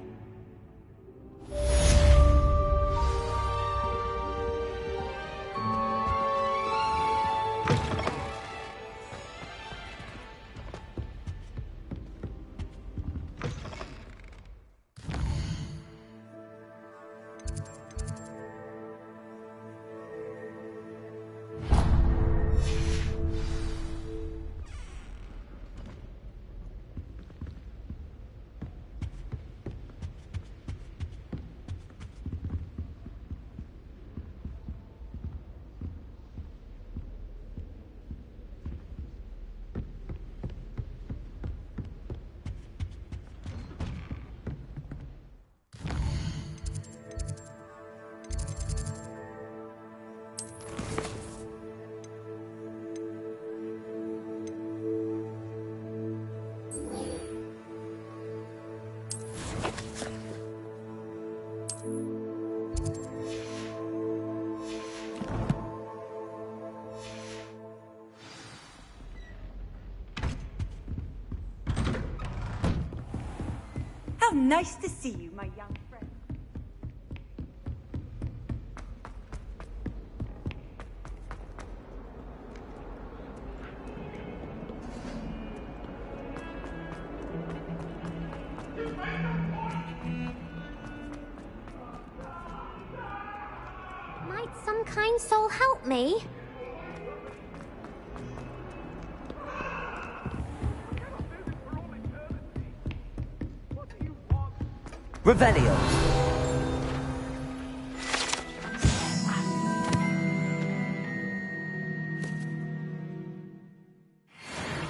S16: nice to see you, my young friend.
S14: Might some kind soul help me?
S3: Revelio.
S17: I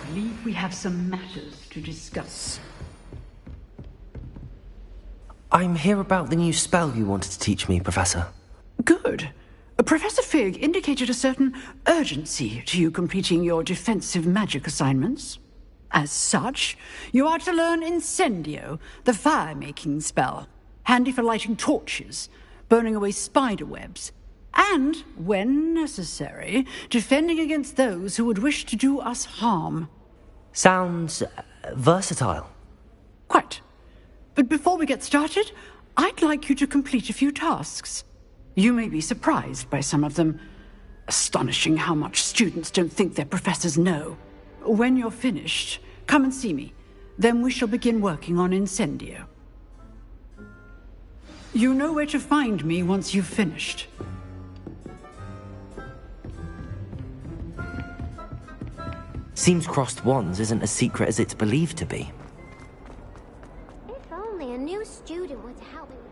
S17: believe we have some matters to discuss.
S3: I'm here about the new spell you wanted to teach me, Professor.
S17: Good. Professor Fig indicated a certain urgency to you completing your defensive magic assignments. As such, you are to learn Incendio, the fire-making spell, handy for lighting torches, burning away spider webs, and, when necessary, defending against those who would wish to do us harm.
S3: Sounds versatile.
S17: Quite. But before we get started, I'd like you to complete a few tasks. You may be surprised by some of them. Astonishing how much students don't think their professors know. When you're finished, come and see me. Then we shall begin working on Incendio. You know where to find me once you've finished.
S3: Seems crossed wands isn't as secret as it's believed to be.
S14: If only a new student were to help me with...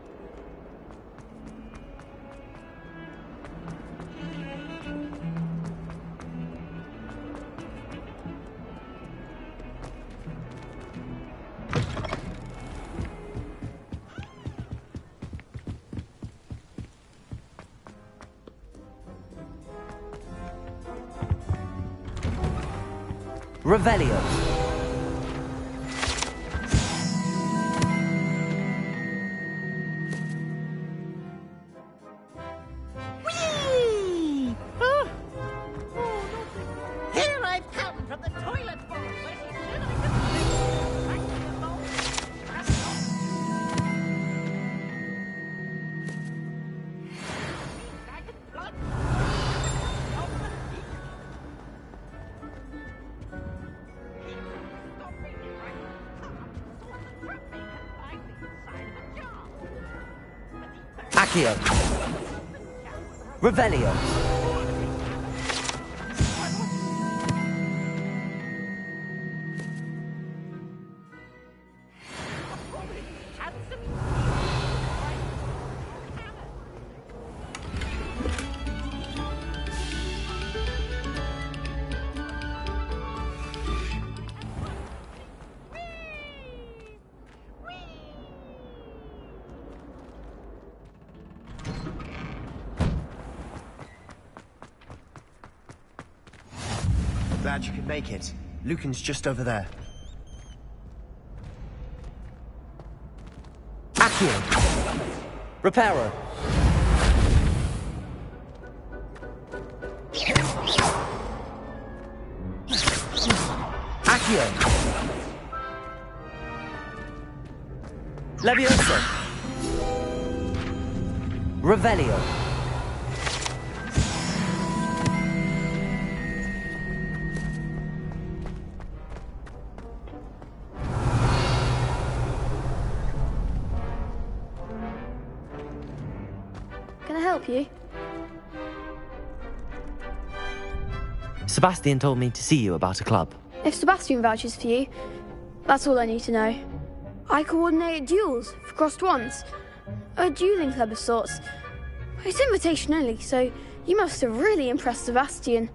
S3: Revelio.
S18: Whee! Oh. Here I've come from the toilet bowl where she said I could back to the bowl.
S3: Accio. Revelio.
S12: Glad you could make it. Lucan's just over there.
S3: Accio. Reparo. Accio. Levioso. Revelio.
S14: Can I help you?
S3: Sebastian told me to see you about a club.
S14: If Sebastian vouches for you, that's all I need to know. I coordinate duels for crossed wands. A dueling club of sorts. It's invitation only, so you must have really impressed Sebastian.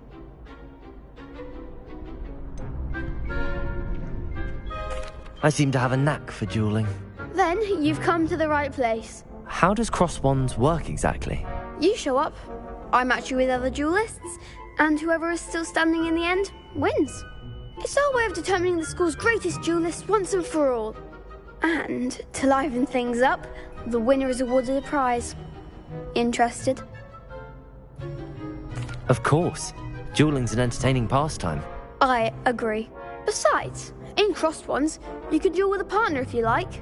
S3: I seem to have a knack for dueling.
S14: Then you've come to the right place.
S3: How does cross wands work exactly?
S14: You show up, I match you with other duelists, and whoever is still standing in the end wins. It's our way of determining the school's greatest duelist once and for all. And to liven things up, the winner is awarded a prize. Interested?
S3: Of course. Dueling's an entertaining pastime.
S14: I agree. Besides, in crossed ones, you could duel with a partner if you like.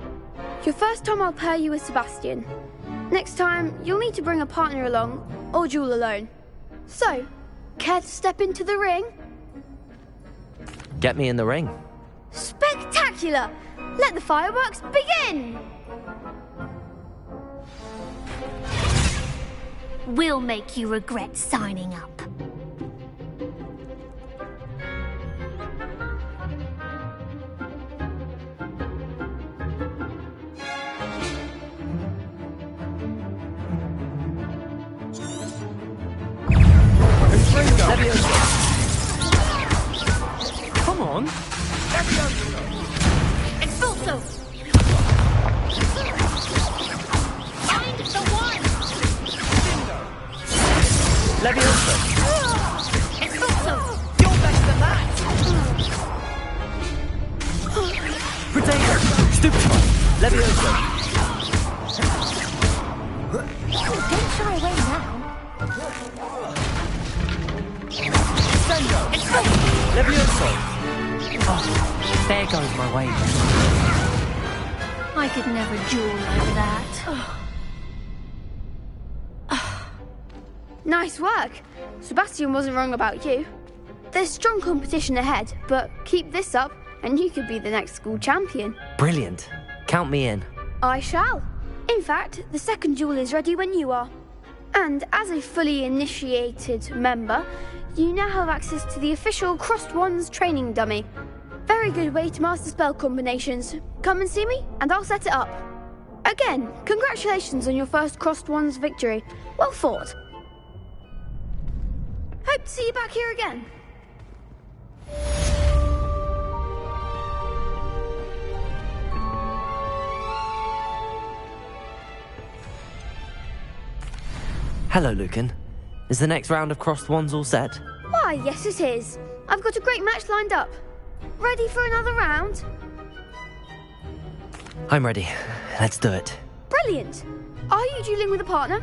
S14: Your first time I'll pair you with Sebastian. Next time, you'll need to bring a partner along, or duel alone. So, care to step into the ring?
S3: Get me in the ring.
S14: Spectacular! Let the fireworks begin!
S6: We'll make you regret signing up.
S3: Come on.
S6: Expulso! Find the one!
S3: Levioso.
S6: Expulso!
S18: You're better than that!
S3: Potato. Stupefy. Levioso.
S6: Don't shy away now.
S3: Levioso. Oh, there goes my way.
S6: I could never duel like that.
S14: Nice work. Sebastian wasn't wrong about you. There's strong competition ahead, but keep this up and you could be the next school champion.
S3: Brilliant. Count me in.
S14: I shall. In fact, the second duel is ready when you are. And as a fully initiated member, you now have access to the official Crossed Wands training dummy. Very good way to master spell combinations. Come and see me, and I'll set it up. Again, congratulations on your first Crossed Wands victory. Well fought. Hope to see you back here again.
S3: Hello, Lucan. Is the next round of Crossed Wands all set?
S14: Why, yes it is. I've got a great match lined up. Ready for another round?
S3: I'm ready. Let's do it.
S14: Brilliant. Are you dueling with a partner?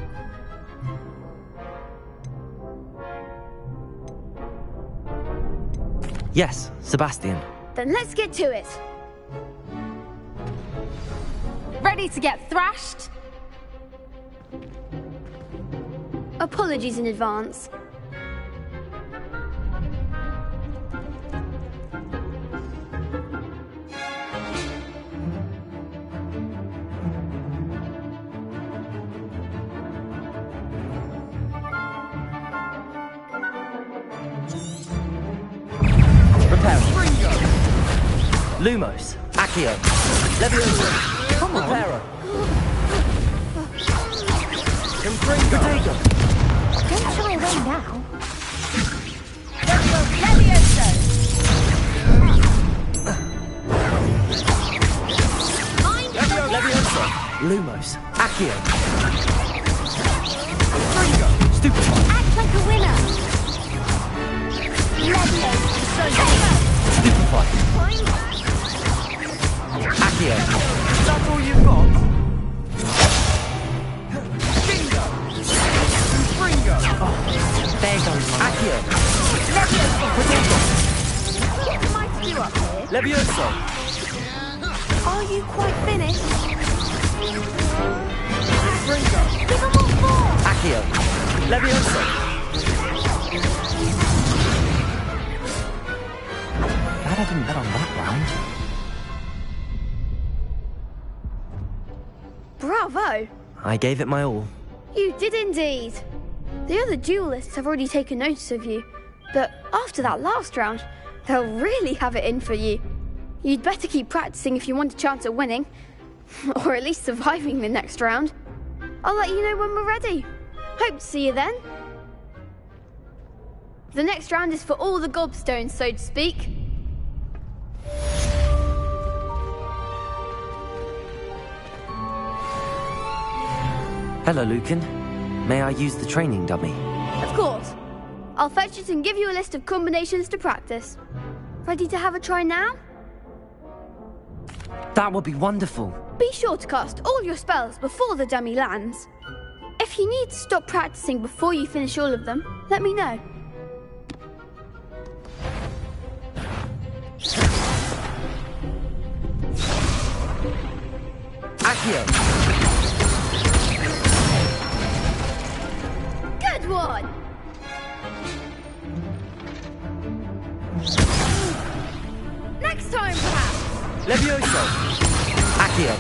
S3: Yes, Sebastian.
S14: Then let's get to it.
S6: Ready to get thrashed?
S14: Apologies in advance.
S3: Lumos, Accio, Levioso, come on, Reparo,
S6: Don't shy away now.
S14: Levioso!
S3: Levioso, Lumos, Accio, Stupefy,
S6: Act like a winner.
S3: Stupefy, Accio.
S18: That's all you've got?
S3: There goes my Accio.
S14: What am I to do up here?
S3: Levioso.
S14: Are you quite finished?
S6: Give them all four.
S3: Accio. Levioso. Glad I didn't bet on that round.
S14: Bravo!
S3: I gave it my all.
S14: You did indeed. The other duelists have already taken notice of you, but after that last round, they'll really have it in for you. You'd better keep practicing if you want a chance at winning, or at least surviving the next round. I'll let you know when we're ready. Hope to see you then. The next round is for all the gobstones, so to speak.
S3: Hello, Lucan. May I use the training dummy?
S14: Of course. I'll fetch it and give you a list of combinations to practice. Ready to have a try now?
S3: That would be wonderful.
S14: Be sure to cast all your spells before the dummy lands. If you need to stop practicing before you finish all of them, let me know.
S3: Accio.
S14: Good one! Next time, perhaps!
S3: Levioso. Accio.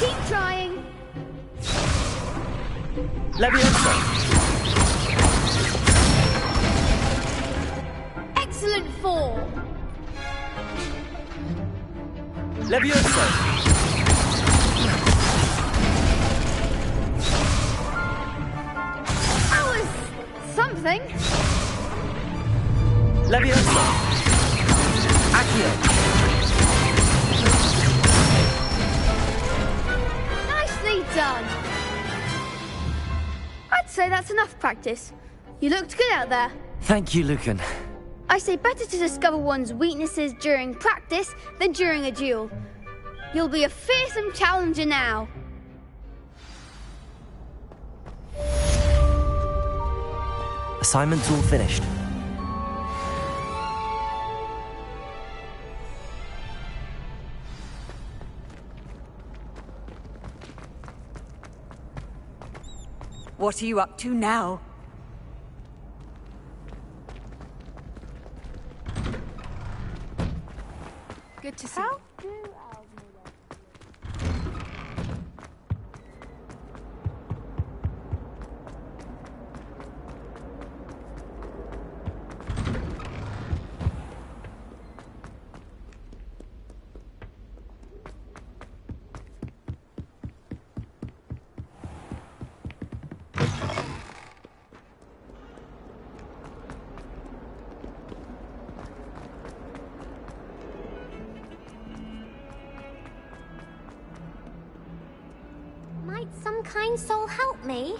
S14: Keep trying.
S3: Levioso.
S14: Excellent fall.
S3: Levioso.
S14: That was something.
S3: Levioso. Accio.
S14: Nicely done. I'd say that's enough practice. You looked good out there.
S3: Thank you, Lucan.
S14: I say better to discover one's weaknesses during practice than during a duel. You'll be a fearsome challenger now.
S3: Assignment's all finished.
S19: What are you up to now?
S11: Good to see you.
S6: Might some kind soul help me?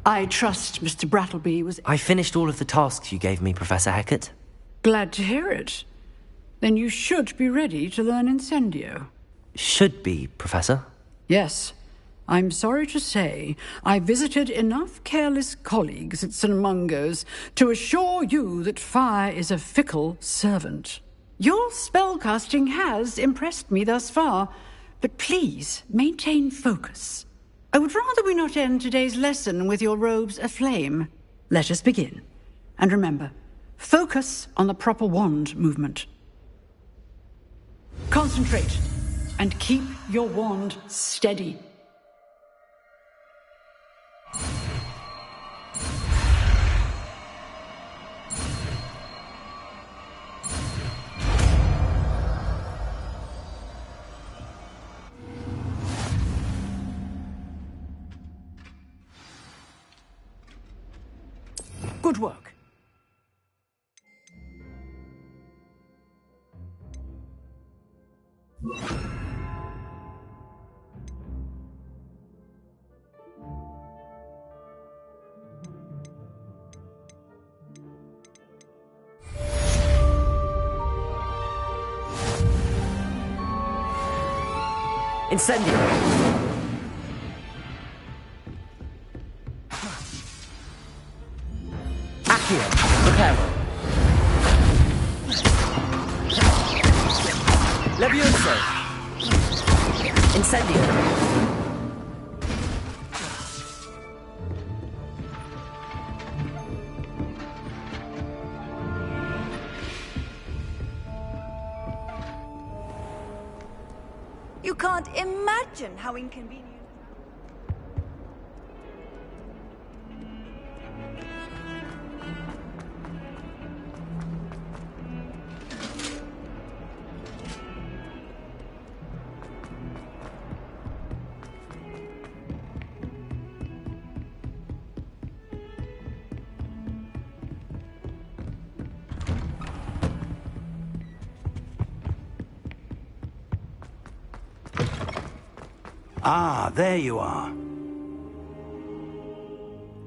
S17: I trust Mr. Brattleby was
S3: I finished all of the tasks you gave me, Professor Hackett.
S17: glad to hear it. Then you should be ready to learn Incendio.
S3: Should be, Professor.
S17: Yes. I'm sorry to say, I visited enough careless colleagues at St. Mungo's to assure you that fire is a fickle servant. Your spellcasting has impressed me thus far, but please maintain focus. I would rather we not end today's lesson with your robes aflame. Let us begin. And remember, focus on the proper wand movement. Concentrate, and keep your wand steady. Good work.
S3: Incendio! Accio! Reparo! Levioso! Incendio!
S11: You can't imagine how inconvenient.
S13: Ah, there you are.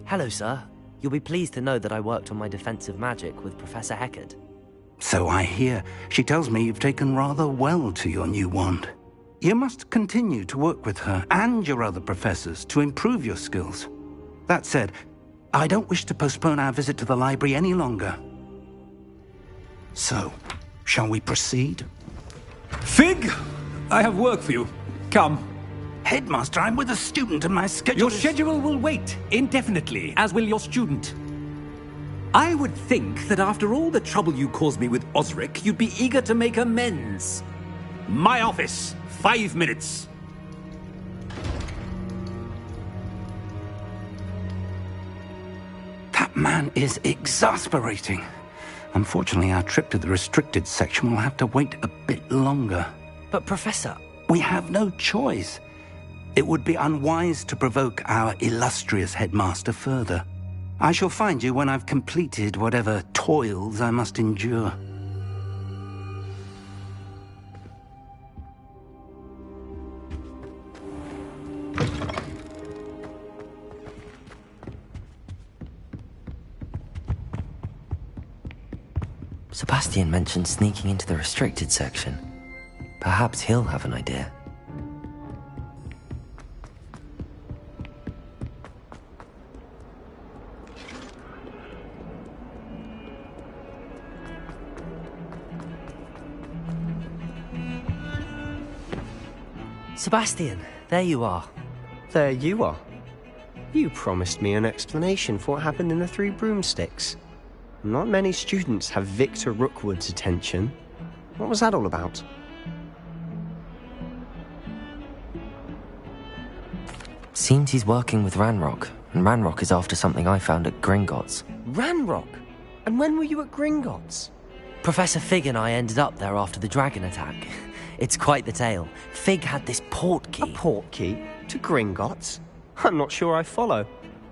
S3: Hello, sir. You'll be pleased to know that I worked on my defensive magic with Professor Heckard.
S13: So I hear. She tells me you've taken rather well to your new wand. You must continue to work with her and your other professors to improve your skills. That said, I don't wish to postpone our visit to the library any longer. So, shall we proceed?
S10: Fig! I have work for you. Come.
S13: Headmaster, I'm with a student and my schedule
S10: Your schedule will wait indefinitely, as will your student. I would think that after all the trouble you caused me with Osric, you'd be eager to make amends. My office, 5 minutes.
S13: That man is exasperating. Unfortunately, our trip to the restricted section will have to wait a bit longer.
S3: But, Professor...
S13: We have no choice. It would be unwise to provoke our illustrious headmaster further. I shall find you when I've completed whatever toils I must endure.
S3: Sebastian mentioned sneaking into the restricted section. Perhaps he'll have an idea. Sebastian, there you are.
S12: There you are. You promised me an explanation for what happened in the Three Broomsticks. Not many students have Victor Rookwood's attention. What was that all about?
S3: Seems he's working with Ranrock, and Ranrock is after something I found at Gringotts.
S12: Ranrock? And when were you at Gringotts?
S3: Professor Fig and I ended up there after the dragon attack. It's quite the tale. Fig had this portkey.
S12: A portkey? To Gringotts? I'm not sure I follow.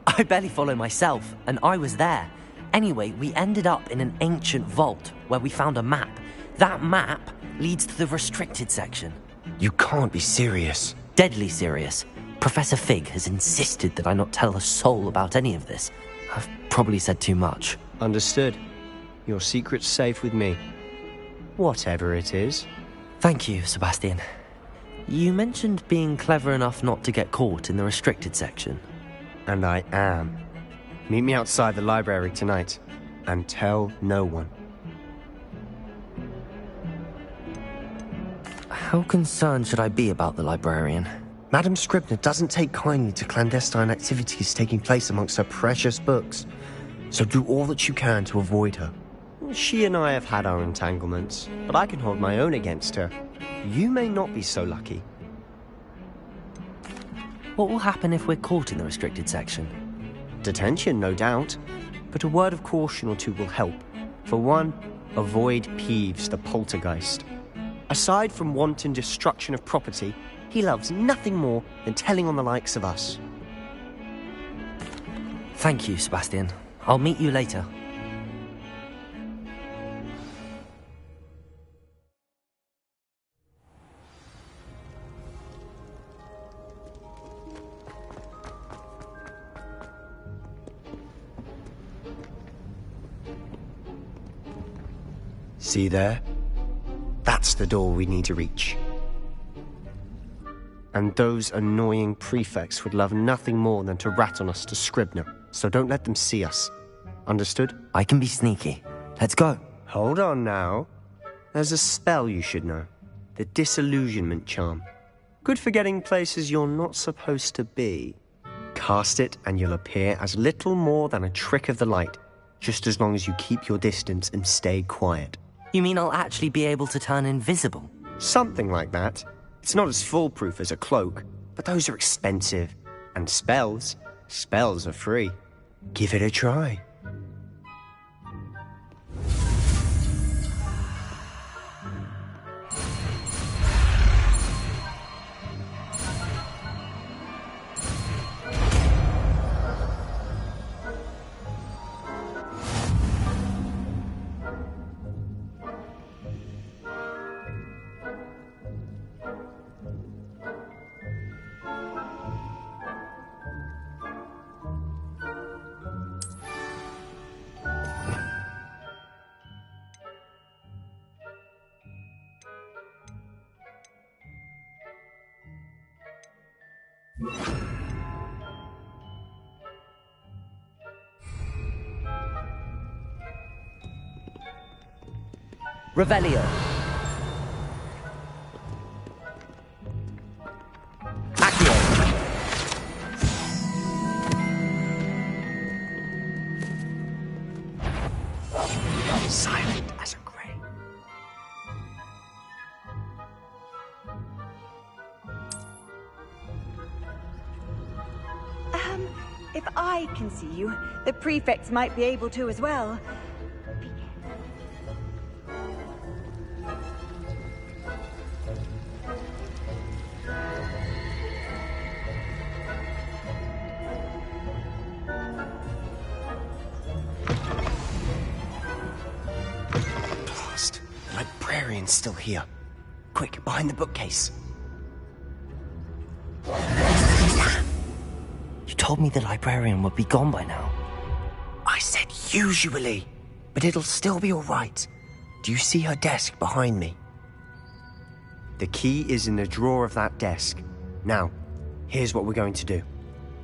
S3: I barely follow myself, and I was there. Anyway, we ended up in an ancient vault where we found a map. That map leads to the restricted section.
S12: You can't be serious.
S3: Deadly serious. Professor Fig has insisted that I not tell a soul about any of this. I've probably said too much.
S12: Understood. Your secret's safe with me. Whatever it is.
S3: Thank you, Sebastian. You mentioned being clever enough not to get caught in the restricted section.
S12: And I am. Meet me outside the library tonight, and tell no one.
S3: How concerned should I be about the librarian?
S12: Madame Scribner doesn't take kindly to clandestine activities taking place amongst her precious books, so do all that you can to avoid her. She and I have had our entanglements, but I can hold my own against her. You may not be so lucky.
S3: What will happen if we're caught in the restricted section?
S12: Detention, no doubt, but a word of caution or two will help. For one, avoid Peeves, the poltergeist. Aside from wanton destruction of property, he loves nothing more than telling on the likes of us.
S3: Thank you, Sebastian. I'll meet you later.
S12: See there? That's the door we need to reach. And those annoying prefects would love nothing more than to rat on us to Scribner, so don't let them see us. Understood?
S3: I can be sneaky. Let's go.
S12: Hold on now. There's a spell you should know. The Disillusionment Charm. Good for getting places you're not supposed to be. Cast it and you'll appear as little more than a trick of the light, just as long as you keep your distance and stay quiet.
S3: You mean I'll actually be able to turn invisible?
S12: Something like that. It's not as foolproof as a cloak, but those are expensive. And spells are free. Give it a try.
S3: Revelio. Accio.
S12: Silent as a grave.
S16: If I can see you, the prefects might be able to as well.
S12: Blast. The librarian's still here. Quick, behind the bookcase.
S3: You told me the librarian would be gone by now.
S12: I said usually, but it'll still be all right. Do you see her desk behind me? The key is in the drawer of that desk. Now, here's what we're going to do.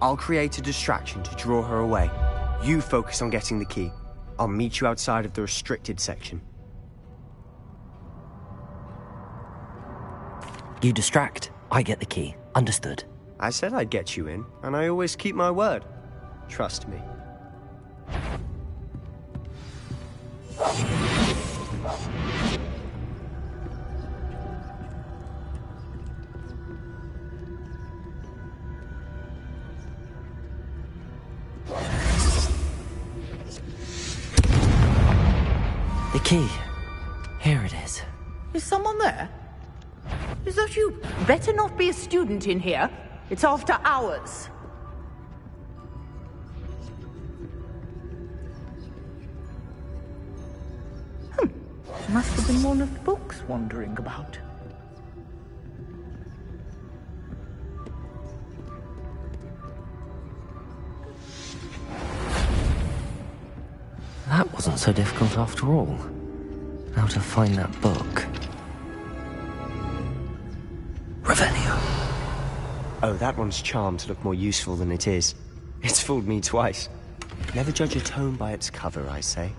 S12: I'll create a distraction to draw her away. You focus on getting the key. I'll meet you outside of the restricted section.
S3: You distract, I get the key. Understood.
S12: I said I'd get you in, and I always keep my word. Trust me.
S3: The key. Here it is.
S8: Is someone there? Is that you? Better not be a student in here. It's after hours. Must have been one of the books wandering about.
S3: That wasn't so difficult after all. How to find that book. Revelio.
S12: Oh, that one's charmed to look more useful than it is. It's fooled me twice. Never judge a tome by its cover, I say.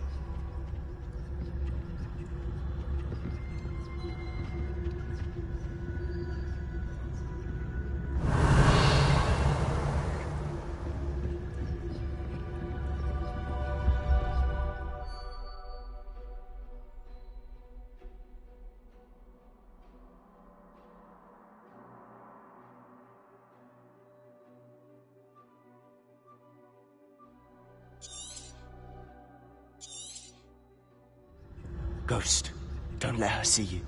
S12: Ghost, don't let her see you.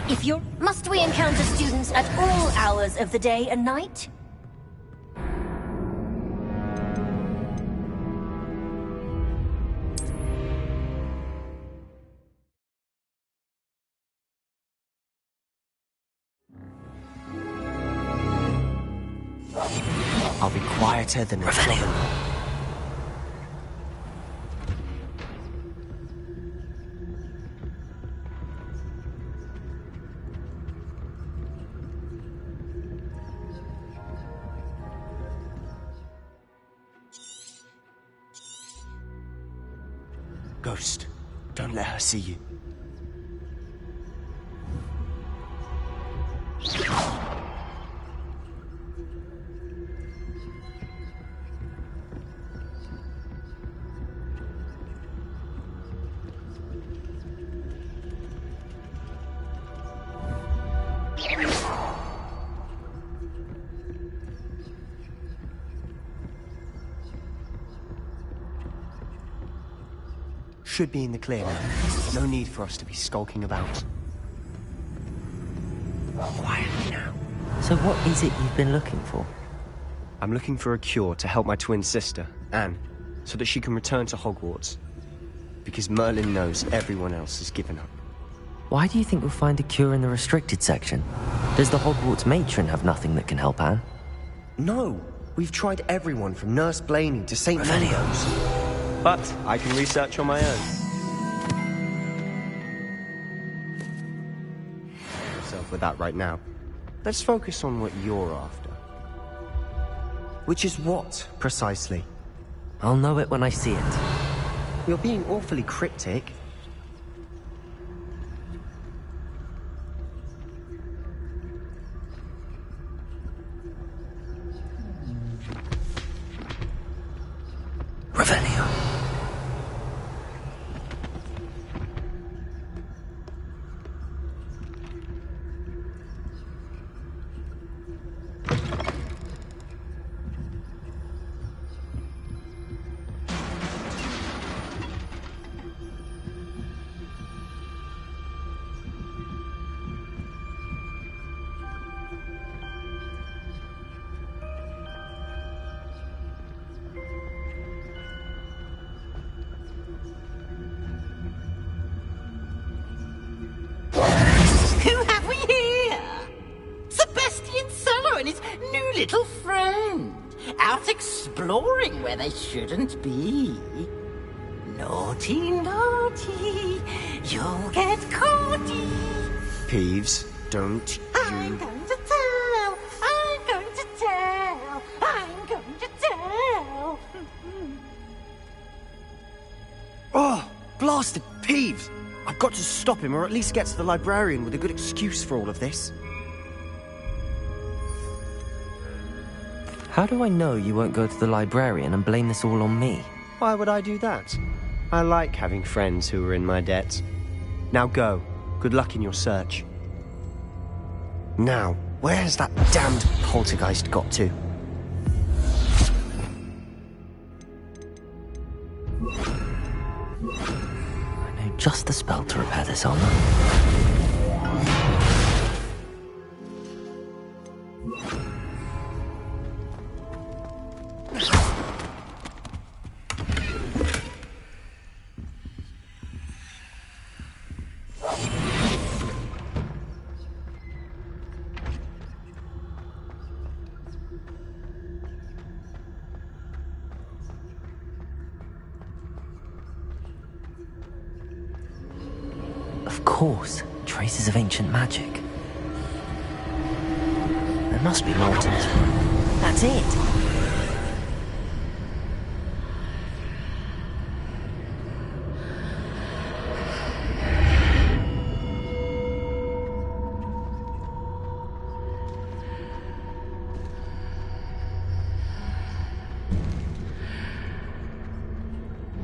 S6: If you're... Must we encounter students at all hours of the day and night?
S12: I'll be quieter than a trouble. Ghost, don't let her see you. Should be in the clear now. No need for us to be skulking about. Quietly now.
S3: So what is it you've been looking for?
S12: I'm looking for a cure to help my twin sister, Anne, so that she can return to Hogwarts. Because Merlin knows everyone else has given up.
S3: Why do you think we'll find a cure in the restricted section? Does the Hogwarts matron have nothing that can help Anne?
S12: No! We've tried everyone from Nurse Blaney to St. Melio's. But I can research on my own. yourself with that right now. Let's focus on what you're after. Which is what, precisely?
S3: I'll know it when I see it.
S12: You're being awfully cryptic.
S3: Revelio.
S18: Who have we here? Sebastian Solo and his new little friend. Out exploring where they shouldn't be. Naughty, naughty. You'll get caughty.
S12: Peeves, don't
S18: I'm
S12: you...
S18: going to tell. I'm going to tell. I'm going to tell.
S12: Oh, blasted Peeves! I've got to stop him, or at least get to the librarian with a good excuse for all of this.
S3: How do I know you won't go to the librarian and blame this all on me?
S12: Why would I do that? I like having friends who are in my debt. Now go. Good luck in your search. Now, where's that damned poltergeist got to?
S3: I know just the spell to repair this armor. Of course, traces of ancient magic. There must be more to this room. That's it!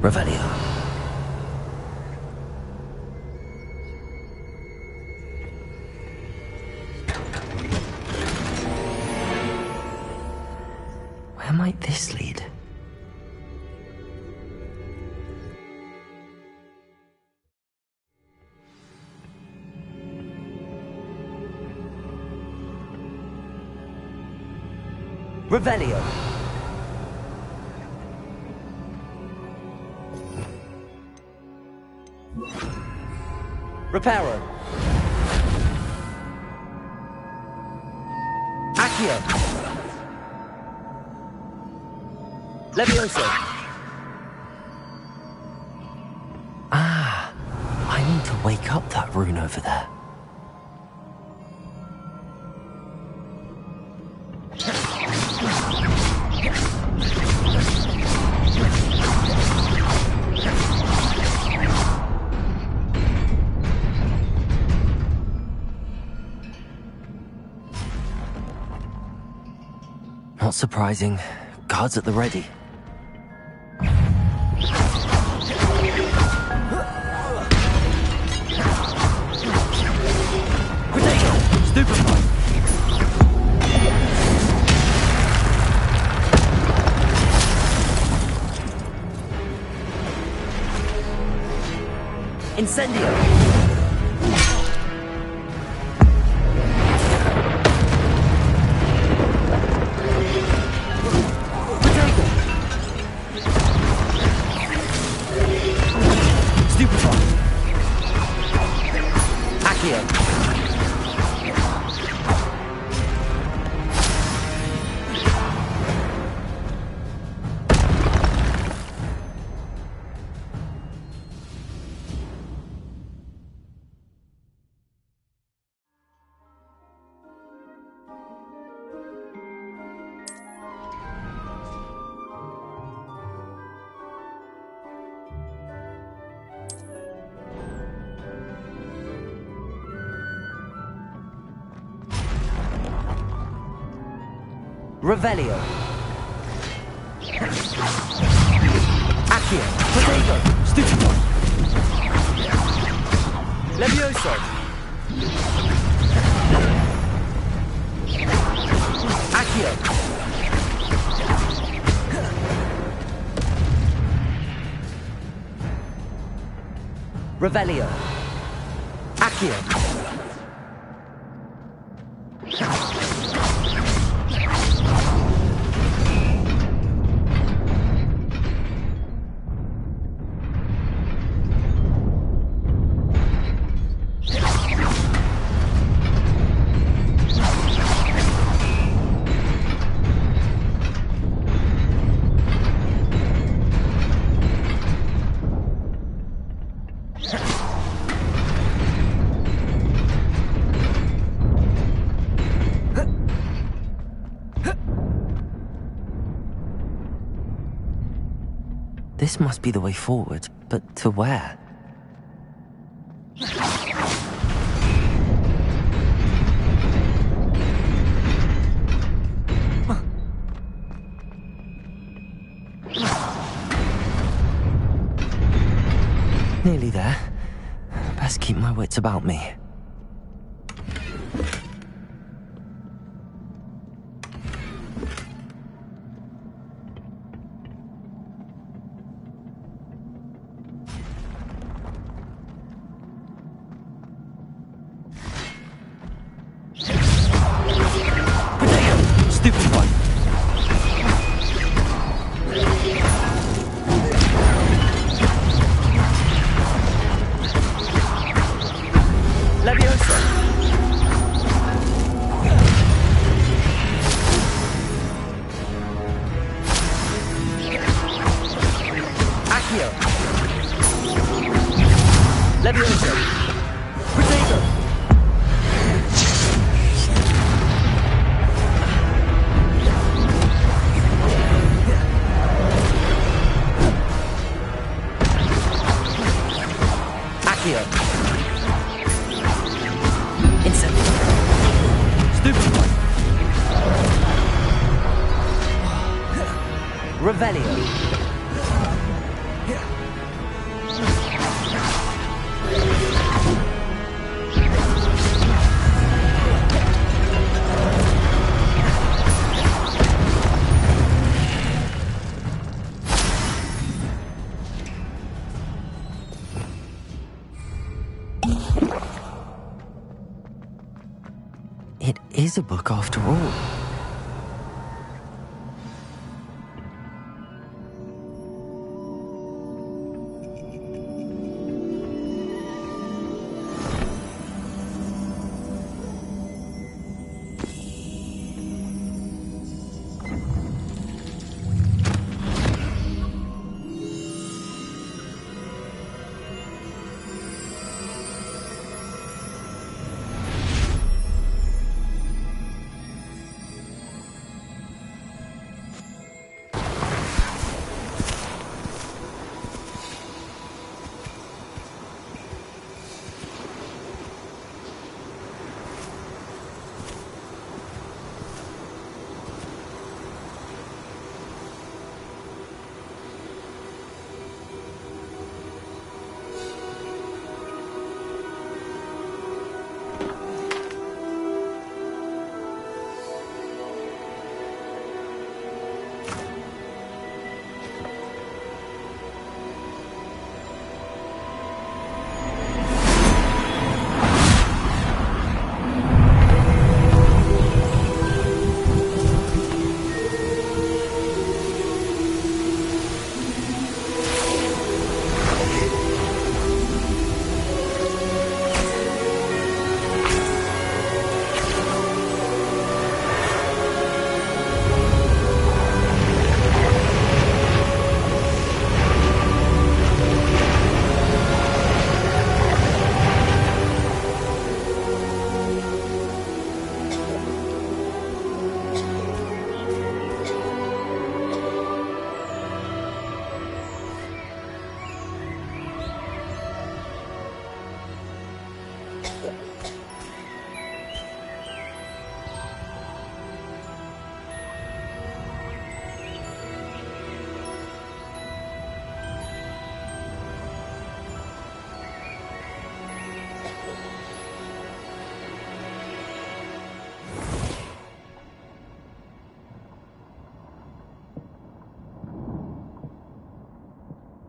S3: Revelio. Where might this lead? Revelio. Reparo. Accio. Levioso. Ah, I need to wake up that rune over there. Not surprising. Guards at the ready. Stupefy! Incendio! Revelio. Accio. Protego. Stupefy. Levioso. Accio. Revelio. Accio. This must be the way forward, but to where? Nearly there. Best keep my wits about me. Stupid one. Leviosa. Accio. Leviosa. Protego. Accio. Instant. Stupid one. Revelio. It is a book after all.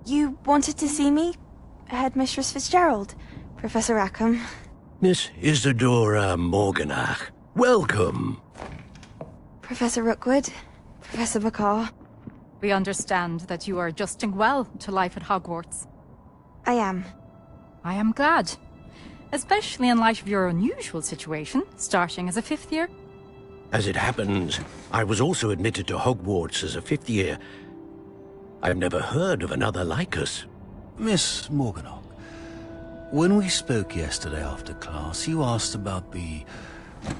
S15: You wanted to see me? Headmistress Fitzgerald, Professor Rackham.
S2: Miss Isadora Morganach, welcome.
S15: Professor Rookwood, Professor Bakar.
S21: We understand that you are adjusting well to life at Hogwarts.
S15: I am.
S21: I am glad. Especially in light of your unusual situation, starting as a 5th year.
S2: As it happens, I was also admitted to Hogwarts as a 5th year. I've never heard of another like us.
S23: Miss Morganach, when we spoke yesterday after class, you asked about the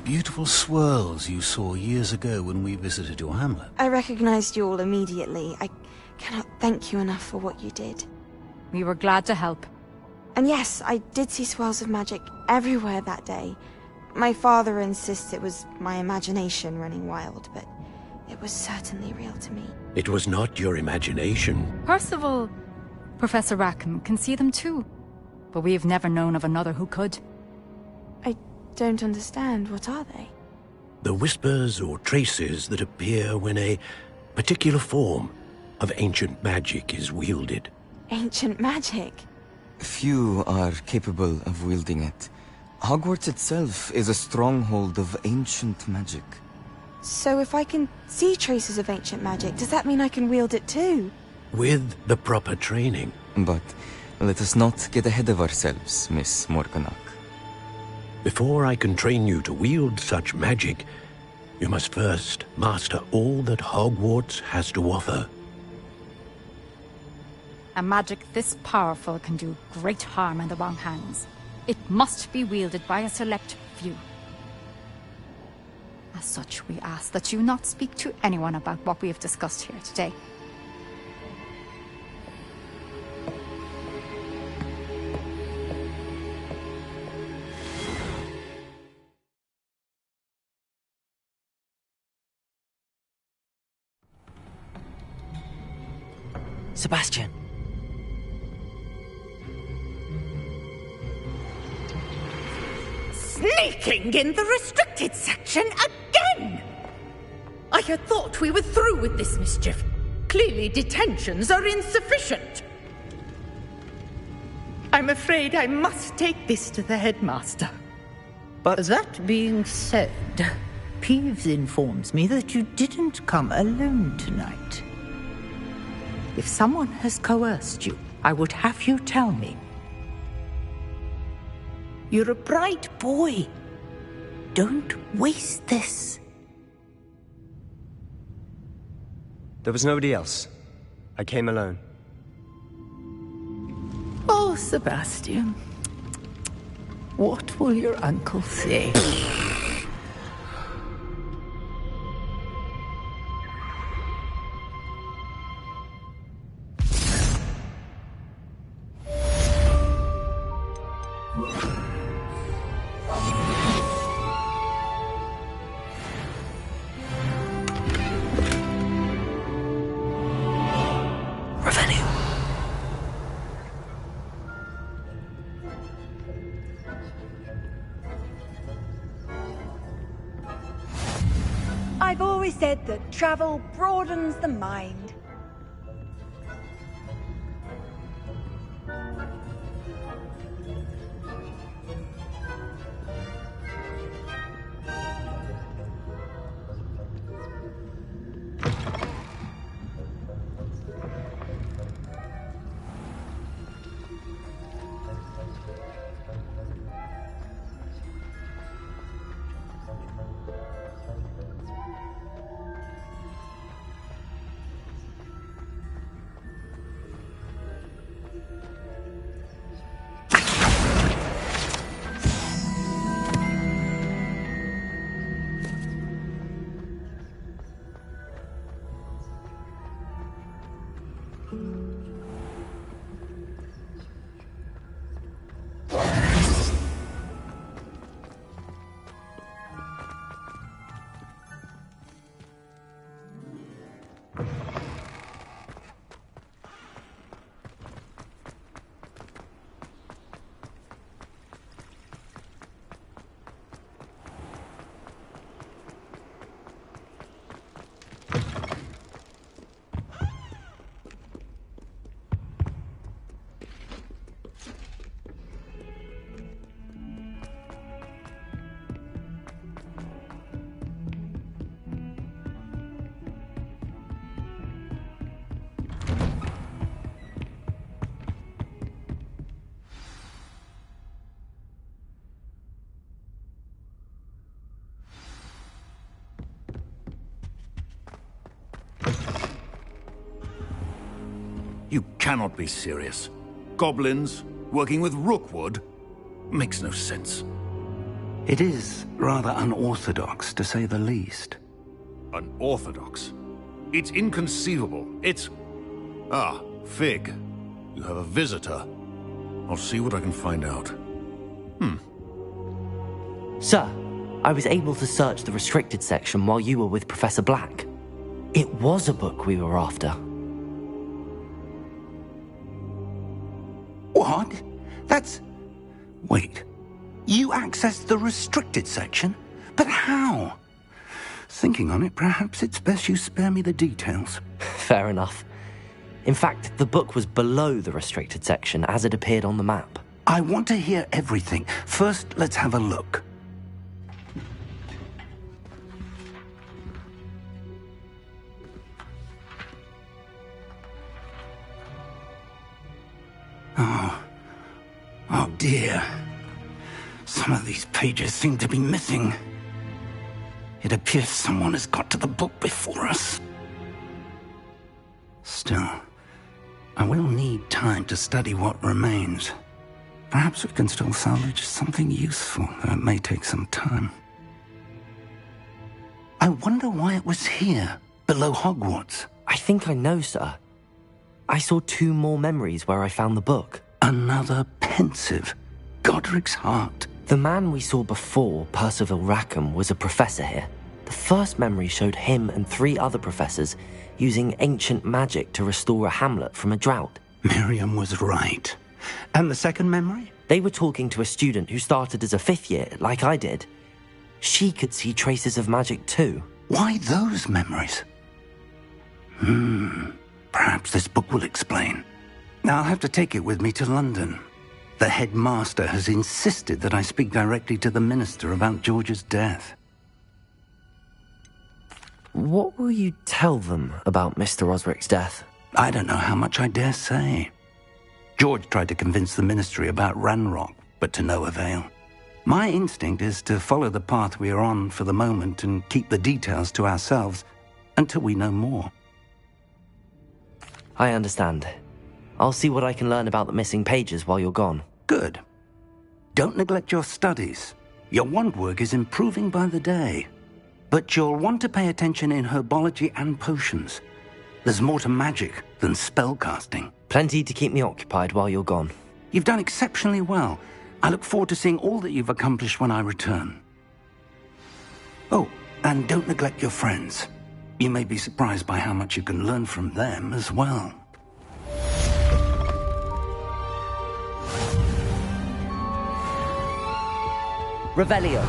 S23: beautiful swirls you saw years ago when we visited your hamlet.
S15: I recognized you all immediately. I cannot thank you enough for what you did.
S21: We were glad to help.
S15: And yes, I did see swirls of magic everywhere that day. My father insists it was my imagination running wild, but it was certainly real to me.
S2: It was not your imagination.
S21: Percival, Professor Rackham can see them too. But we have never known of another who could.
S15: I don't understand. What are they?
S2: The whispers or traces that appear when a particular form of ancient magic is wielded.
S15: Ancient magic?
S24: Few are capable of wielding it. Hogwarts itself is a stronghold of ancient magic.
S15: So if I can see traces of ancient magic, does that mean I can wield it too?
S2: With the proper training.
S24: But let us not get ahead of ourselves, Miss Morganach.
S2: Before I can train you to wield such magic, you must first master all that Hogwarts has to offer.
S21: A magic this powerful can do great harm in the wrong hands. It must be wielded by a select few. As such, we ask that you not speak to anyone about what we have discussed here today.
S3: Sebastian.
S8: Sneaking in the restricted section again! I had thought we were through with this mischief. Clearly detentions are insufficient. I'm afraid I must take this to the headmaster.
S18: But that being said, Peeves informs me that you didn't come alone tonight. If someone has coerced you, I would have you tell me. You're a bright boy. Don't waste this.
S12: There was nobody else. I came alone.
S18: Oh, Sebastian. What will your uncle say?
S16: I've always said that travel broadens the mind.
S23: You cannot be serious. Goblins working with Rookwood? Makes no sense.
S13: It is rather unorthodox, to say the least.
S23: Unorthodox? It's inconceivable. It's... Ah, Fig. You have a visitor. I'll see what I can find out.
S3: Sir, I was able to search the restricted section while you were with Professor Black. It was a book we were after.
S13: What? That's... Wait. You accessed the restricted section? But how? Thinking on it, perhaps it's best you spare me the details.
S3: Fair enough. In fact, the book was below the restricted section as it appeared on the map.
S13: I want to hear everything. First, let's have a look. Oh dear. Some of these pages seem to be missing. It appears someone has got to the book before us. Still, I will need time to study what remains. Perhaps we can still salvage something useful, though it may take some time. I wonder why it was here, below Hogwarts.
S3: I think I know, sir. I saw 2 more memories where I found the book.
S13: Another pensive. Godric's heart.
S3: The man we saw before, Percival Rackham, was a professor here. The first memory showed him and 3 other professors using ancient magic to restore a hamlet from a drought.
S13: Miriam was right. And the second memory?
S3: They were talking to a student who started as a 5th year, like I did. She could see traces of magic too.
S13: Why those memories? Perhaps this book will explain. Now I'll have to take it with me to London. The headmaster has insisted that I speak directly to the minister about George's death.
S3: What will you tell them about Mr. Osric's death?
S13: I don't know how much I dare say. George tried to convince the ministry about Ranrock, but to no avail. My instinct is to follow the path we are on for the moment and keep the details to ourselves until we know more.
S3: I understand. I'll see what I can learn about the missing pages while you're gone.
S13: Good. Don't neglect your studies. Your wand work is improving by the day. But you'll want to pay attention in herbology and potions. There's more to magic than spellcasting.
S3: Plenty to keep me occupied while you're gone.
S13: You've done exceptionally well. I look forward to seeing all that you've accomplished when I return. Oh, and don't neglect your friends. You may be surprised by how much you can learn from them as well.
S3: Revelio.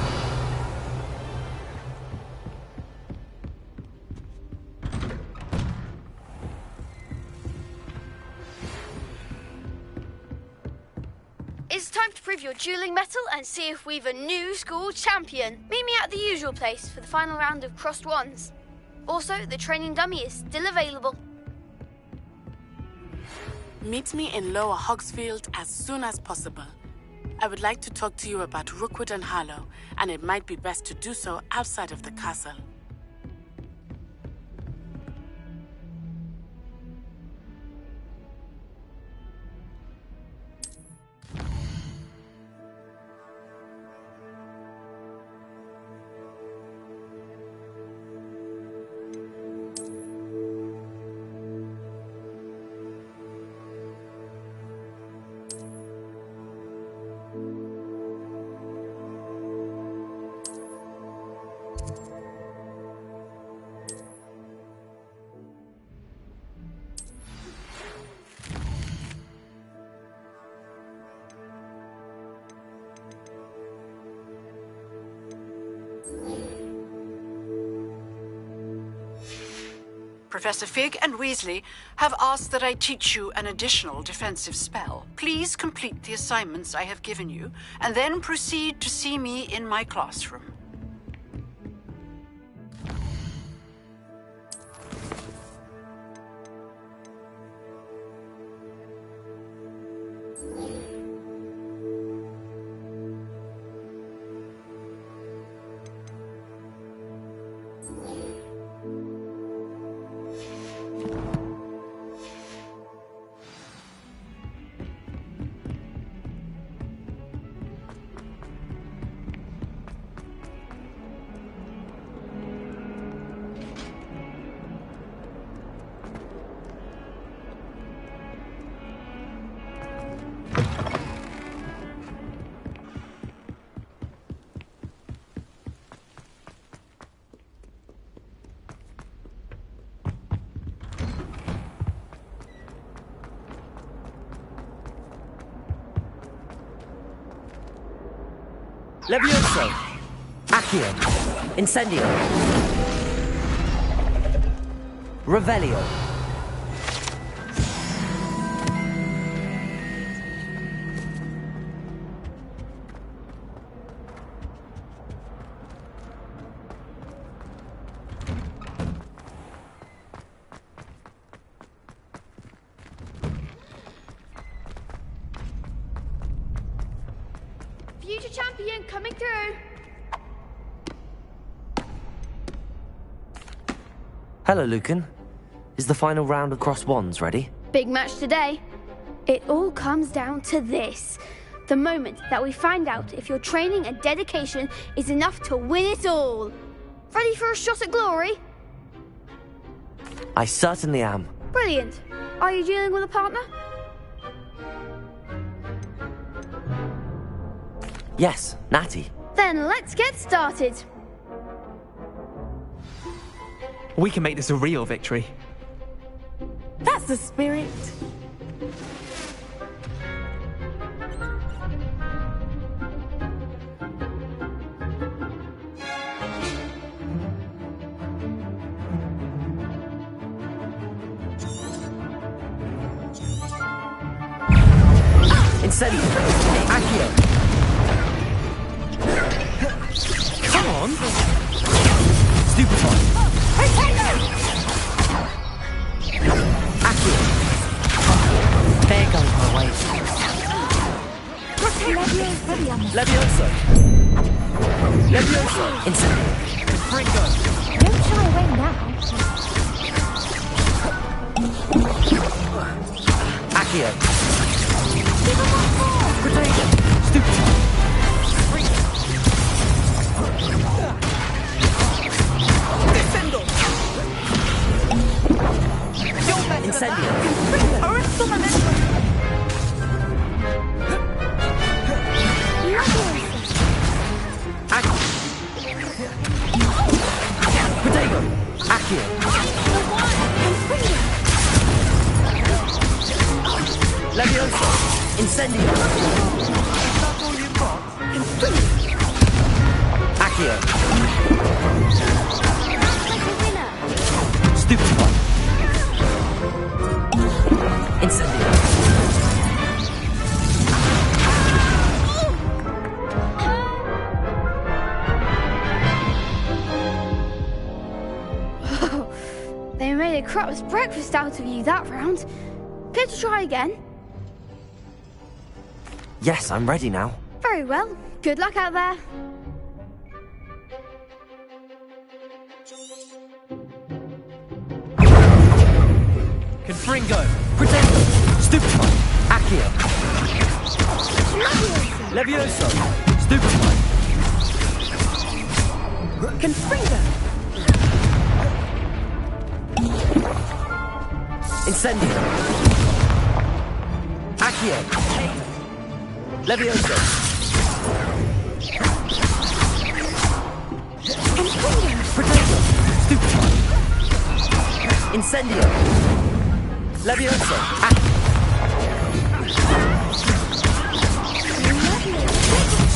S14: It's time to prove your dueling mettle and see if we've a new school champion. Meet me at the usual place for the final round of crossed wands. Also, the training dummy is still available.
S4: Meet me in Lower Hogsfield as soon as possible. I would like to talk to you about Rookwood and Harlow, and it might be best to do so outside of the castle.
S17: Professor Fig and Weasley have asked that I teach you an additional defensive spell. Please complete the assignments I have given you, and then proceed to see me in my classroom.
S3: Levioso! Accio! Incendio! Revelio!
S14: Future champion coming through.
S3: Hello, Lucan. Is the final round of Cross Wands ready?
S14: Big match today. It all comes down to this. The moment that we find out if your training and dedication is enough to win it all. Ready for a shot at glory?
S3: I certainly am.
S14: Brilliant. Are you dealing with a partner?
S3: Yes, Natty.
S14: Then let's get started.
S5: We can make this a real victory.
S6: That's the spirit.
S3: Incendio! Accio! Come on! Stupefy! Accio! They're going my way. Levioso! Levioso! Incendio! Fringo!
S6: Don't shy away now.
S3: Accio! Potato! Stupefy! Incendio! Potato! Accio! Levioso! Incendio! Accio! Stupefy! Incendio!
S14: They made a crap's breakfast out of you that round. Care to try again?
S3: Yes, I'm ready now.
S14: Very well. Good luck out there.
S3: Confringo! Pretendo! Stupefy! Accio! Levioso! Stupefy!
S6: Confringo!
S3: Incendio! Accio! Levioso! Pretendo! Stupefy! Incendio! Levioso!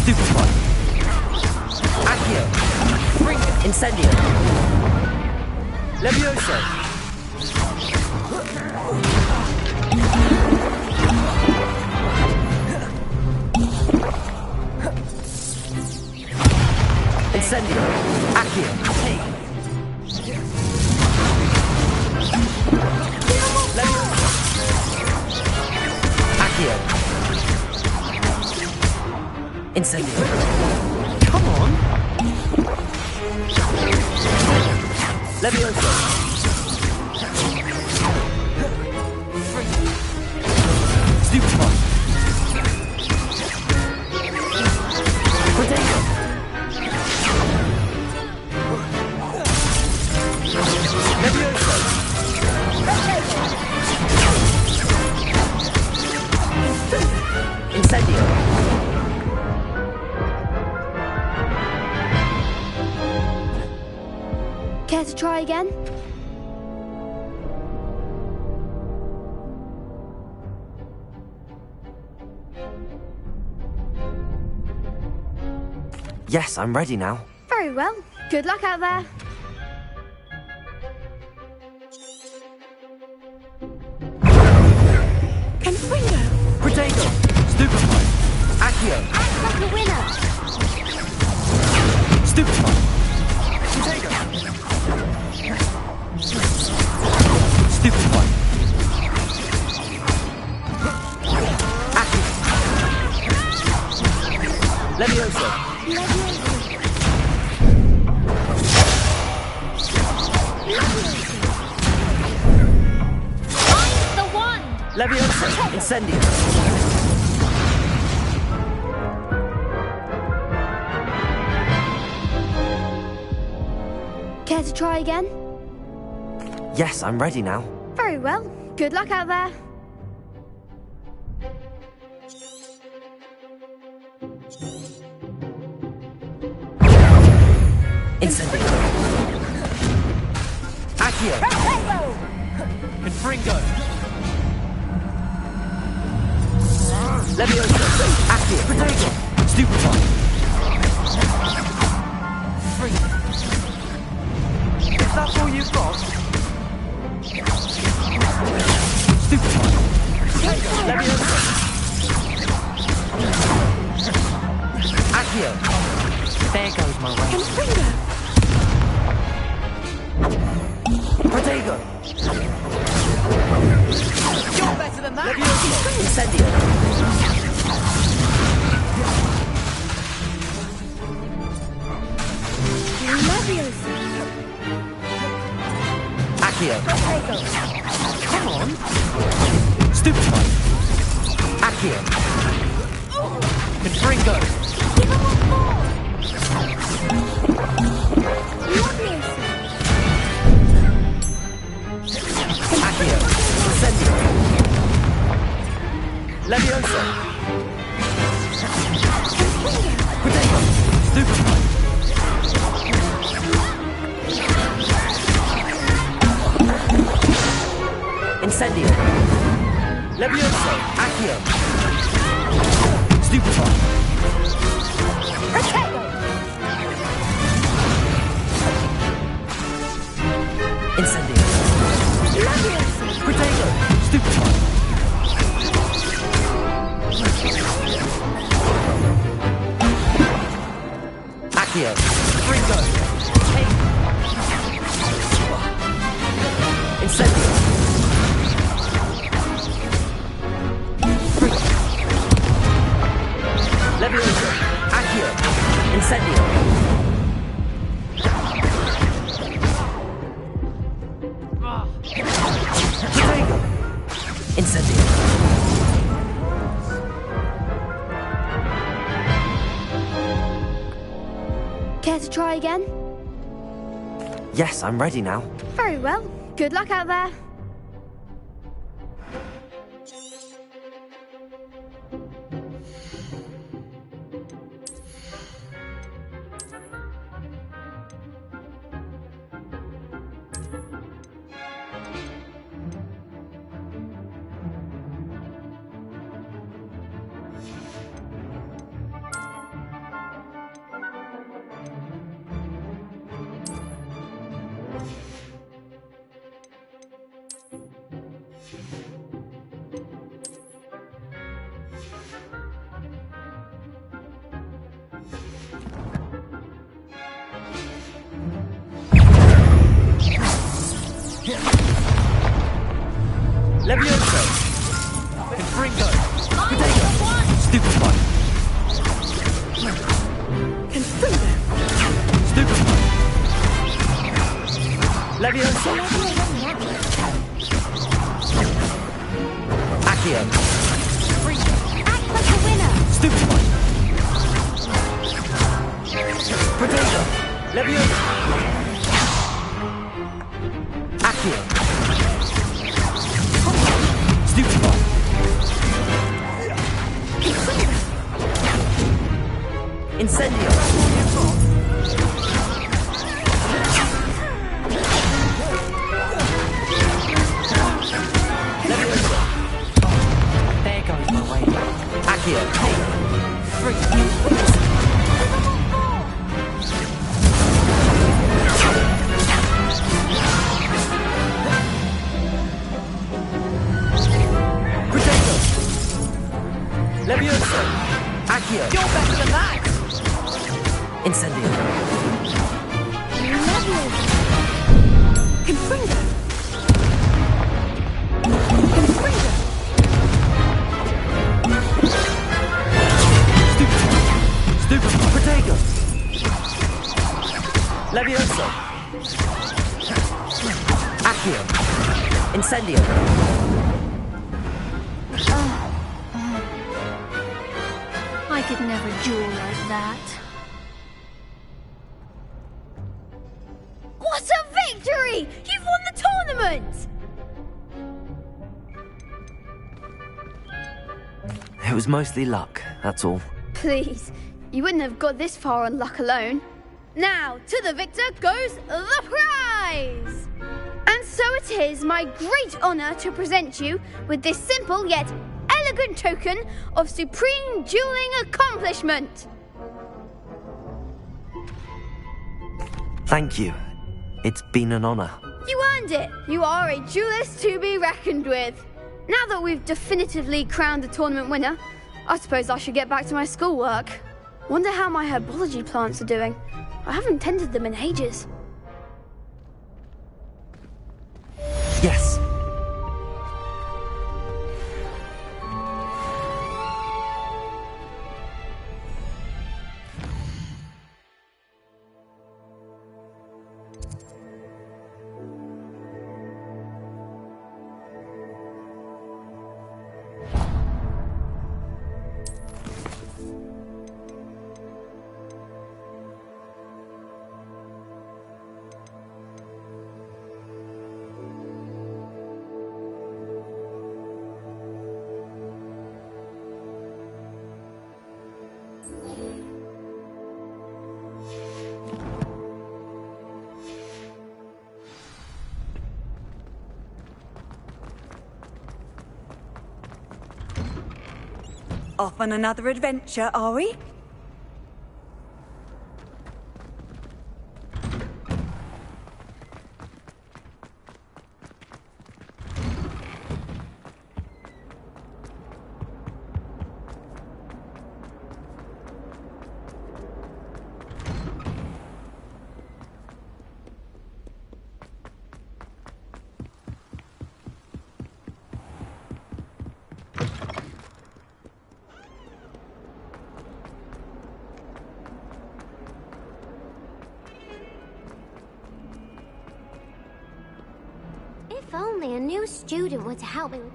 S3: Stupefy! Accio! Incendio! Levioso! Incendio! Accio! Levioso! Accio! Incendio! Come on! Levioso! Stupefy! Potato! Levioso! Incendio!
S14: Care to try again?
S3: Yes, I'm ready now.
S14: Very well. Good luck out there.
S3: Confringo! Protego! Stupefy! Accio!
S14: Act like a winner!
S3: Stupefy! Protego! Stupefy! Accio! Levioso! Levioso! Incendio!
S14: Care to try again?
S3: Yes, I'm ready now.
S14: Very well. Good luck out there.
S3: Incendio! Accio! Confringo! Levioso! Accio! Protego! Stupefy! Free! Is that all you've got? Stupefy! Levioso! Accio! There goes my way.
S14: Confringo!
S3: Protego!
S8: You're better than that!
S3: Levioso! Incendio!
S14: Levioso!
S3: Accio!
S14: Protego!
S3: Come on! Stupefy! Accio! Confringo!
S14: Give him one more! Levioso!
S3: Accio! Incendio! Levioso! Protego! Stupefy! Incendio! Levioso! Accio! Stupefy!
S14: Protego!
S3: Incendio!
S14: Levioso!
S3: Protego! Stupefy! Accio! Fringo! Incendio! Levioso! Accio! Incendio! Protego! Incendio!
S14: Care to try again?
S3: Yes, I'm ready now.
S14: Very well. Good luck out there.
S3: Levioso! Confringo! Protego! Stupefy!
S14: Confringo!
S3: Stupefy! Levioso! Accio!
S14: Act like a winner!
S3: Stupefy! Protego! Levioso! Accio! Stupefy! Incendio! Levioso! There goes my way. Accio! Free! Levioso! Accio!
S8: You're better than that!
S3: Incendio!
S8: Levioso! Confringo! Confringo!
S3: Stupid! Protego! Levioso! Accio! Incendio!
S6: I could never duel like that.
S14: What a victory! You've won the tournament!
S3: It was mostly luck, that's all.
S14: Please, you wouldn't have got this far on luck alone. Now, to the victor goes the prize! And so it is my great honour to present you with this simple yet elegant token of supreme dueling accomplishment.
S3: Thank you. It's been an honour.
S14: You earned it. You are a duelist to be reckoned with. Now that we've definitively crowned the tournament winner, I suppose I should get back to my schoolwork. Wonder how my herbology plants are doing. I haven't tended them in ages.
S3: Yes.
S11: Off on another adventure, are we?
S1: If only a new student were to help me with...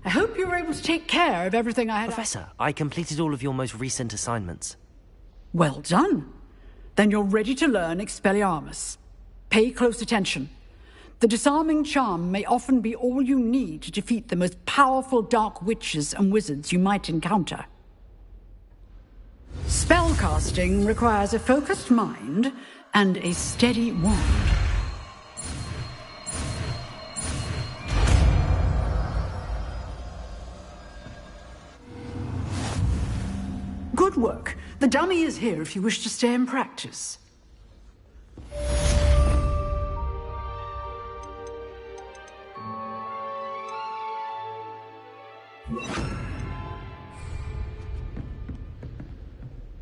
S17: I hope you were able to take care of everything I had...
S3: Professor, I completed all of your most recent assignments.
S17: Well done. Then you're ready to learn Expelliarmus. Pay close attention. The disarming charm may often be all you need to defeat the most powerful dark witches and wizards you might encounter. Spellcasting requires a focused mind and a steady wand. Good work. The dummy is here if you wish to stay and practice.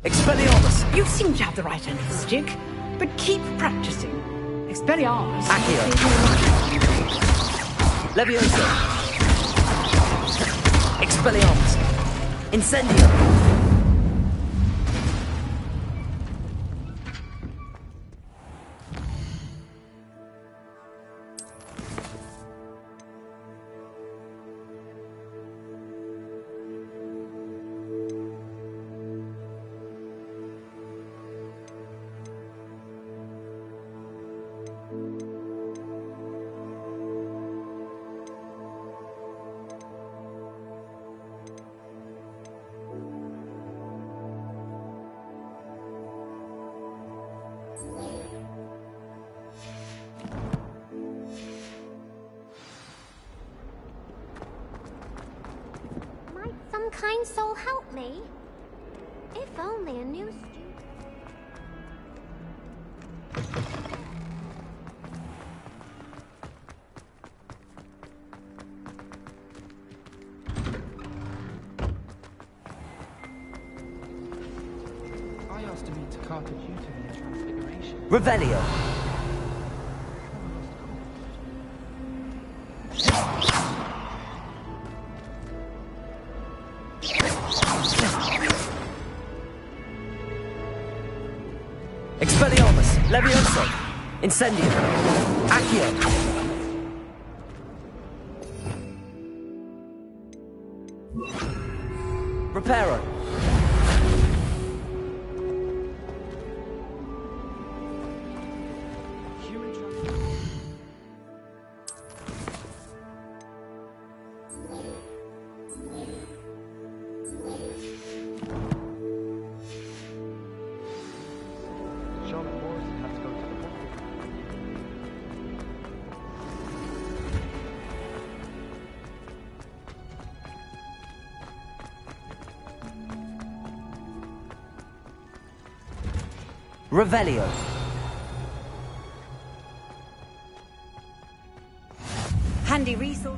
S3: Expelliarmus!
S17: You seem to have the right end of the stick, but keep practicing. Expelliarmus...
S3: Accio! Levioso! Expelliarmus! Incendio!
S1: Might some kind soul help me? If only a new student.
S7: I asked him to carpet you to me in Transfiguration.
S3: Revelio. Expelliarmus, Levioso, Incendio, Accio. Reparo. Revelio.
S6: Handy resource.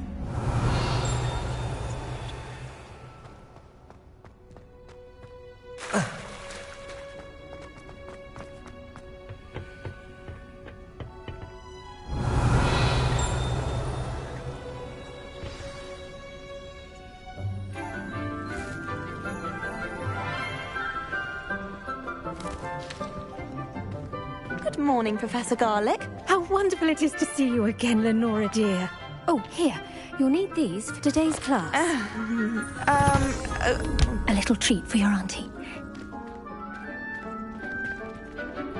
S15: Good morning, Professor Garlic.
S6: How wonderful it is to see you again, Lenora dear. Oh, here. You'll need these for today's class. A little treat for your auntie.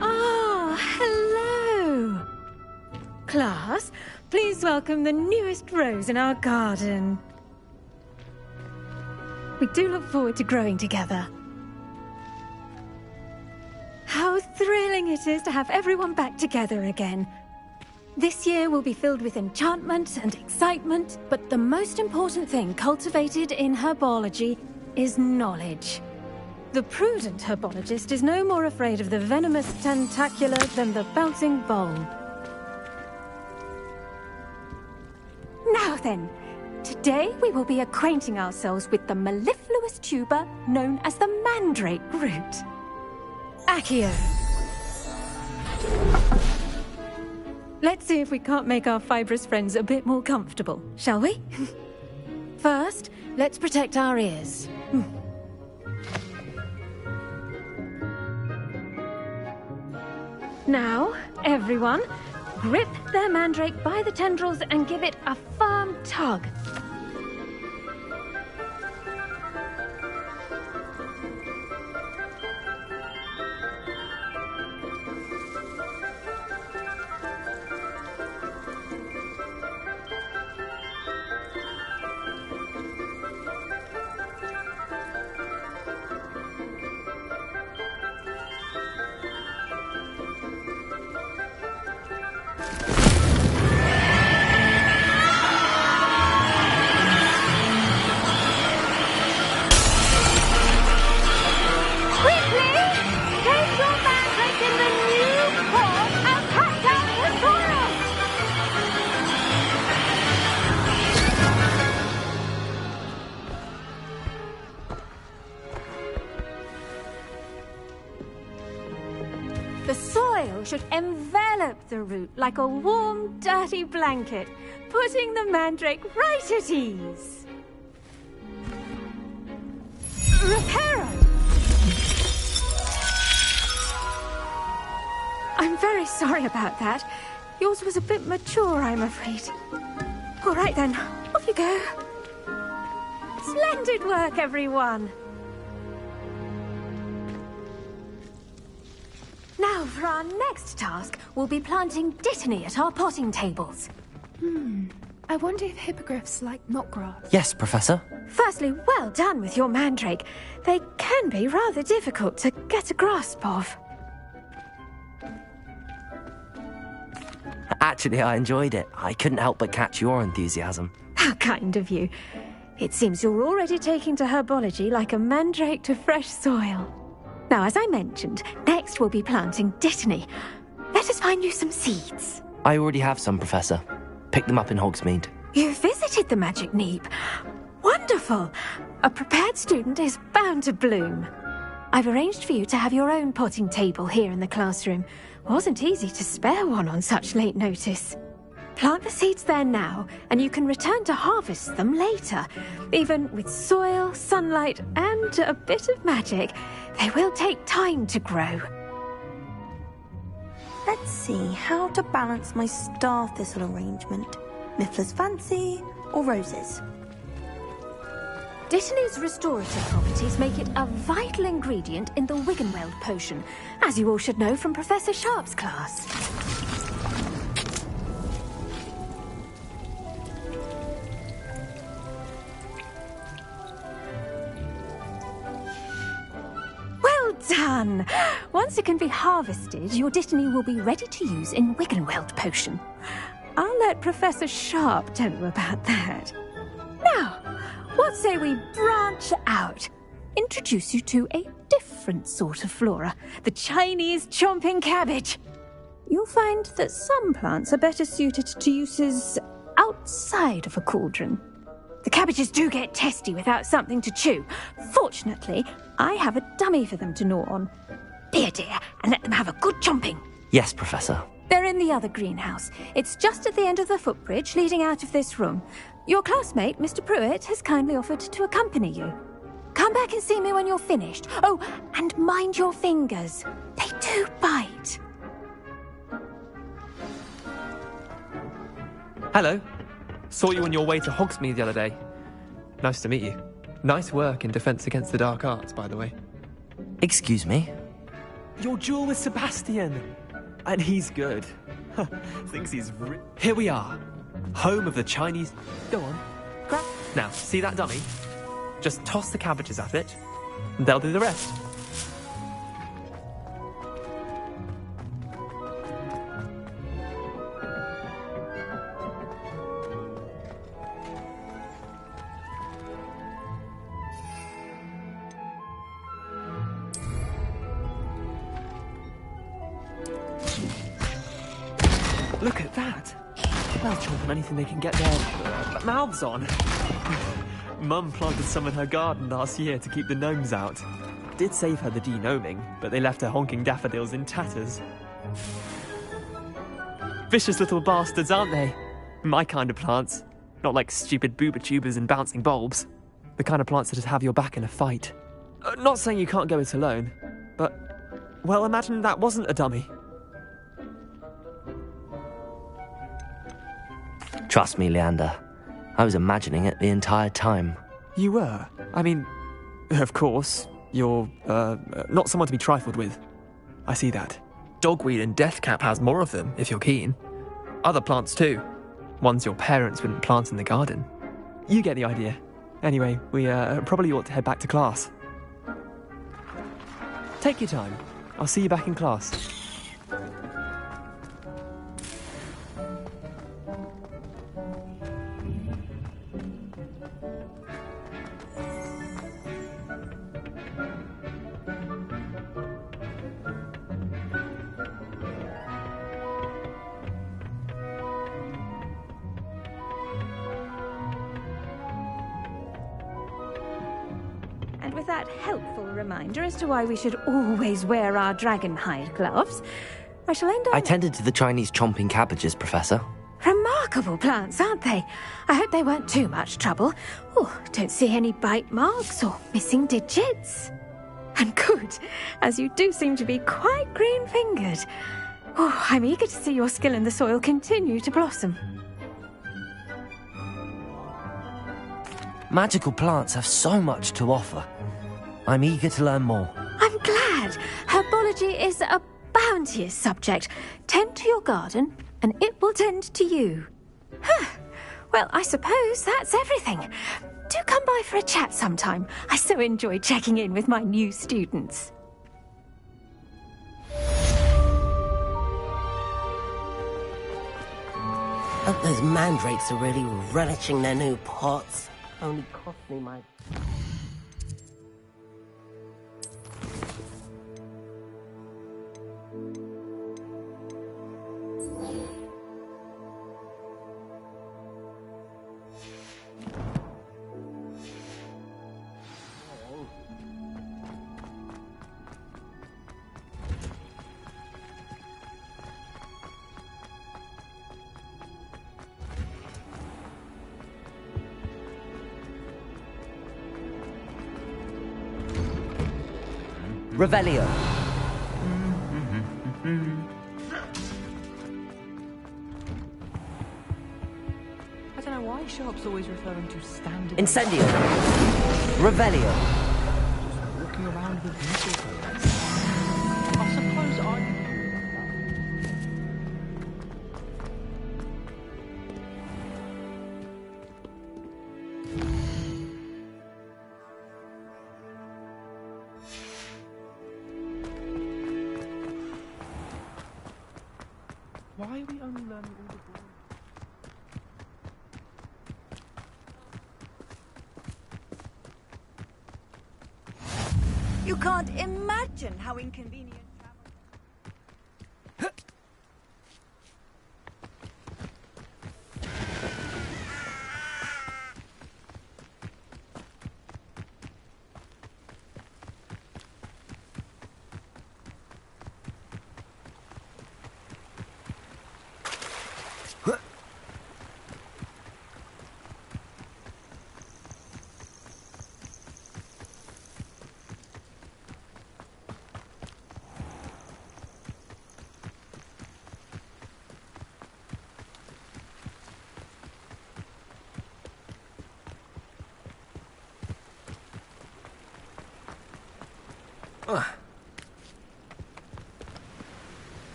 S6: Ah, hello. Class, please welcome the newest rose in our garden. We do look forward to growing together. How thrilling it is to have everyone back together again. This year will be filled with enchantment and excitement, but the most important thing cultivated in herbology is knowledge. The prudent herbologist is no more afraid of the venomous tentacula than the bouncing bulb. Now then, today we will be acquainting ourselves with the mellifluous tuber known as the mandrake root. Accio. Let's see if we can't make our fibrous friends a bit more comfortable, shall we? First, let's protect our ears. Now, everyone, grip their mandrake by the tendrils and give it a firm tug. The soil should envelop the root like a warm, dirty blanket, putting the mandrake right at ease. Reparo! I'm very sorry about that. Yours was a bit mature, I'm afraid. All right then, off you go. Splendid work, everyone. Now, for our next task, we'll be planting dittany at our potting tables.
S9: I wonder if hippogriffs like knotgrass.
S3: Yes, Professor.
S6: Firstly, well done with your mandrake. They can be rather difficult to get a grasp of.
S3: Actually, I enjoyed it. I couldn't help but catch your enthusiasm.
S6: How kind of you. It seems you're already taking to herbology like a mandrake to fresh soil. Now, as I mentioned, next we'll be planting Dittany. Let us find you some seeds.
S3: I already have some, Professor. Pick them up in Hogsmeade.
S6: You visited the Magic Neep. Wonderful. A prepared student is bound to bloom. I've arranged for you to have your own potting table here in the classroom. Wasn't easy to spare one on such late notice. Plant the seeds there now, and you can return to harvest them later. Even with soil, sunlight, and a bit of magic, they will take time to grow.
S15: Let's see how to balance my star thistle arrangement. Miffler's Fancy or roses?
S6: Dittany's restorative properties make it a vital ingredient in the Wiggenweld potion, as you all should know from Professor Sharp's class. Well done! Once it can be harvested, your Dittany will be ready to use in Wiggenweld potion. I'll let Professor Sharp tell you about that. Now, what say we branch out? Introduce you to a different sort of flora, the Chinese chomping cabbage. You'll find that some plants are better suited to uses outside of a cauldron. The cabbages do get testy without something to chew. Fortunately, I have a dummy for them to gnaw on. Be a dear and let them have a good chomping.
S3: Yes, Professor.
S6: They're in the other greenhouse. It's just at the end of the footbridge leading out of this room. Your classmate, Mr. Pruitt, has kindly offered to accompany you. Come back and see me when you're finished. Oh, and mind your fingers. They do bite.
S5: Hello. Saw you on your way to Hogsmeade the other day. Nice to meet you. Nice work in Defense Against the Dark Arts, by the way.
S3: Excuse me?
S5: Your duel with Sebastian. And he's good. Thinks he's Here we are. Home of the Chinese... Go on. Grab... Now, see that dummy? Just toss the cabbages at it, and they'll do the rest. Look at that! They'll chomp on anything they can get their mouths on. Mum planted some in her garden last year to keep the gnomes out. Did save her the de-gnoming, but they left her honking daffodils in tatters. Vicious little bastards, aren't they? My kind of plants. Not like stupid booba tubers and bouncing bulbs. The kind of plants that just have your back in a fight. Not saying you can't go it alone, but... Well, imagine that wasn't a dummy.
S3: Trust me, Leander. I was imagining it the entire time.
S5: You were? I mean, of course, you're, not someone to be trifled with. I see that. Dogweed and Deathcap has more of them, if you're keen. Other plants too. Ones your parents wouldn't plant in the garden. You get the idea. Anyway, we, probably ought to head back to class. Take your time. I'll see you back in class.
S6: With that helpful reminder as to why we should always wear our dragon hide gloves, I shall end up...
S3: I tended to the Chinese chomping cabbages, Professor.
S6: Remarkable plants, aren't they? I hope they weren't too much trouble. Oh, don't see any bite marks or missing digits. And good, as you do seem to be quite green-fingered. Oh, I'm eager to see your skill in the soil continue to blossom.
S3: Magical plants have so much to offer. I'm eager to learn more.
S6: I'm glad. Herbology is a bounteous subject. Tend to your garden, and it will tend to you. Well, I suppose that's everything. Do come by for a chat sometime. I so enjoy checking in with my new students.
S10: Hope those mandrakes are really relishing their new pots. Only cost me my...
S3: Revelio.
S7: I don't know why Sharp's always referring to standard...
S3: Incendio. Revelio.
S7: Walking around with mistletoe. I suppose I... Why are we only learning all the boring...
S11: You can't imagine how inconvenient travel...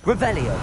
S3: Revelio.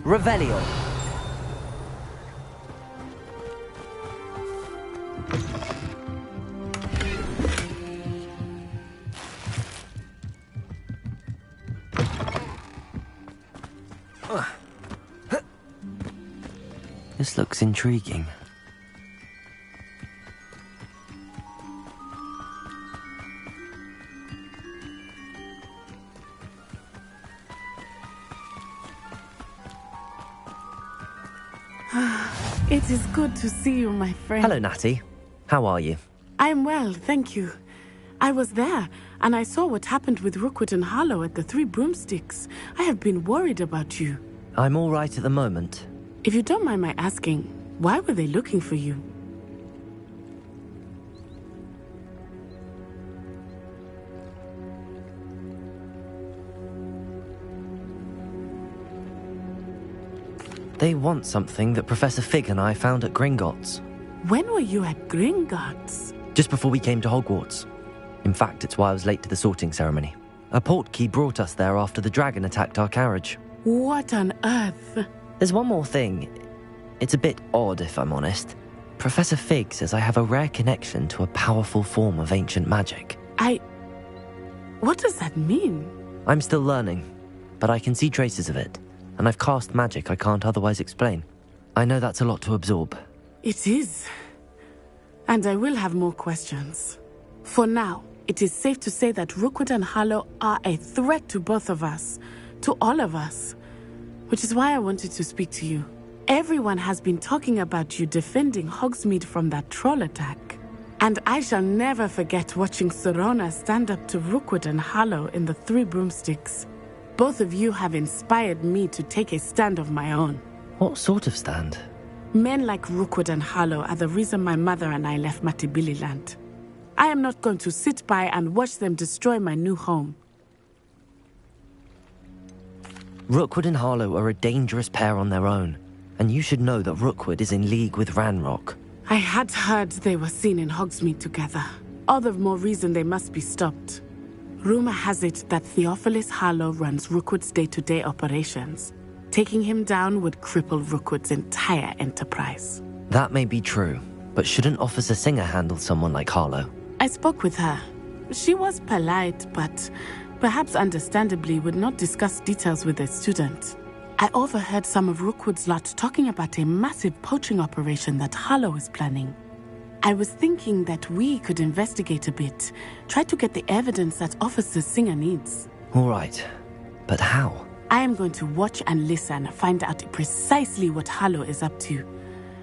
S3: Revelio. This looks intriguing.
S4: It is good to see you, my friend.
S3: Hello, Natty. How are you?
S4: I'm well, thank you. I was there, and I saw what happened with Rookwood and Harlow at the Three Broomsticks. I have been worried about you.
S3: I'm all right at the moment.
S4: If you don't mind my asking, why were they looking for you?
S3: They want something that Professor Fig and I found at Gringotts.
S4: When were you at Gringotts?
S3: Just before we came to Hogwarts. In fact, it's why I was late to the sorting ceremony. A portkey brought us there after the dragon attacked our carriage.
S4: What on earth?
S3: There's one more thing. It's a bit odd, if I'm honest. Professor Fig says I have a rare connection to a powerful form of ancient magic.
S4: What does that mean?
S3: I'm still learning, but I can see traces of it. And I've cast magic I can't otherwise explain. I know that's a lot to absorb.
S4: It is. And I will have more questions. For now, it is safe to say that Rookwood and Harlow are a threat to both of us. To all of us. Which is why I wanted to speak to you. Everyone has been talking about you defending Hogsmeade from that troll attack. And I shall never forget watching Serona stand up to Rookwood and Harlow in the Three Broomsticks. Both of you have inspired me to take a stand of my own.
S3: What sort of stand?
S4: Men like Rookwood and Harlow are the reason my mother and I left Matibili Land. I am not going to sit by and watch them destroy my new home.
S3: Rookwood and Harlow are a dangerous pair on their own, and you should know that Rookwood is in league with Ranrock.
S4: I had heard they were seen in Hogsmeade together. All the more reason they must be stopped. Rumor has it that Theophilus Harlow runs Rookwood's day-to-day operations. Taking him down would cripple Rookwood's entire enterprise.
S3: That may be true, but shouldn't Officer Singer handle someone like Harlow?
S4: I spoke with her. She was polite, but perhaps understandably would not discuss details with a student. I overheard some of Rookwood's lot talking about a massive poaching operation that Harlow is planning. I was thinking that we could investigate a bit, try to get the evidence that Officer Singer needs.
S3: All right, but how?
S4: I am going to watch and listen, find out precisely what Harlow is up to.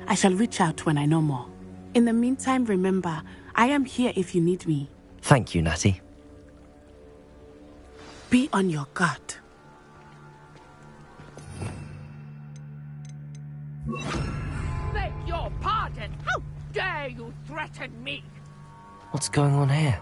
S4: I shall reach out when I know more. In the meantime, remember, I am here if you need me.
S3: Thank you, Natty.
S4: Be on your guard.
S8: Beg your pardon! How dare you threaten me?
S3: What's going on here?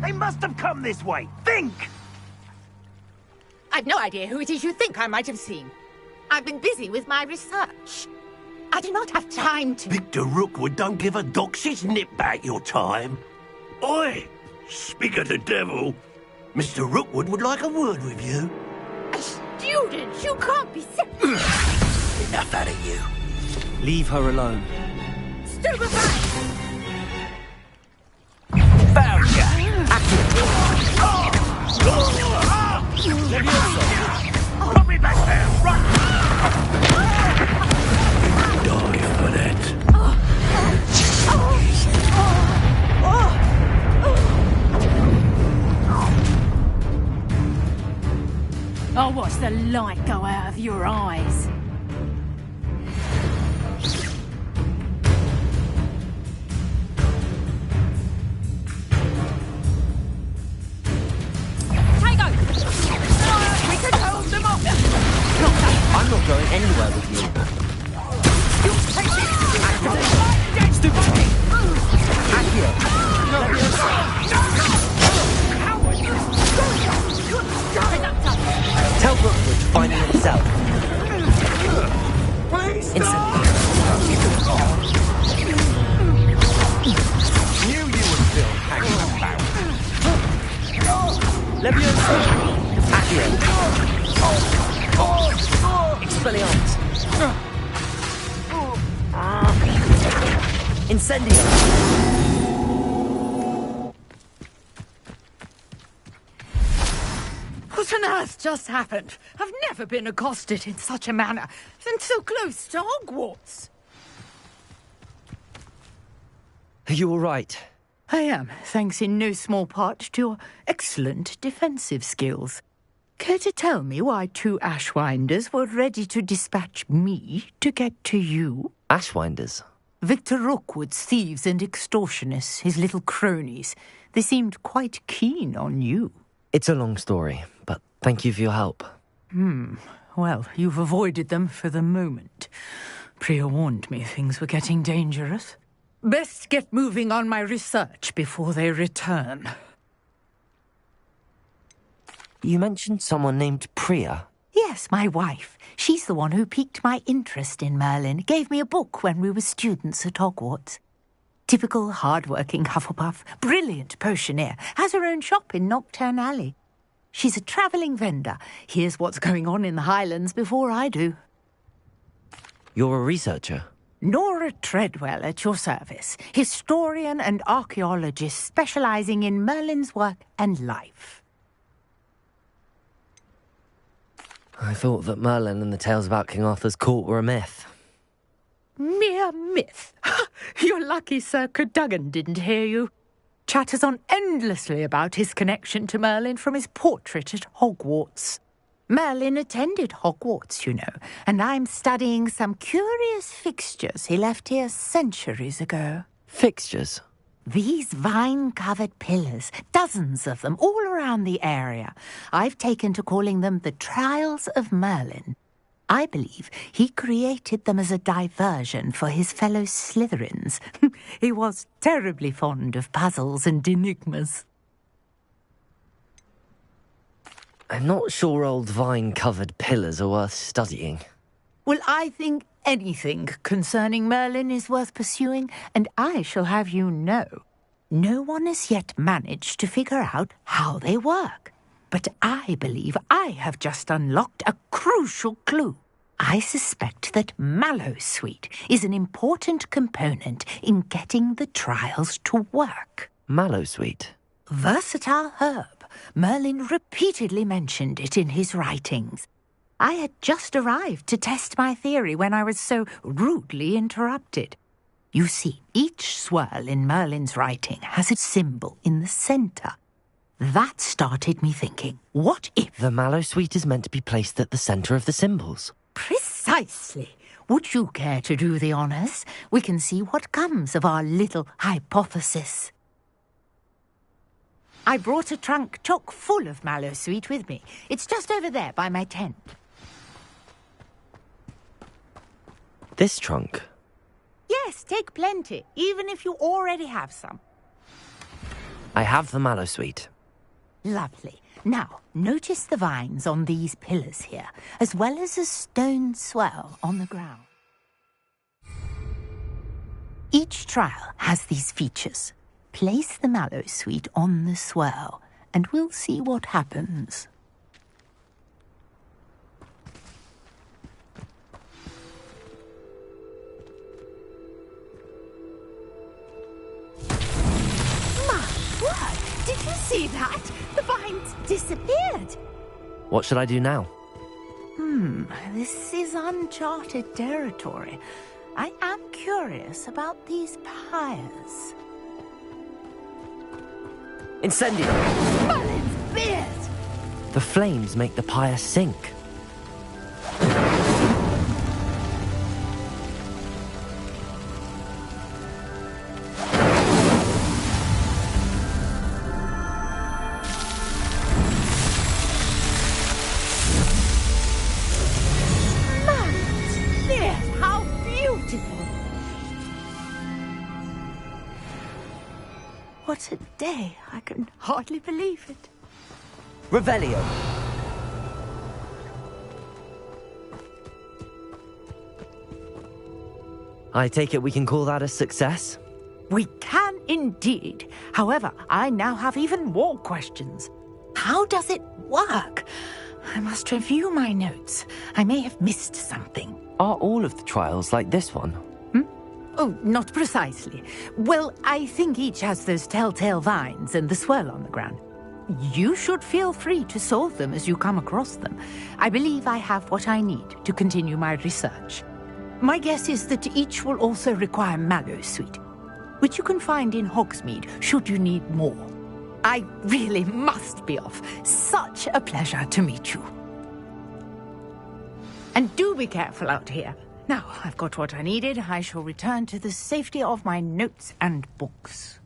S18: They must have come this way. Think!
S8: I've no idea who it is you think I might have seen. I've been busy with my research. I do not have time to...
S2: Victor Rookwood don't give a doxy's nip back your time. Oi! Speak of the devil. Mr. Rookwood would like a word with you.
S8: A student? You can't be sick.
S2: Enough out of you.
S3: Leave her alone.
S8: Stupefy!
S18: Found ya! Put me back there! Run!
S2: Die for that.
S17: I'll watch the light go out of your eyes.
S3: I'm not going anywhere with you. Tell Rookwood to find it himself.
S18: Knew you were still hanging about.
S3: Leviosa! Accio! Expelliarmus! Incendio!
S8: What on earth just happened? I've never been accosted in such a manner, and so close to Hogwarts.
S3: Are you all right?
S19: I am, thanks in no small part to your excellent defensive skills. Care to tell me why 2 Ashwinders were ready to dispatch me to get to you?
S3: Ashwinders?
S19: Victor Rookwood's thieves and extortionists, his little cronies. They seemed quite keen on you.
S3: It's a long story, but thank you for your help.
S19: Well, you've avoided them for the moment. Priya warned me things were getting dangerous. Best get moving on my research before they return.
S3: You mentioned someone named Priya.
S19: Yes, my wife. She's the one who piqued my interest in Merlin. Gave me a book when we were students at Hogwarts. Typical hard-working Hufflepuff, brilliant potioneer, has her own shop in Nocturne Alley. She's a travelling vendor. Hears what's going on in the Highlands before I do.
S3: You're a researcher?
S19: Nora Treadwell at your service, historian and archaeologist specialising in Merlin's work and life.
S3: I thought that Merlin and the tales about King Arthur's court were a myth.
S19: Mere myth? You're lucky Sir Cadogan didn't hear you. Chatters on endlessly about his connection to Merlin from his portrait at Hogwarts. Merlin attended Hogwarts, you know, and I'm studying some curious fixtures he left here centuries ago.
S3: Fixtures?
S19: These vine-covered pillars, dozens of them, all around the area. I've taken to calling them the Trials of Merlin. I believe he created them as a diversion for his fellow Slytherins. He was terribly fond of puzzles and enigmas.
S3: I'm not sure old vine-covered pillars are worth studying.
S19: Well, I think anything concerning Merlin is worth pursuing, and I shall have you know, no one has yet managed to figure out how they work. But I believe I have just unlocked a crucial clue. I suspect that Mallowsweet is an important component in getting the trials to work.
S3: Mallowsweet?
S19: Versatile herb. Merlin repeatedly mentioned it in his writings. I had just arrived to test my theory when I was so rudely interrupted. You see, each swirl in Merlin's writing has a symbol in the centre. That started me thinking, what if...
S3: The Mallowsweet is meant to be placed at the centre of the symbols.
S19: Precisely. Would you care to do the honours? We can see what comes of our little hypothesis. I brought a trunk chock full of Mallowsweet with me. It's just over there by my tent.
S3: This trunk?
S19: Yes, take plenty, even if you already have some.
S3: I have the Mallowsweet.
S19: Lovely. Now, notice the vines on these pillars here, as well as a stone swirl on the ground. Each trial has these features. Place the Mallowsweet on the swirl, and we'll see what happens. My word! Did you see that? The vines disappeared.
S3: What should I do now?
S19: This is uncharted territory. I am curious about these pyres.
S3: Incendio!
S19: Merlin's beard!
S3: The flames make the pyre sink.
S19: Merlin's beard! How beautiful! What a day! I can hardly believe it.
S3: Revelio! I take it we can call that a success?
S19: We can indeed. However, I now have even more questions. How does it work? I must review my notes. I may have missed something.
S3: Are all of the trials like this one?
S19: Oh, not precisely. Well, I think each has those telltale vines and the swirl on the ground. You should feel free to solve them as you come across them. I believe I have what I need to continue my research. My guess is that each will also require Mallowsweet. which you can find in Hogsmeade should you need more. I really must be off. Such a pleasure to meet you. And do be careful out here. Now, I've got what I needed. I shall return to the safety of my notes and books.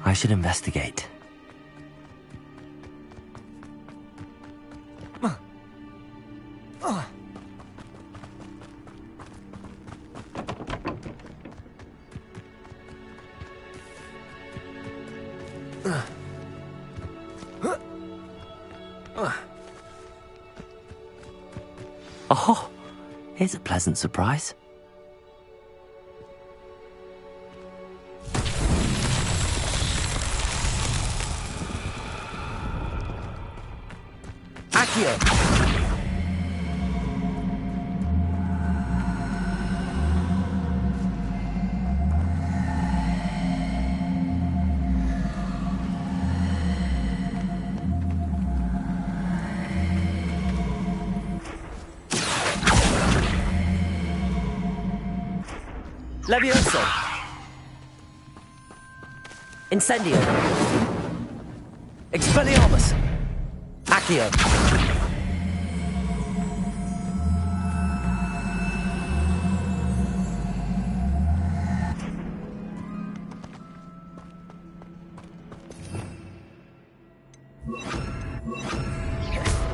S3: I should investigate. Oh, here's a pleasant surprise. Accio! Levioso! Incendio! Expelliarmus! Accio!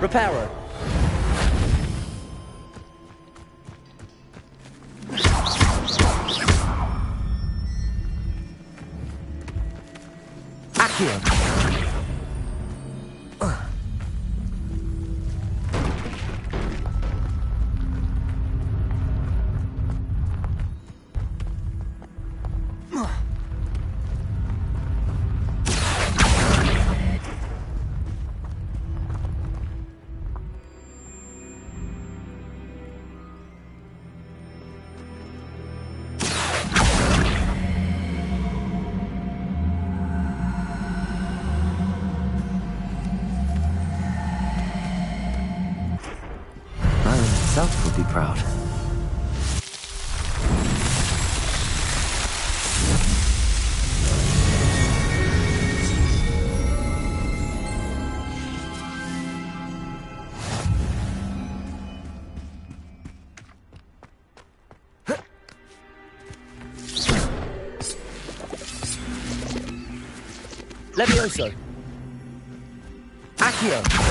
S3: Reparo! Accio! Would be proud. Levioso! Accio!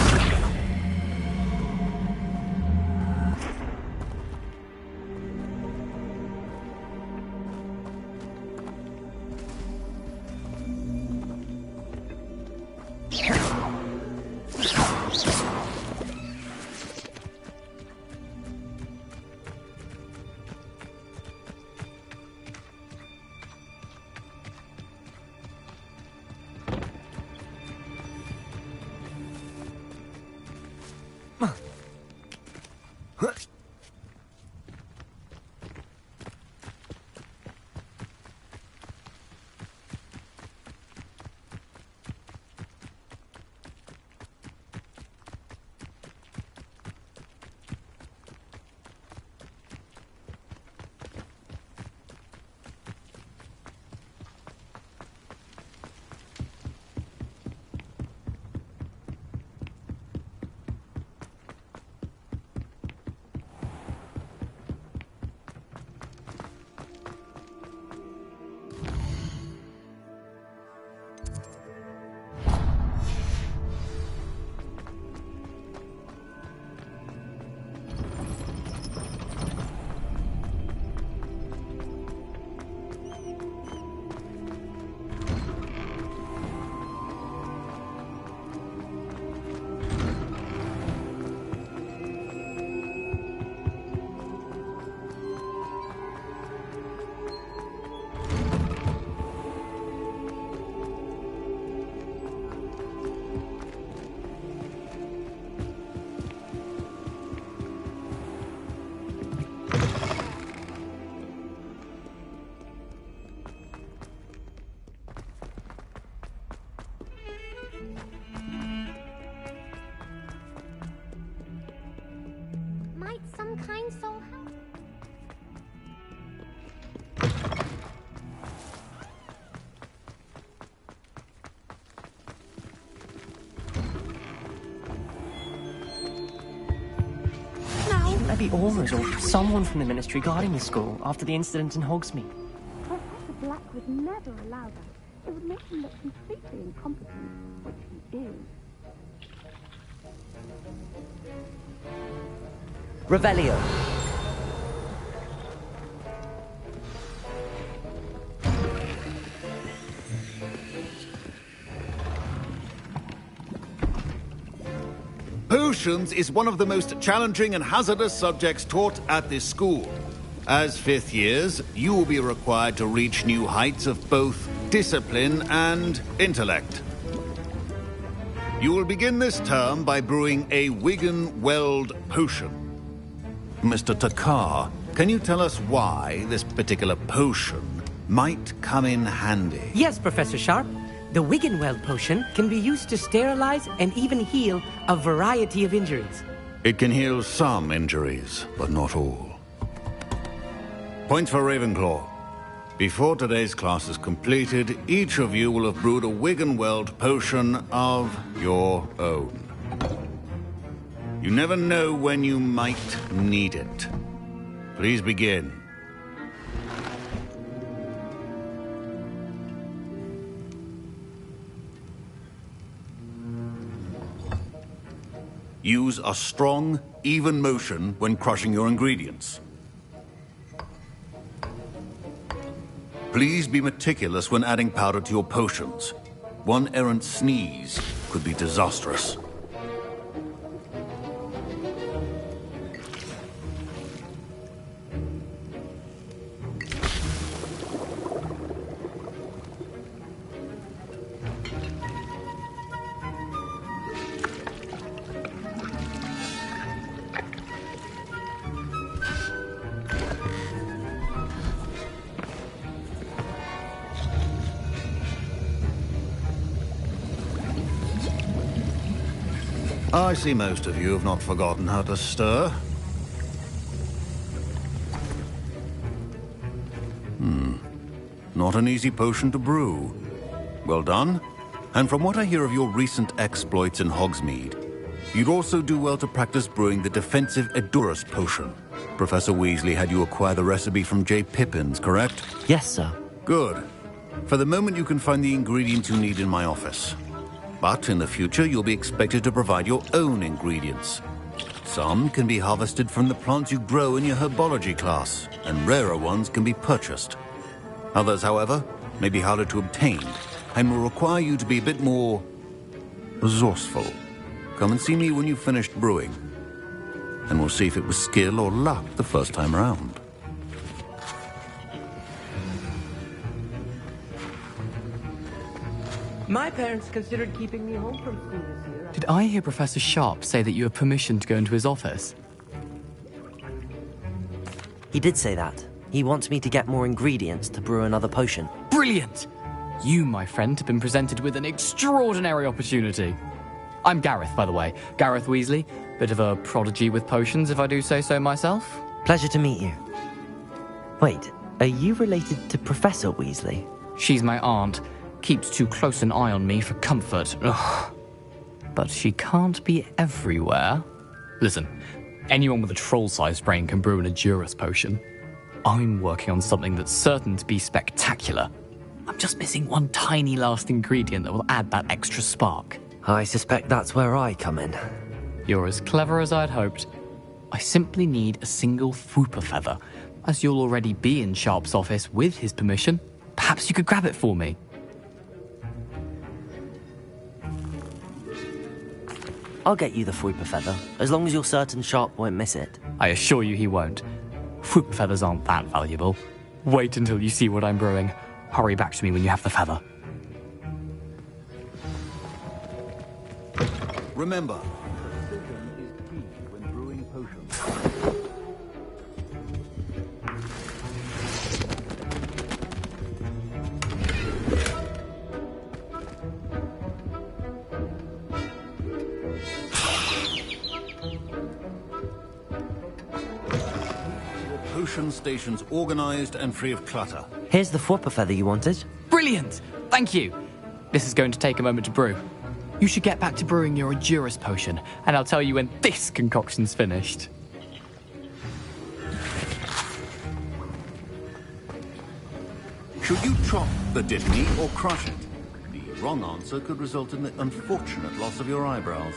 S20: to be Aurors or someone from the Ministry guarding the school after the incident in Hogsmeade.
S4: Professor Black would never allow that. It would make him look completely incompetent, which he is.
S3: Revelio.
S23: Potions is one of the most challenging and hazardous subjects taught at this school. As fifth years, you will be required to reach new heights of both discipline and intellect. You will begin this term by brewing a Wigan-Weld potion. Mr. Takar, can you tell us why this particular potion might come in handy?
S21: Yes, Professor Sharp. The Wigan-Weld potion can be used to sterilize and even heal a variety of injuries.
S23: It can heal some injuries, but not all. Points for Ravenclaw. Before today's class is completed, each of you will have brewed a Wigan-Weld potion of your own. You never know when you might need it. Please begin. Use a strong, even motion when crushing your ingredients. Please be meticulous when adding powder to your potions. One errant sneeze could be disastrous. I see most of you have not forgotten how to stir. Not an easy potion to brew. Well done. And from what I hear of your recent exploits in Hogsmeade, you'd also do well to practice brewing the defensive Edurus potion. Professor Weasley had you acquire the recipe from J. Pippins, correct?
S3: Yes, sir.
S23: Good. For the moment, you can find the ingredients you need in my office. But in the future, you'll be expected to provide your own ingredients. Some can be harvested from the plants you grow in your herbology class, and rarer ones can be purchased. Others, however, may be harder to obtain, and will require you to be a bit more resourceful. Come and see me when you've finished brewing, and we'll see if it was skill or luck the first time around.
S21: My parents considered keeping me home from school this year.
S5: Did I hear Professor Sharp say that you have permission to go into his office?
S3: He did say that. He wants me to get more ingredients to brew another potion.
S5: Brilliant! You, my friend, have been presented with an extraordinary opportunity. I'm Gareth, by the way. Gareth Weasley. Bit of a prodigy with potions, if I do say so myself.
S3: Pleasure to meet you. Wait, are you related to Professor Weasley?
S5: She's my aunt. Keeps too close an eye on me for comfort. Ugh. But she can't be everywhere. Listen, anyone with a troll-sized brain can brew an Edurus potion. I'm working on something that's certain to be spectacular. I'm just missing one tiny last ingredient that will add that extra spark.
S3: I suspect that's where I come in.
S5: You're as clever as I'd hoped. I simply need a single Fwooper feather. As you'll already be in Sharp's office with his permission, perhaps you could grab it for me.
S3: I'll get you the Fwooper feather, as long as you're certain Sharp won't miss it.
S5: I assure you he won't. Fwooper feathers aren't that valuable. Wait until you see what I'm brewing. Hurry back to me when you have the feather.
S23: Remember, precision is key when brewing potions. Potion stations organized and free of clutter.
S3: Here's the Fwooper feather you wanted.
S5: Brilliant! Thank you. This is going to take a moment to brew. You should get back to brewing your Edurus potion, and I'll tell you when this concoction's finished.
S23: Should you chop the dittany or crush it? The wrong answer could result in the unfortunate loss of your eyebrows.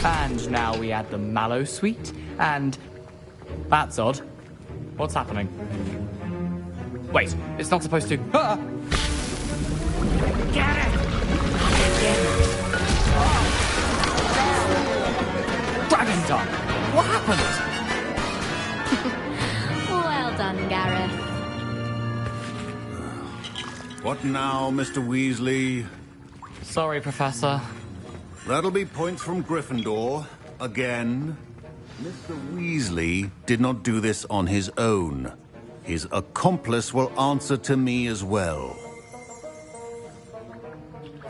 S20: And now we add the mallow sweet, and... That's odd. What's happening? Wait, it's not supposed to... Ah!
S19: Get it!
S20: Dragon Dog! What happened?
S1: Well done, Gareth.
S23: What now, Mr. Weasley?
S20: Sorry, Professor.
S23: That'll be points from Gryffindor. Again. Mr. Weasley did not do this on his own. His accomplice will answer to me as well.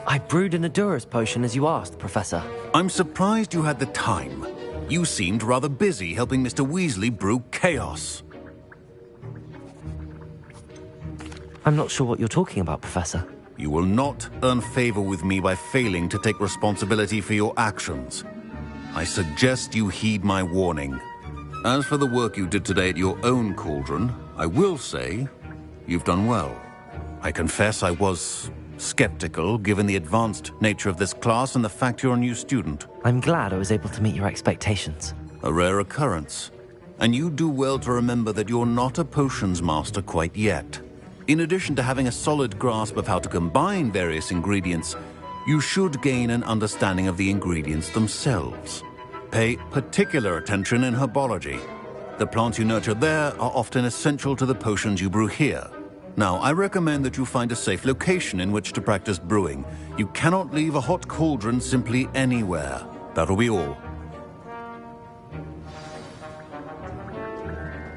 S3: I brewed an Adura's potion as you asked, Professor.
S23: I'm surprised you had the time. You seemed rather busy helping Mr. Weasley brew chaos.
S3: I'm not sure what you're talking about, Professor.
S23: You will not earn favor with me by failing to take responsibility for your actions. I suggest you heed my warning. As for the work you did today at your own cauldron, I will say you've done well. I confess I was skeptical, given the advanced nature of this class and the fact you're a new student.
S3: I'm glad I was able to meet your expectations.
S23: A rare occurrence. And you do well to remember that you're not a potions master quite yet. In addition to having a solid grasp of how to combine various ingredients, you should gain an understanding of the ingredients themselves. Pay particular attention in herbology. The plants you nurture there are often essential to the potions you brew here. Now, I recommend that you find a safe location in which to practice brewing. You cannot leave a hot cauldron simply anywhere. That'll be all.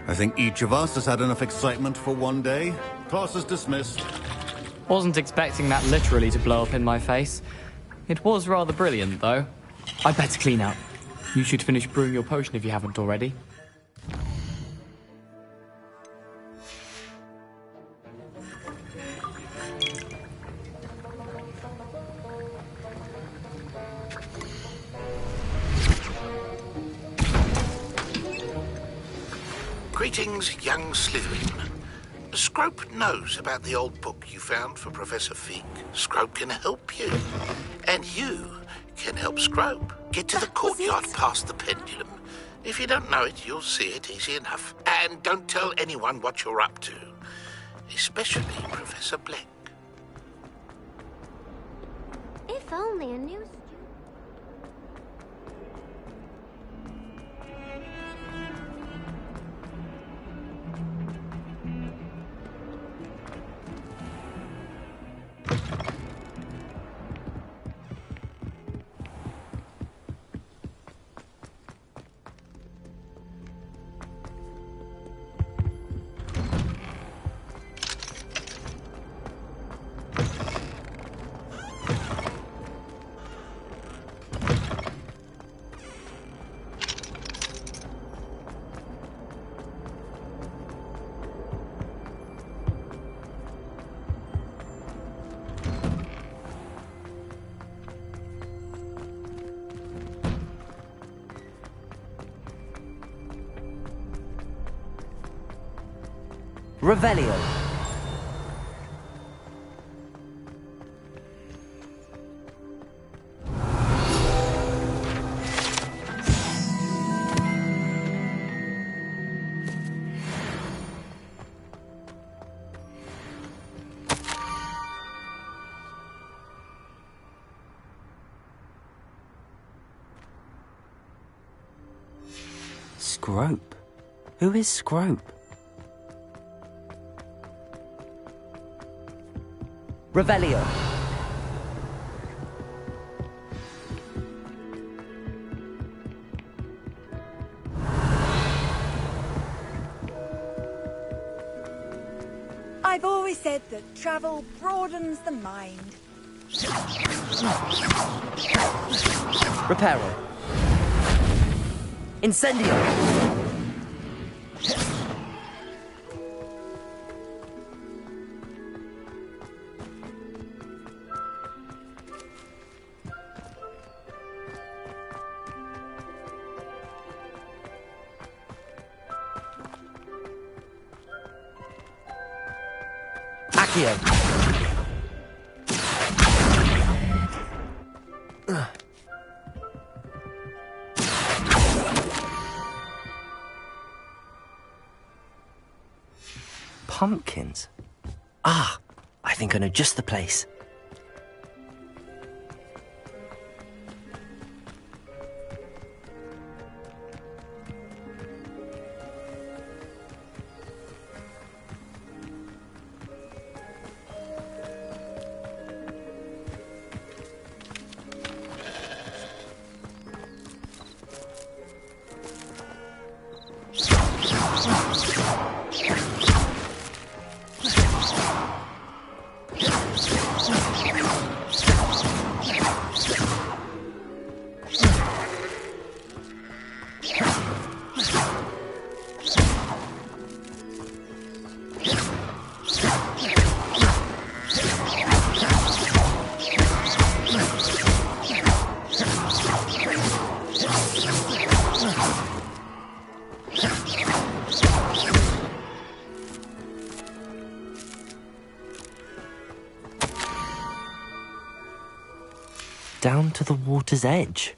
S23: I think each of us has had enough excitement for one day. Class is dismissed.
S20: Wasn't expecting that literally to blow up in my face. It was rather brilliant, though. I'd better clean up. You should finish brewing your potion if you haven't already.
S12: Greetings, young Slytherin. Scrope knows about the old book you found for Professor Fig. Scrope can help you. And you can help Scrope. Get to the courtyard past the pendulum. If you don't know it, you'll see it easy enough. And don't tell anyone what you're up to. Especially Professor Black.
S1: If only a new...
S3: Revelio. Scrope? Who is Scrope? Revelio.
S11: I've always said that travel broadens the mind.
S3: Reparo. Incendio. Accio. Pumpkins? Ah, I think I know just the place. Down to the water's edge.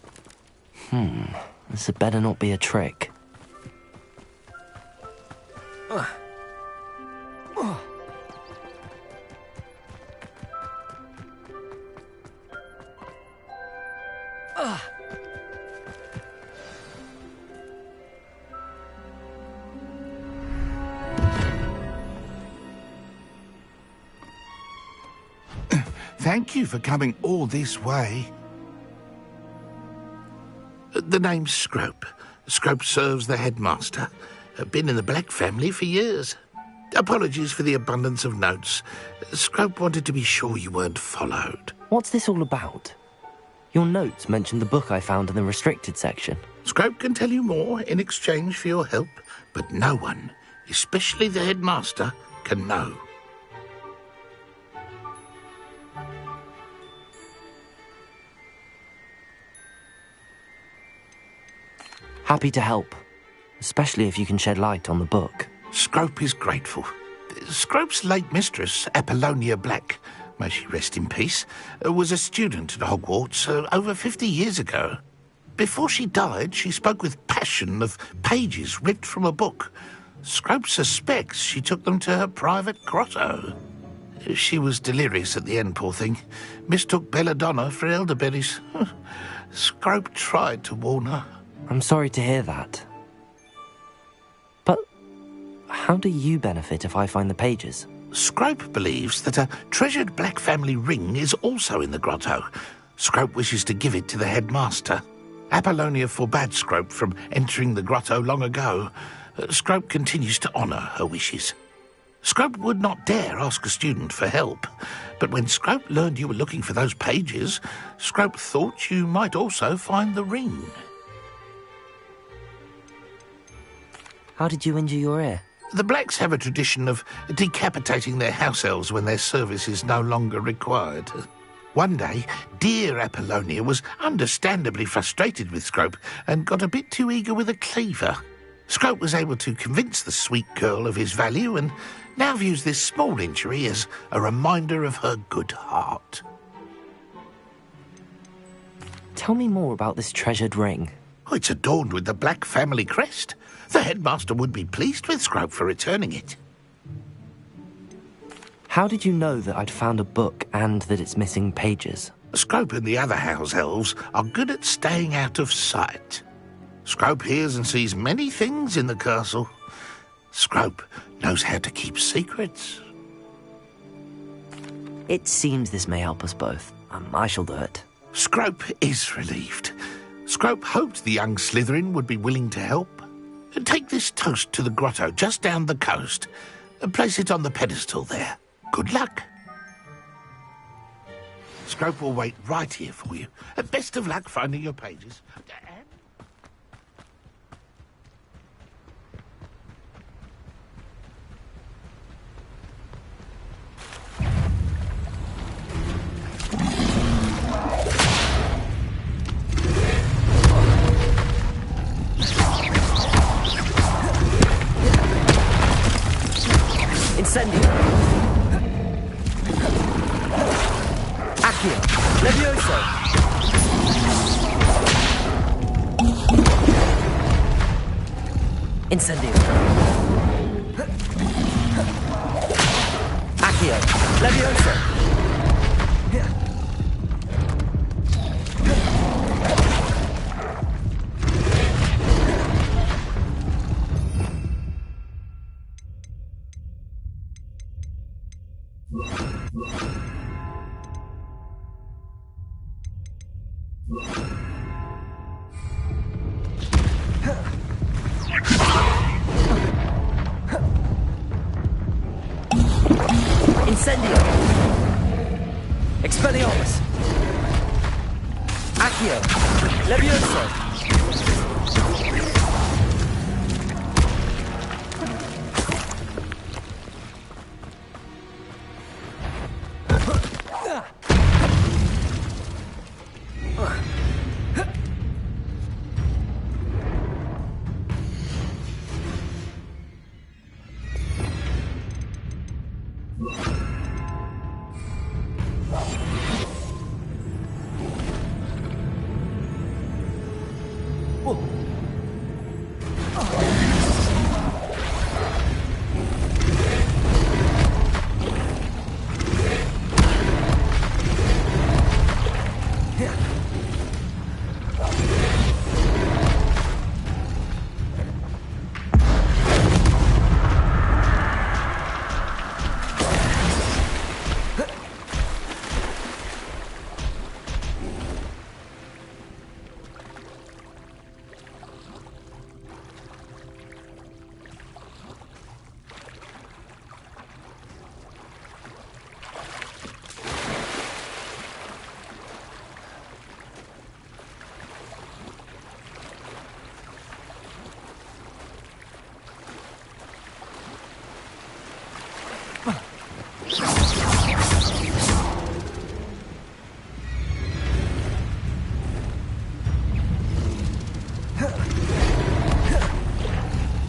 S3: This had better not be a trick.
S12: Thank you for coming all this way. The name's Scrope. Scrope serves the headmaster. Been in the Black family for years. Apologies for the abundance of notes. Scrope wanted to be sure you weren't followed.
S3: What's this all about? Your notes mentioned the book I found in the restricted section.
S12: Scrope can tell you more in exchange for your help, but no one, especially the headmaster, can know.
S3: Happy to help, especially if you can shed light on the book.
S12: Scrope is grateful. Scrope's late mistress, Apollonia Black, may she rest in peace, was a student at Hogwarts over 50 years ago. Before she died, she spoke with passion of pages ripped from a book. Scrope suspects she took them to her private grotto. She was delirious at the end, poor thing. Mistook belladonna for elderberries. Scrope tried to warn her.
S3: I'm sorry to hear that. But how do you benefit if I find the pages?
S12: Scrope believes that a treasured Black family ring is also in the grotto. Scrope wishes to give it to the headmaster. Apollonia forbade Scrope from entering the grotto long ago. Scrope continues to honour her wishes. Scrope would not dare ask a student for help, but when Scrope learned you were looking for those pages, Scrope thought you might also find the ring.
S3: How did you injure your ear?
S12: The Blacks have a tradition of decapitating their house elves when their service is no longer required. One day, dear Apollonia was understandably frustrated with Scrope and got a bit too eager with a cleaver. Scrope was able to convince the sweet girl of his value and now views this small injury as a reminder of her good heart.
S3: Tell me more about this treasured ring.
S12: Oh, it's adorned with the Black family crest. The headmaster would be pleased with Scrope for returning it.
S3: How did you know that I'd found a book and that it's missing pages?
S12: Scrope and the other house elves are good at staying out of sight. Scrope hears and sees many things in the castle. Scrope knows how to keep secrets.
S3: It seems this may help us both. I shall do it.
S12: Scrope is relieved. Scrope hoped the young Slytherin would be willing to help. Take this toast to the grotto just down the coast and place it on the pedestal there. Good luck. Scrope will wait right here for you. Best of luck finding your pages.
S3: Incendio. Accio. Levioso. Incendio. Accio. Levioso. Incendio. Expelliarmus. Accio. Levioso.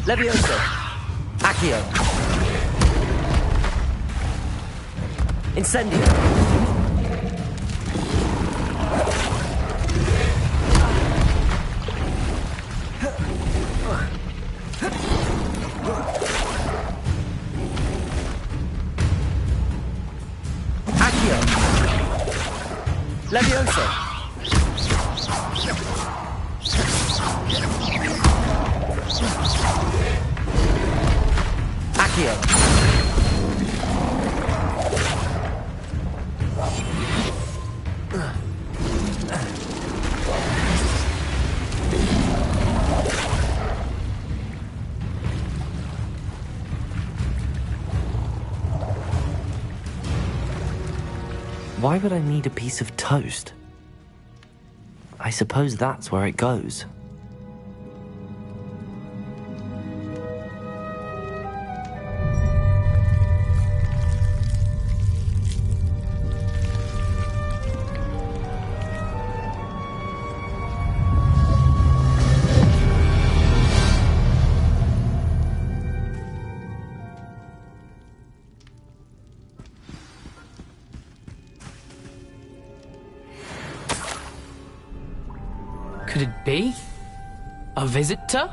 S3: Levioso. Accio. Incendio. Accio. Levioso. Accio. Why would I need a piece of toast? I suppose that's where it goes.
S20: Could it be? A visitor?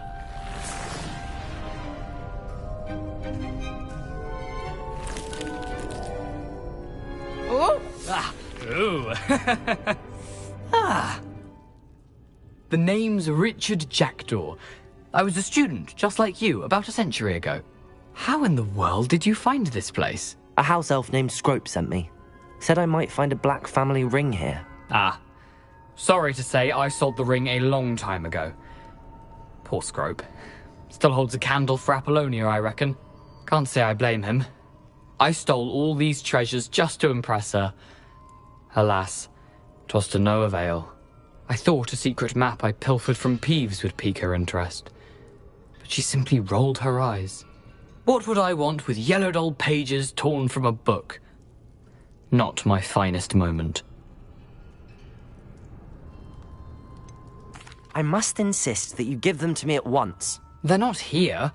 S20: Oh! Ah! Ooh! Ah! The name's Richard Jackdaw. I was a student, just like you, about a century ago. How in the world did you find this place?
S3: A house elf named Scrope sent me. Said I might find a black family ring here.
S20: Ah. Sorry to say, I sold the ring a long time ago. Poor Scrope. Still holds a candle for Apollonia, I reckon. Can't say I blame him. I stole all these treasures just to impress her. Alas, 'twas to no avail. I thought a secret map I pilfered from Peeves would pique her interest. But she simply rolled her eyes. What would I want with yellowed old pages torn from a book? Not my finest moment.
S3: I must insist that you give them to me at once.
S20: They're not here.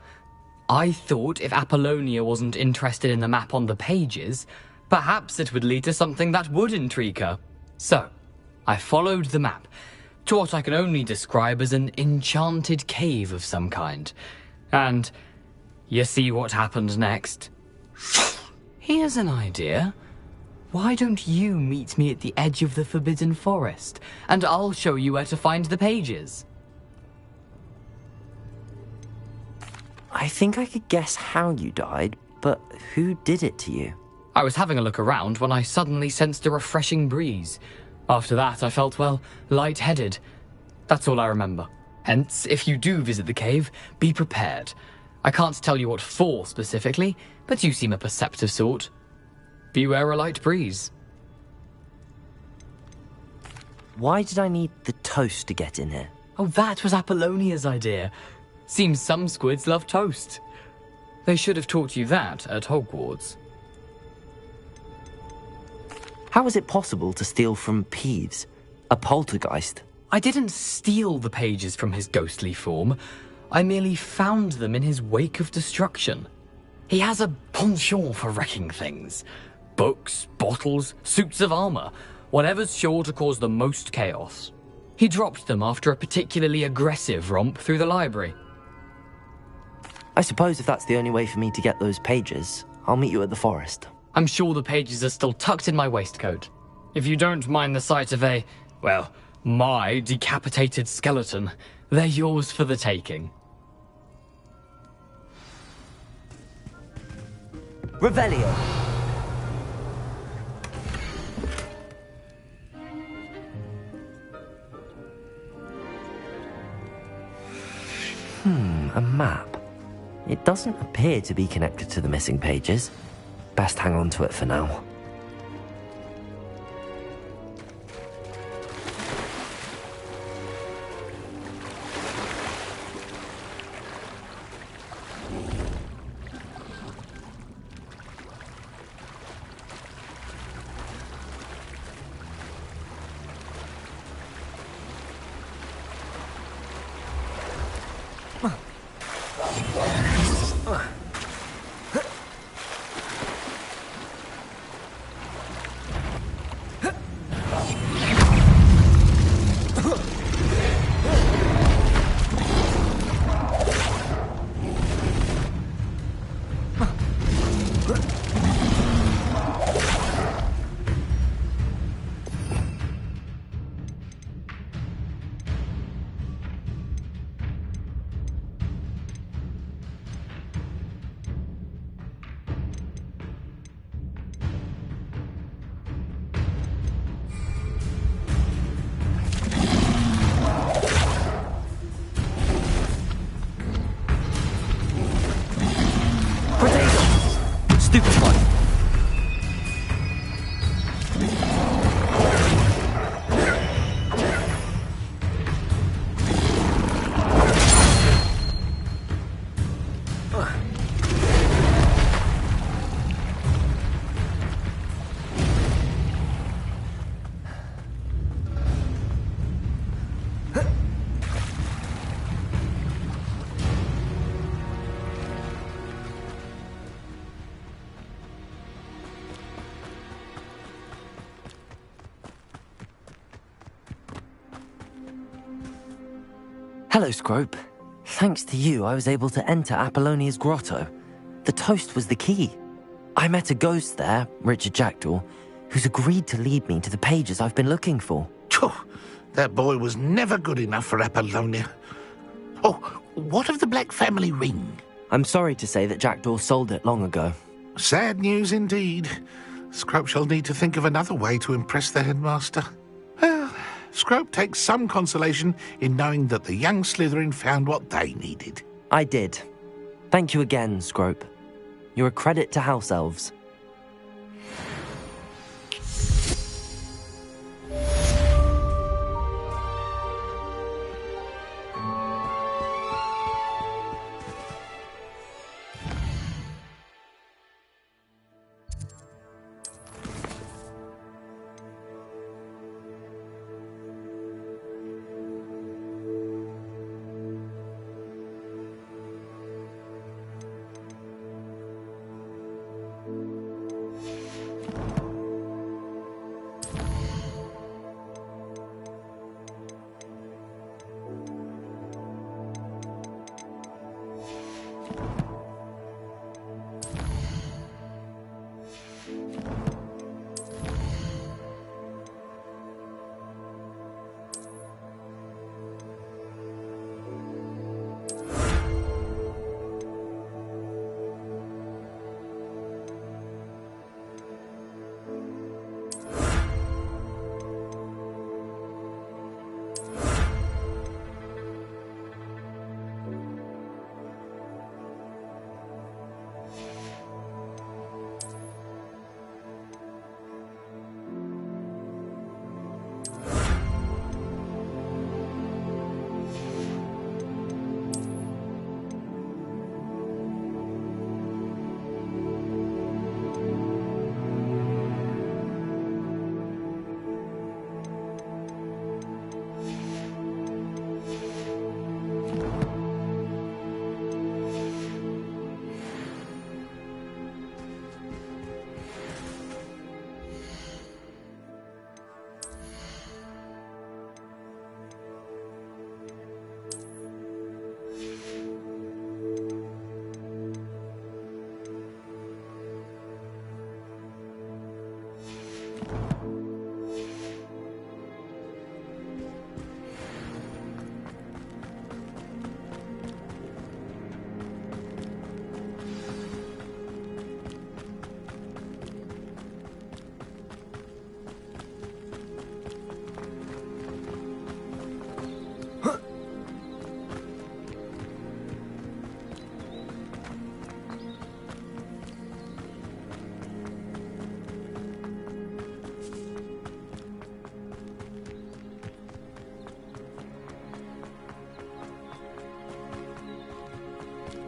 S20: I thought if Apollonia wasn't interested in the map on the pages, perhaps it would lead to something that would intrigue her. So, I followed the map to what I can only describe as an enchanted cave of some kind. And you see what happened next? Here's an idea. Why don't you meet me at the edge of the Forbidden Forest, and I'll show you where to find the pages?
S3: I think I could guess how you died, but who did it to you?
S20: I was having a look around when I suddenly sensed a refreshing breeze. After that, I felt, well, lightheaded. That's all I remember. Hence, if you do visit the cave, be prepared. I can't tell you what for specifically, but you seem a perceptive sort. Beware a light breeze.
S3: Why did I need the toast to get in here?
S20: Oh, that was Apollonia's idea. Seems some squids love toast. They should have taught you that at Hogwarts.
S3: How is it possible to steal from Peeves, a poltergeist?
S20: I didn't steal the pages from his ghostly form. I merely found them in his wake of destruction. He has a penchant for wrecking things. Books, bottles, suits of armor, whatever's sure to cause the most chaos. He dropped them after a particularly aggressive romp through the library.
S3: I suppose if that's the only way for me to get those pages, I'll meet you at the forest.
S20: I'm sure the pages are still tucked in my waistcoat. If you don't mind the sight of a, well, my decapitated skeleton, they're yours for the taking.
S3: Revelio. A map. It doesn't appear to be connected to the missing pages. Best hang on to it for now. Hello, Scrope. Thanks to you, I was able to enter Apollonia's grotto. The toast was the key. I met a ghost there, Richard Jackdaw, who's agreed to lead me to the pages I've been looking for.
S12: That boy was never good enough for Apollonia. Oh, what of the Black family ring?
S3: I'm sorry to say that Jackdaw sold it long ago.
S12: Sad news indeed. Scrope shall need to think of another way to impress the headmaster. Well, Scrope takes some consolation in knowing that the young Slytherin found what they needed.
S3: I did. Thank you again, Scrope. You're a credit to House Elves.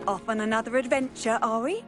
S11: Off on another adventure, are we?